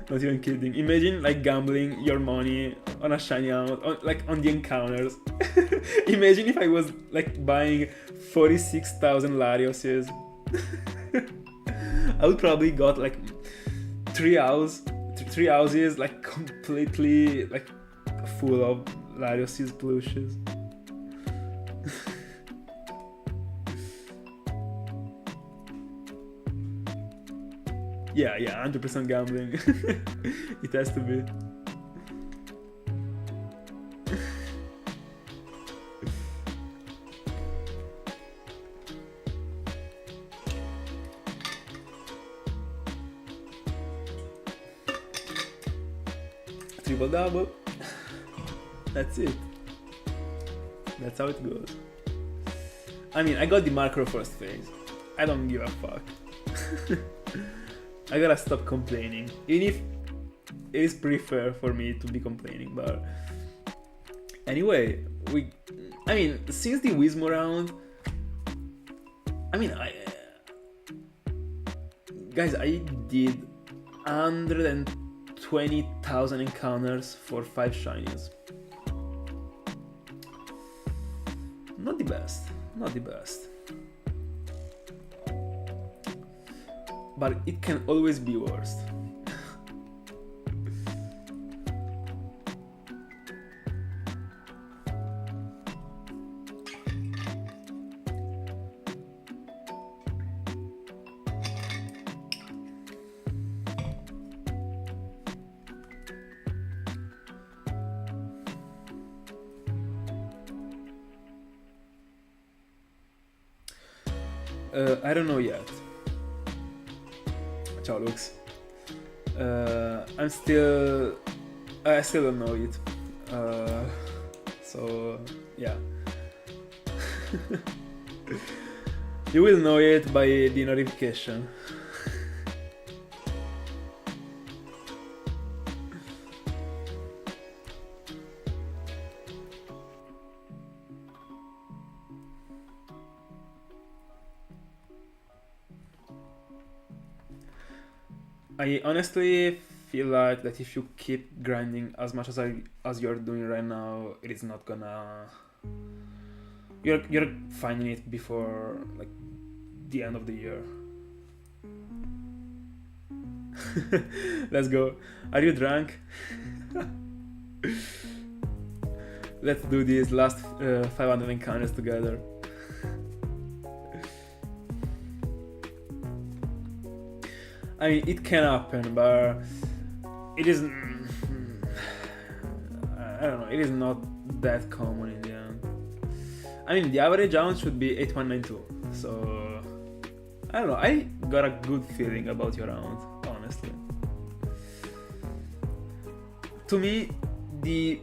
Not even kidding. Imagine like gambling your money on a shiny out, on the encounters. Imagine if I was like buying 46,000 Larioses. I would probably got like 3 houses like completely like full of Larioses plushes. Yeah, 100% gambling. It has to be. Triple double. That's it. That's how it goes. I mean, I got the macro first phase. I don't give a fuck. I gotta stop complaining, even if it is pretty fair for me to be complaining. But anyway, I mean, since the Wismo round, I mean, guys, I did 120,000 encounters for 5 shinies. Not the best. But it can always be worse. I don't know yet. Ciao, Lux. I still don't know it. So yeah. You will know it by the notification. I honestly feel like that if you keep grinding as much as you're doing right now, it is not gonna. You're finding it before like the end of the year. Let's go. Are you drunk? Let's do these last 500 encounters together. I mean, it can happen, but it is. I don't know. It is not that common in the end. I mean, the average round should be 8192. So I don't know. I got a good feeling about your round, honestly. To me, the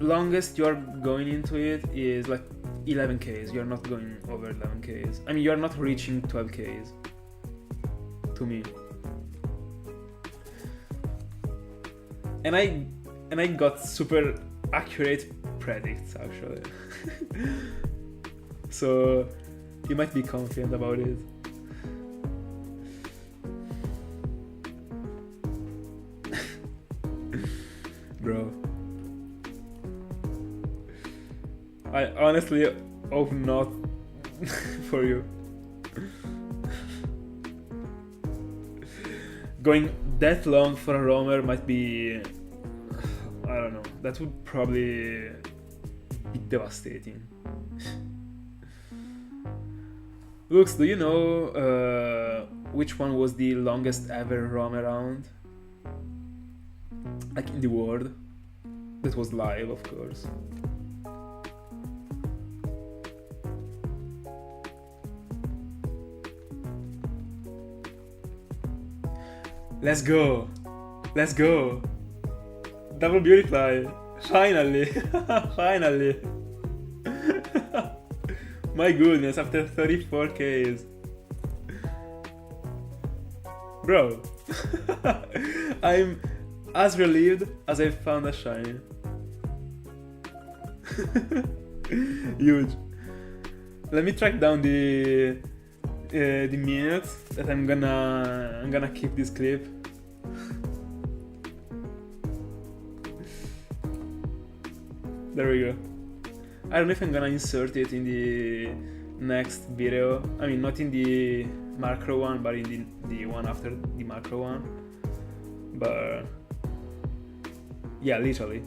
longest you're going into it is like 11Ks. You're not going over 11Ks. I mean, you're not reaching 12Ks. To me, and I got super accurate predicts actually. So you might be confident about it. Bro, I honestly hope not for you. Going that long for a roamer might be, I don't know, that would probably be devastating. Lux, do you know which one was the longest ever roam around? Like in the world? That was live, of course. Let's go! Let's go! Double Beautifly! Finally! Finally! My goodness, after 34Ks. Bro! I'm as relieved as I found a shiny. Huge. Let me track down the minutes that I'm gonna keep this clip. There we go. I don't know if I'm gonna insert it in the next video. I mean, not in the macro one, but in the one after the macro one. But yeah, literally.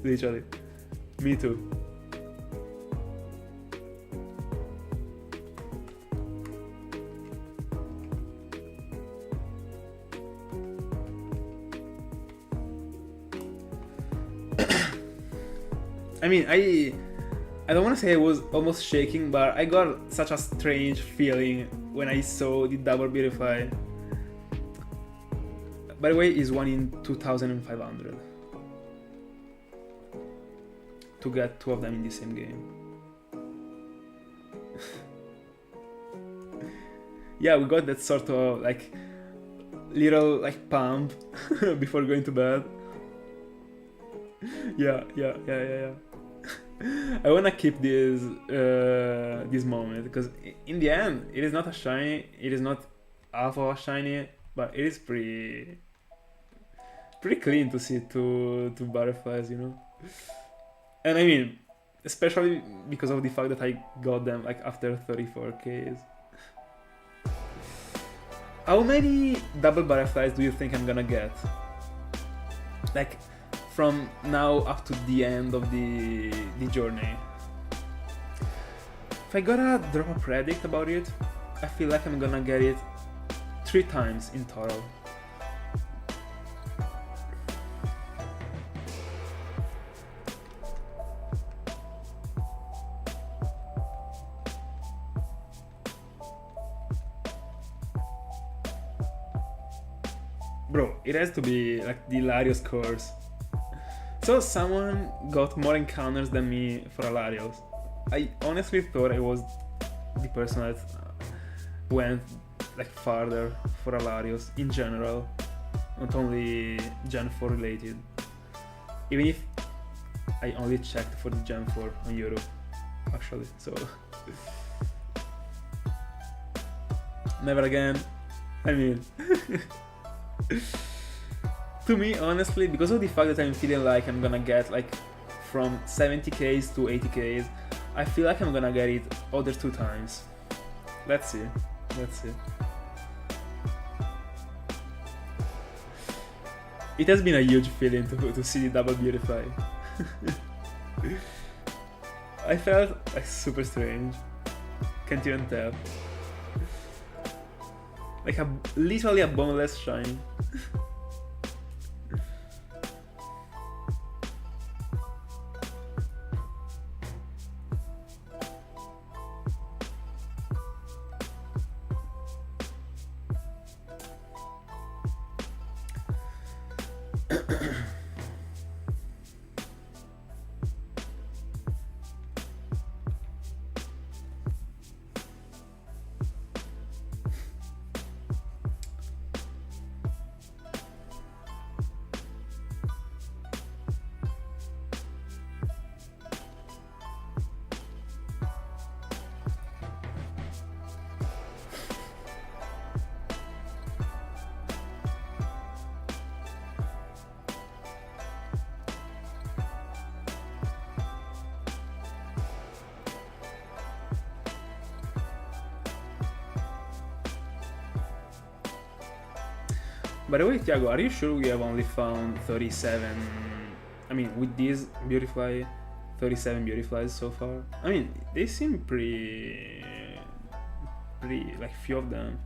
Literally. Me too. I mean, I don't want to say I was almost shaking, but I got such a strange feeling when I saw the double Beautify. By the way, it's 1 in 2,500 to get 2 of them in the same game. Yeah, we got that sort of like little like pump before going to bed. Yeah. I wanna keep this moment because in the end it is not a shiny, it is not half of a shiny, but it is pretty clean to see two butterflies, you know. And I mean, especially because of the fact that I got them like after 34Ks. How many double butterflies do you think I'm gonna get? Like from now up to the end of the journey. If I gotta drop a predict about it, I feel like I'm gonna get it 3 times in total. Bro, it has to be like the Larios course. So someone got more encounters than me for a Larios. I honestly thought I was the person that went like farther for a Larios in general, not only Gen 4 related. Even if I only checked for the Gen 4 on Europe, actually, so never again. I mean, to me, honestly, because of the fact that I'm feeling like I'm gonna get like from 70Ks to 80Ks, I feel like I'm gonna get it other 2 times. Let's see. It has been a huge feeling to see the double Beautify. I felt like super strange. Can't even tell. Like literally a boneless shine. By the way, Thiago, are you sure we have only found 37? I mean, with these Beautifly, 37 Beautiflies so far? I mean, they seem pretty like few of them.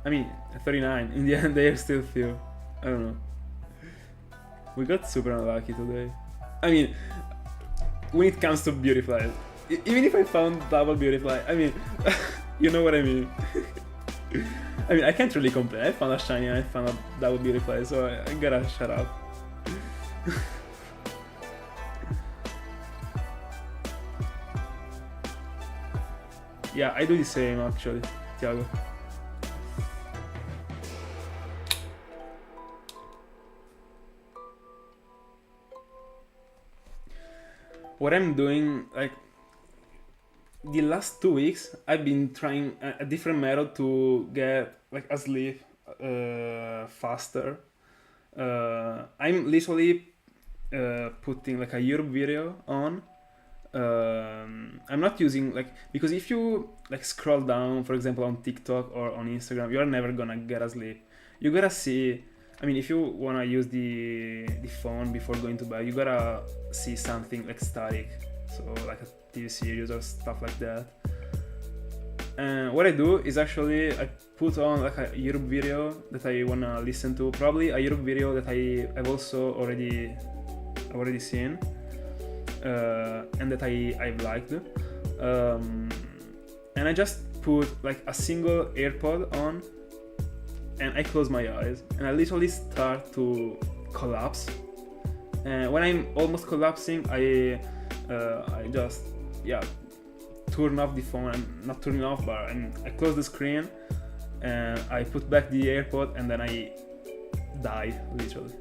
I mean, 39. In the end, they are still few. I don't know. We got super unlucky today. I mean, when it comes to Beautiflies, even if I found double Beautifly, I mean, you know what I mean. I mean, I can't really complain. I found a shiny and I found a double Beautifly, so I gotta shut up. Yeah, I do the same actually, Thiago. What I'm doing, like, the last 2 weeks, I've been trying a different method to get like asleep faster. I'm literally putting like a YouTube video on. I'm not using like, because if you like scroll down, for example, on TikTok or on Instagram, you're never gonna get asleep. You gotta see. I mean, if you wanna use the phone before going to bed, you gotta see something like static, so like a TV series or stuff like that. And what I do is actually I put on like a YouTube video that I wanna listen to, probably a YouTube video that I've also already seen and that I've liked, and I just put like a single AirPod on. And I close my eyes and I literally start to collapse. And when I'm almost collapsing, I just turn off the phone. I'm not turning off, but I close the screen and I put back the AirPod and then I die literally.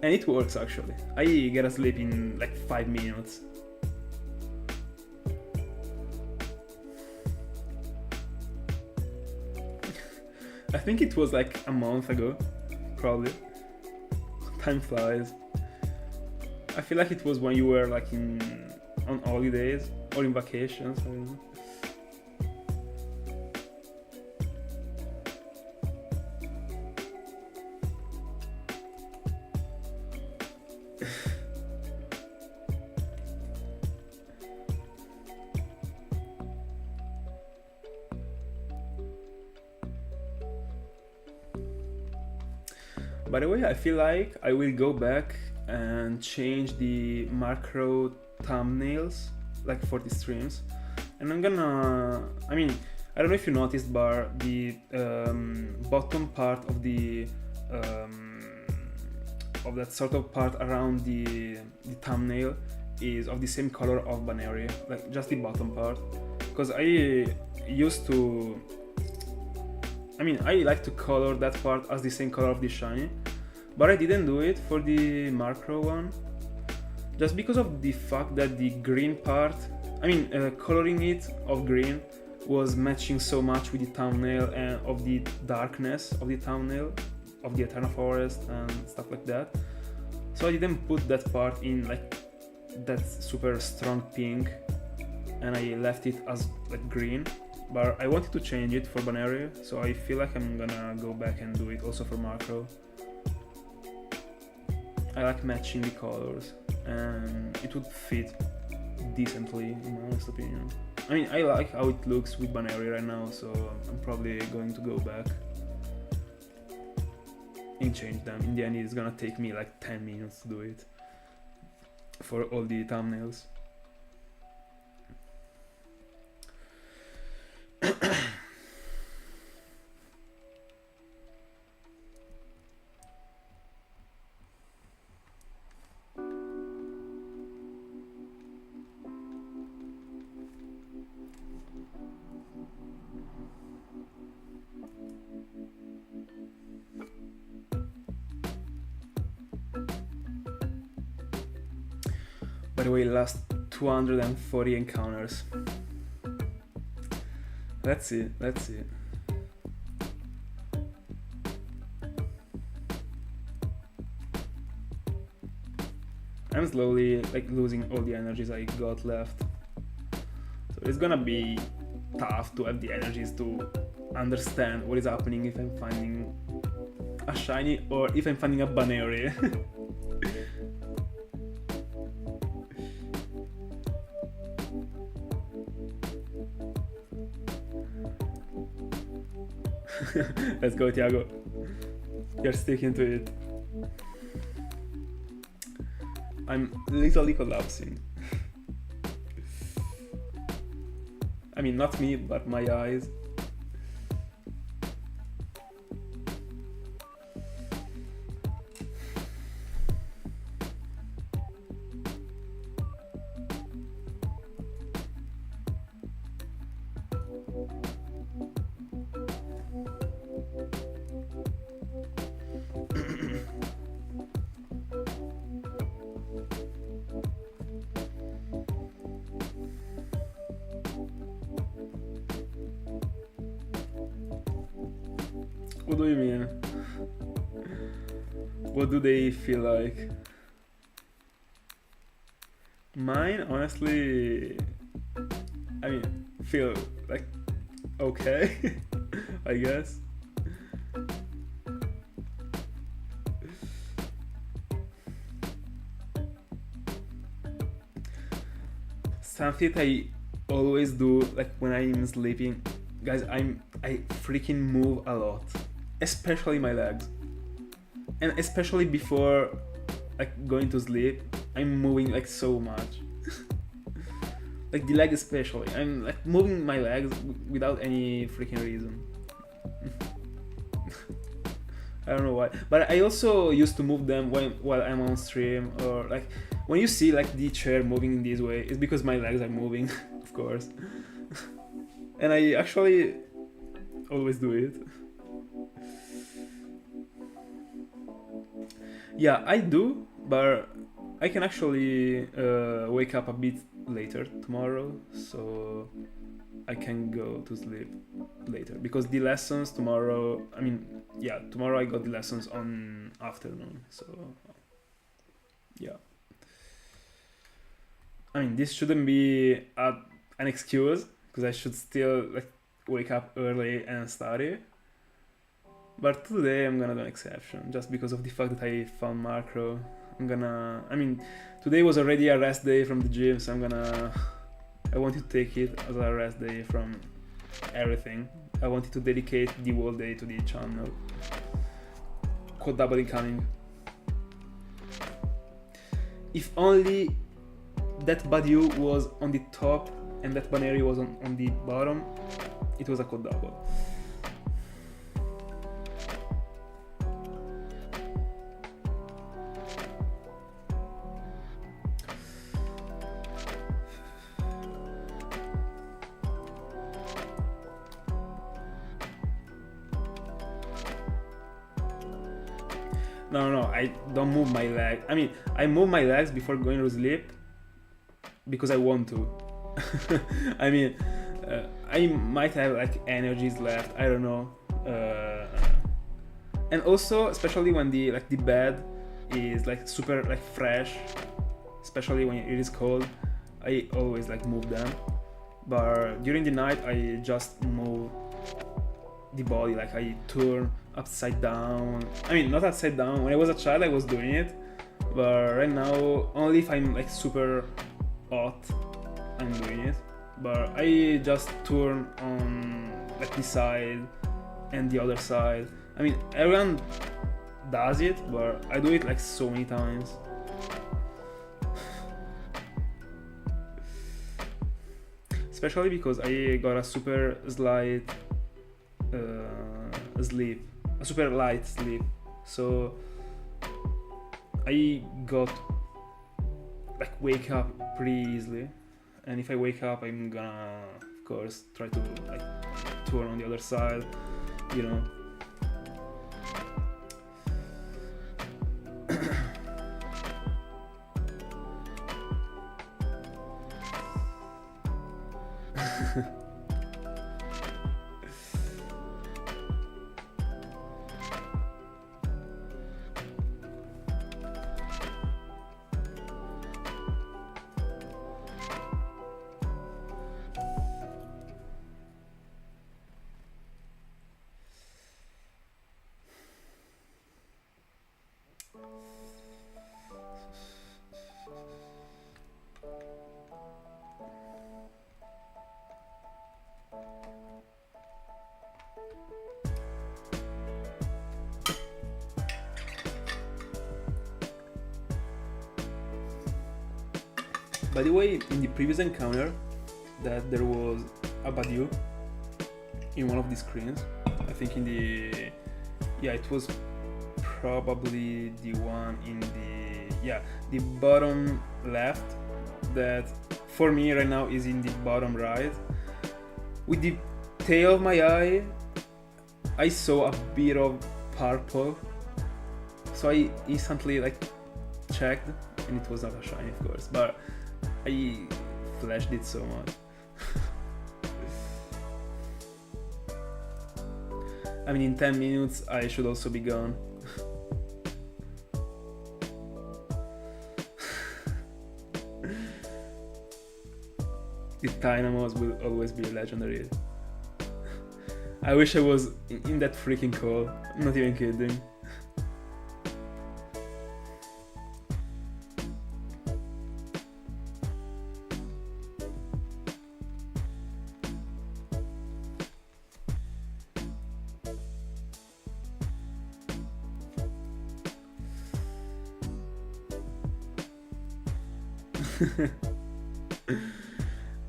And it works actually. I get asleep in like 5 minutes. I think it was like a month ago, probably. Time flies. I feel like it was when you were like on holidays or in vacations. I don't know. By the way, I feel like I will go back and change the macro thumbnails like for the streams, and I'm gonna, I mean, I don't know if you noticed, but the bottom part of the of that sort of part around the thumbnail is of the same color of Buneary, like just the bottom part. Because I used to, I mean, I like to color that part as the same color of the shiny, but I didn't do it for the macro one, just because of the fact that the green part, I mean, coloring it of green was matching so much with the thumbnail and of the darkness of the thumbnail of the Eterna Forest and stuff like that. So I didn't put that part in like that super strong pink, and I left it as like green. But I wanted to change it for Buneary, so I feel like I'm gonna go back and do it also for macro. I like matching the colors, and it would fit decently in my honest opinion. I mean, I like how it looks with Buneary right now, so I'm probably going to go back and change them. In the end, it's gonna take me like 10 minutes to do it for all the thumbnails. By the way, last 240 encounters. Let's see. I'm slowly like losing all the energies I got left. So it's gonna be tough to have the energies to understand what is happening if I'm finding a shiny or if I'm finding a Buneary. Let's go, Thiago. You're sticking to it. I'm literally collapsing. I mean, not me, but my eyes. What do you mean? What do they feel like? Mine, honestly, I mean, feel like okay, I guess. Something I always do, like when I'm sleeping, guys, I freaking move a lot, especially my legs, and especially before like going to sleep, I'm moving like so much. Like the leg especially, I'm like moving my legs without any freaking reason. I don't know why, but I also used to move them while I'm on stream, or like when you see like the chair moving in this way, it's because my legs are moving, of course. And I actually always do it. Yeah, I do, but I can actually wake up a bit later tomorrow, so I can go to sleep later, because the lessons tomorrow, I mean, yeah, tomorrow I got the lessons on afternoon, so yeah. I mean, this shouldn't be an excuse, because I should still like wake up early and study. But today I'm gonna do an exception, just because of the fact that I found macro. I mean, today was already a rest day from the gym, so I wanted to take it as a rest day from everything. I wanted to dedicate the whole day to the channel. Code double incoming. If only that Badiou was on the top and that Buneary was on the bottom, it was a code double. No, I don't move my leg. I mean, I move my legs before going to sleep because I want to. I mean, I might have like energies left. I don't know. And also, especially when the bed is like super like fresh, especially when it is cold, I always like move them. But during the night, I just move the body, like I turn upside down. I mean, not upside down. When I was a child, I was doing it, but right now, only if I'm like super hot, I'm doing it. But I just turn on like this side and the other side. I mean, everyone does it, but I do it like so many times. Especially because I got a super slight sleep, a super light sleep, so I got like wake up pretty easily, and if I wake up, I'm gonna of course try to like turn on the other side, you know. By the way, in the previous encounter, that there was a Badiou in one of the screens. I think in the... yeah, it was probably the one in the... yeah, the bottom left, that for me right now is in the bottom right. With the tail of my eye, I saw a bit of purple, so I instantly like checked, and it was not a shiny, of course, but I flashed it so much. I mean, in 10 minutes I should also be gone. The Dynamos will always be legendary. I wish I was in that freaking call, I'm not even kidding.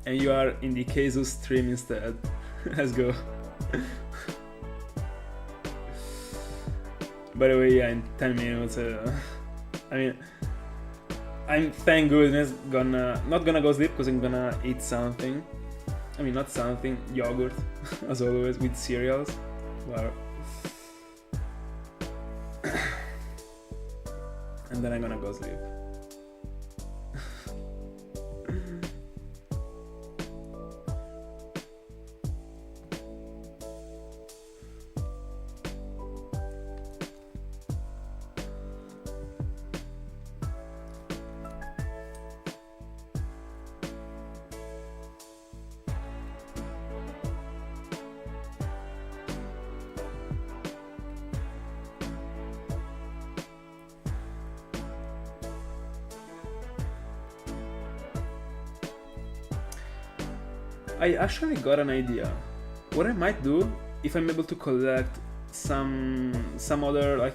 And you are in the Keizu stream instead. Let's go. By the way, yeah, in 10 minutes, I mean, I'm thank goodness not gonna go sleep because I'm gonna eat something. I mean, not something, yogurt, as always, with cereals. But and then I'm gonna go sleep. I actually got an idea. What I might do, if I'm able to collect some other like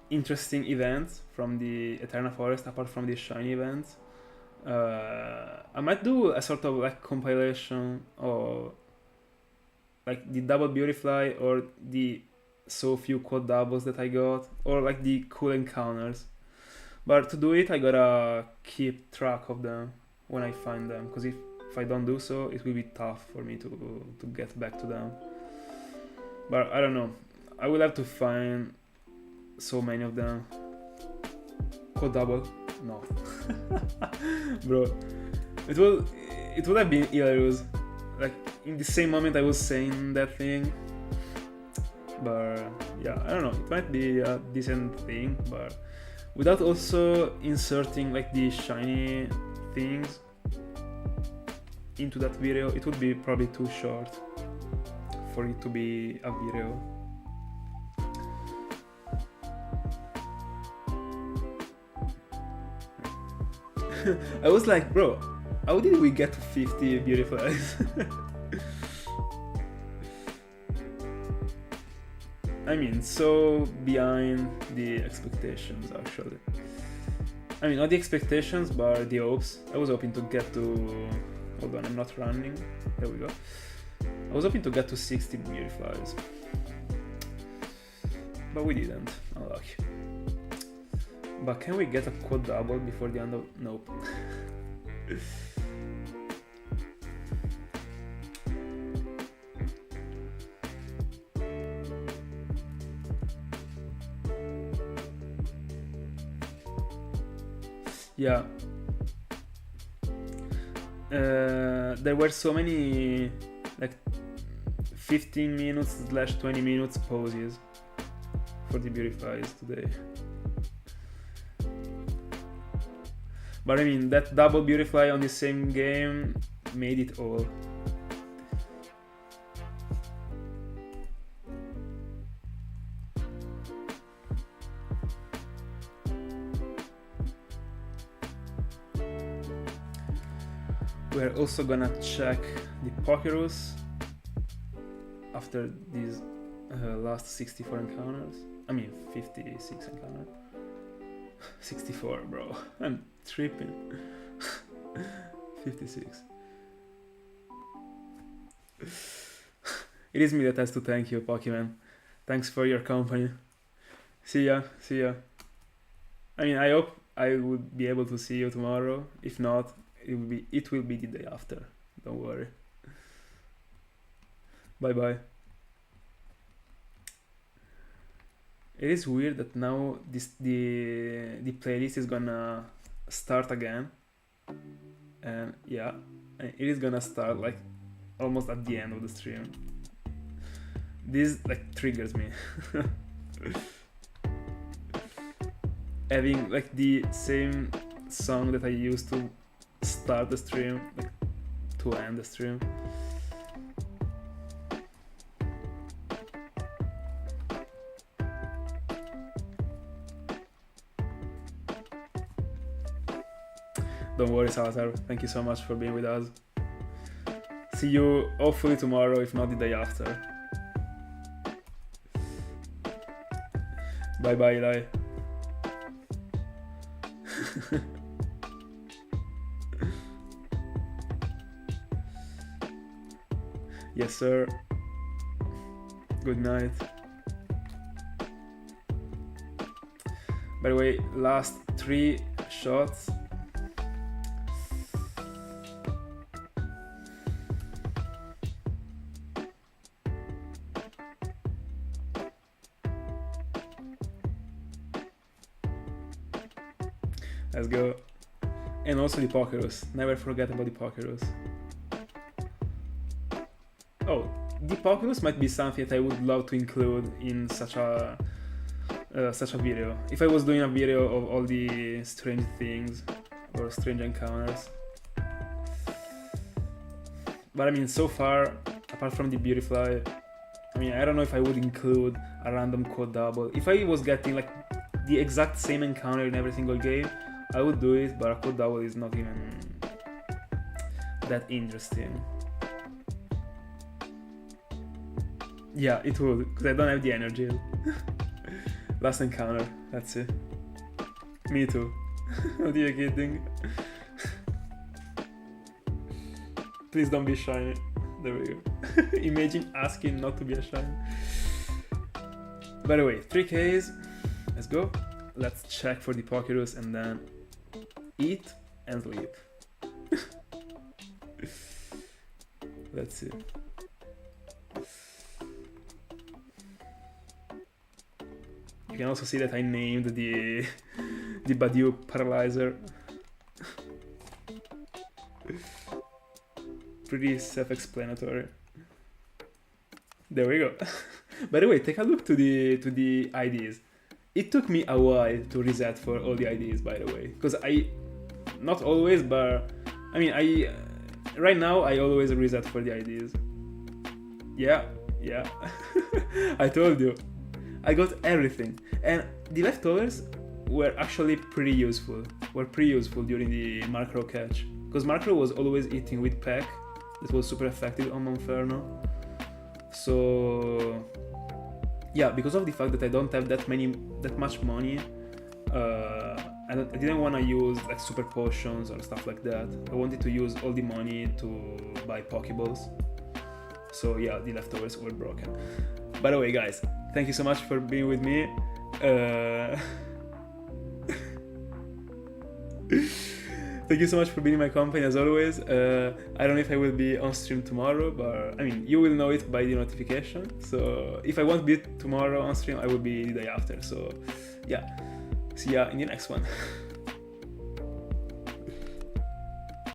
interesting events from the Eterna Forest apart from the shiny events, I might do a sort of like compilation or like the double beautifly or the so few quad doubles that I got, or like the cool encounters. But to do it, I gotta keep track of them when I find them, because if I don't do so, it will be tough for me to get back to them. But I don't know. I will have to find so many of them. Quad double? No. Bro. It would have been hilarious. Like in the same moment I was saying that thing. But yeah, I don't know. It might be a decent thing, but without also inserting like the shiny things into that video, it would be probably too short for it to be a video. I was like, bro, how did we get to 50 beautifies? I mean, so behind the expectations, actually. I mean, not the expectations, but the hopes. I was hoping to get to... Hold on, I'm not running. There we go. I was hoping to get to 60 beautifies. But we didn't. Unlucky. But can we get a quad double before the end of... Nope. Yeah. There were so many like 15 minutes / 20 minutes pauses for the beautifies today. But I mean, that double beautify on the same game made it all. We're also gonna check the Pokerus after these last 64 encounters. I mean 56 encounters. 64, bro. I'm tripping. 56. It is me that has to thank you, Pokemon. Thanks for your company. See ya, see ya. I mean, I hope I would be able to see you tomorrow. If not, it will be the day after. Don't worry. Bye bye. It is weird that now the playlist is gonna start again, and yeah, it is gonna start like almost at the end of the stream. This like triggers me. Having like the same song that I used to start the stream, like to end the stream. Don't worry, Salazar. Thank you so much for being with us. See you hopefully tomorrow, if not the day after. Bye bye, Eli. Yes, sir. Good night. By the way, last 3 shots. Let's go. And also the Pokerus. Never forget about the Pokerus. Oh, the Pokerus might be something that I would love to include in such a video. If I was doing a video of all the strange things or strange encounters. But I mean, so far, apart from the Beautifly, I mean, I don't know if I would include a random quad double. If I was getting like the exact same encounter in every single game, I would do it, but a quad double is not even that interesting. Yeah, it would, because I don't have the energy. Last encounter, that's it. Me too. What are you kidding? Please don't be shiny. There we go. Imagine asking not to be a shiny. By the way, 3Ks. Let's go. Let's check for the Pokerus and then eat and sleep. Let's see. You can also see that I named the Badiou Paralyzer. Pretty self-explanatory. There we go. By the way, take a look to the IDs. It took me a while to reset for all the IDs, by the way, because not always, but I mean, right now I always reset for the IDs. Yeah. I told you, I got everything, and the leftovers were actually pretty useful. During the Markrow catch, because Markrow was always eating with Peck. That was super effective on Monferno. So yeah, because of the fact that I don't have that much money, I didn't want to use like super potions or stuff like that. I wanted to use all the money to buy Pokeballs. So yeah, the leftovers were broken. By the way, guys, thank you so much for being with me. Thank you so much for being in my company as always. I don't know if I will be on stream tomorrow, but I mean, you will know it by the notification. So if I won't be tomorrow on stream, I will be the day after. So yeah, see ya in the next one.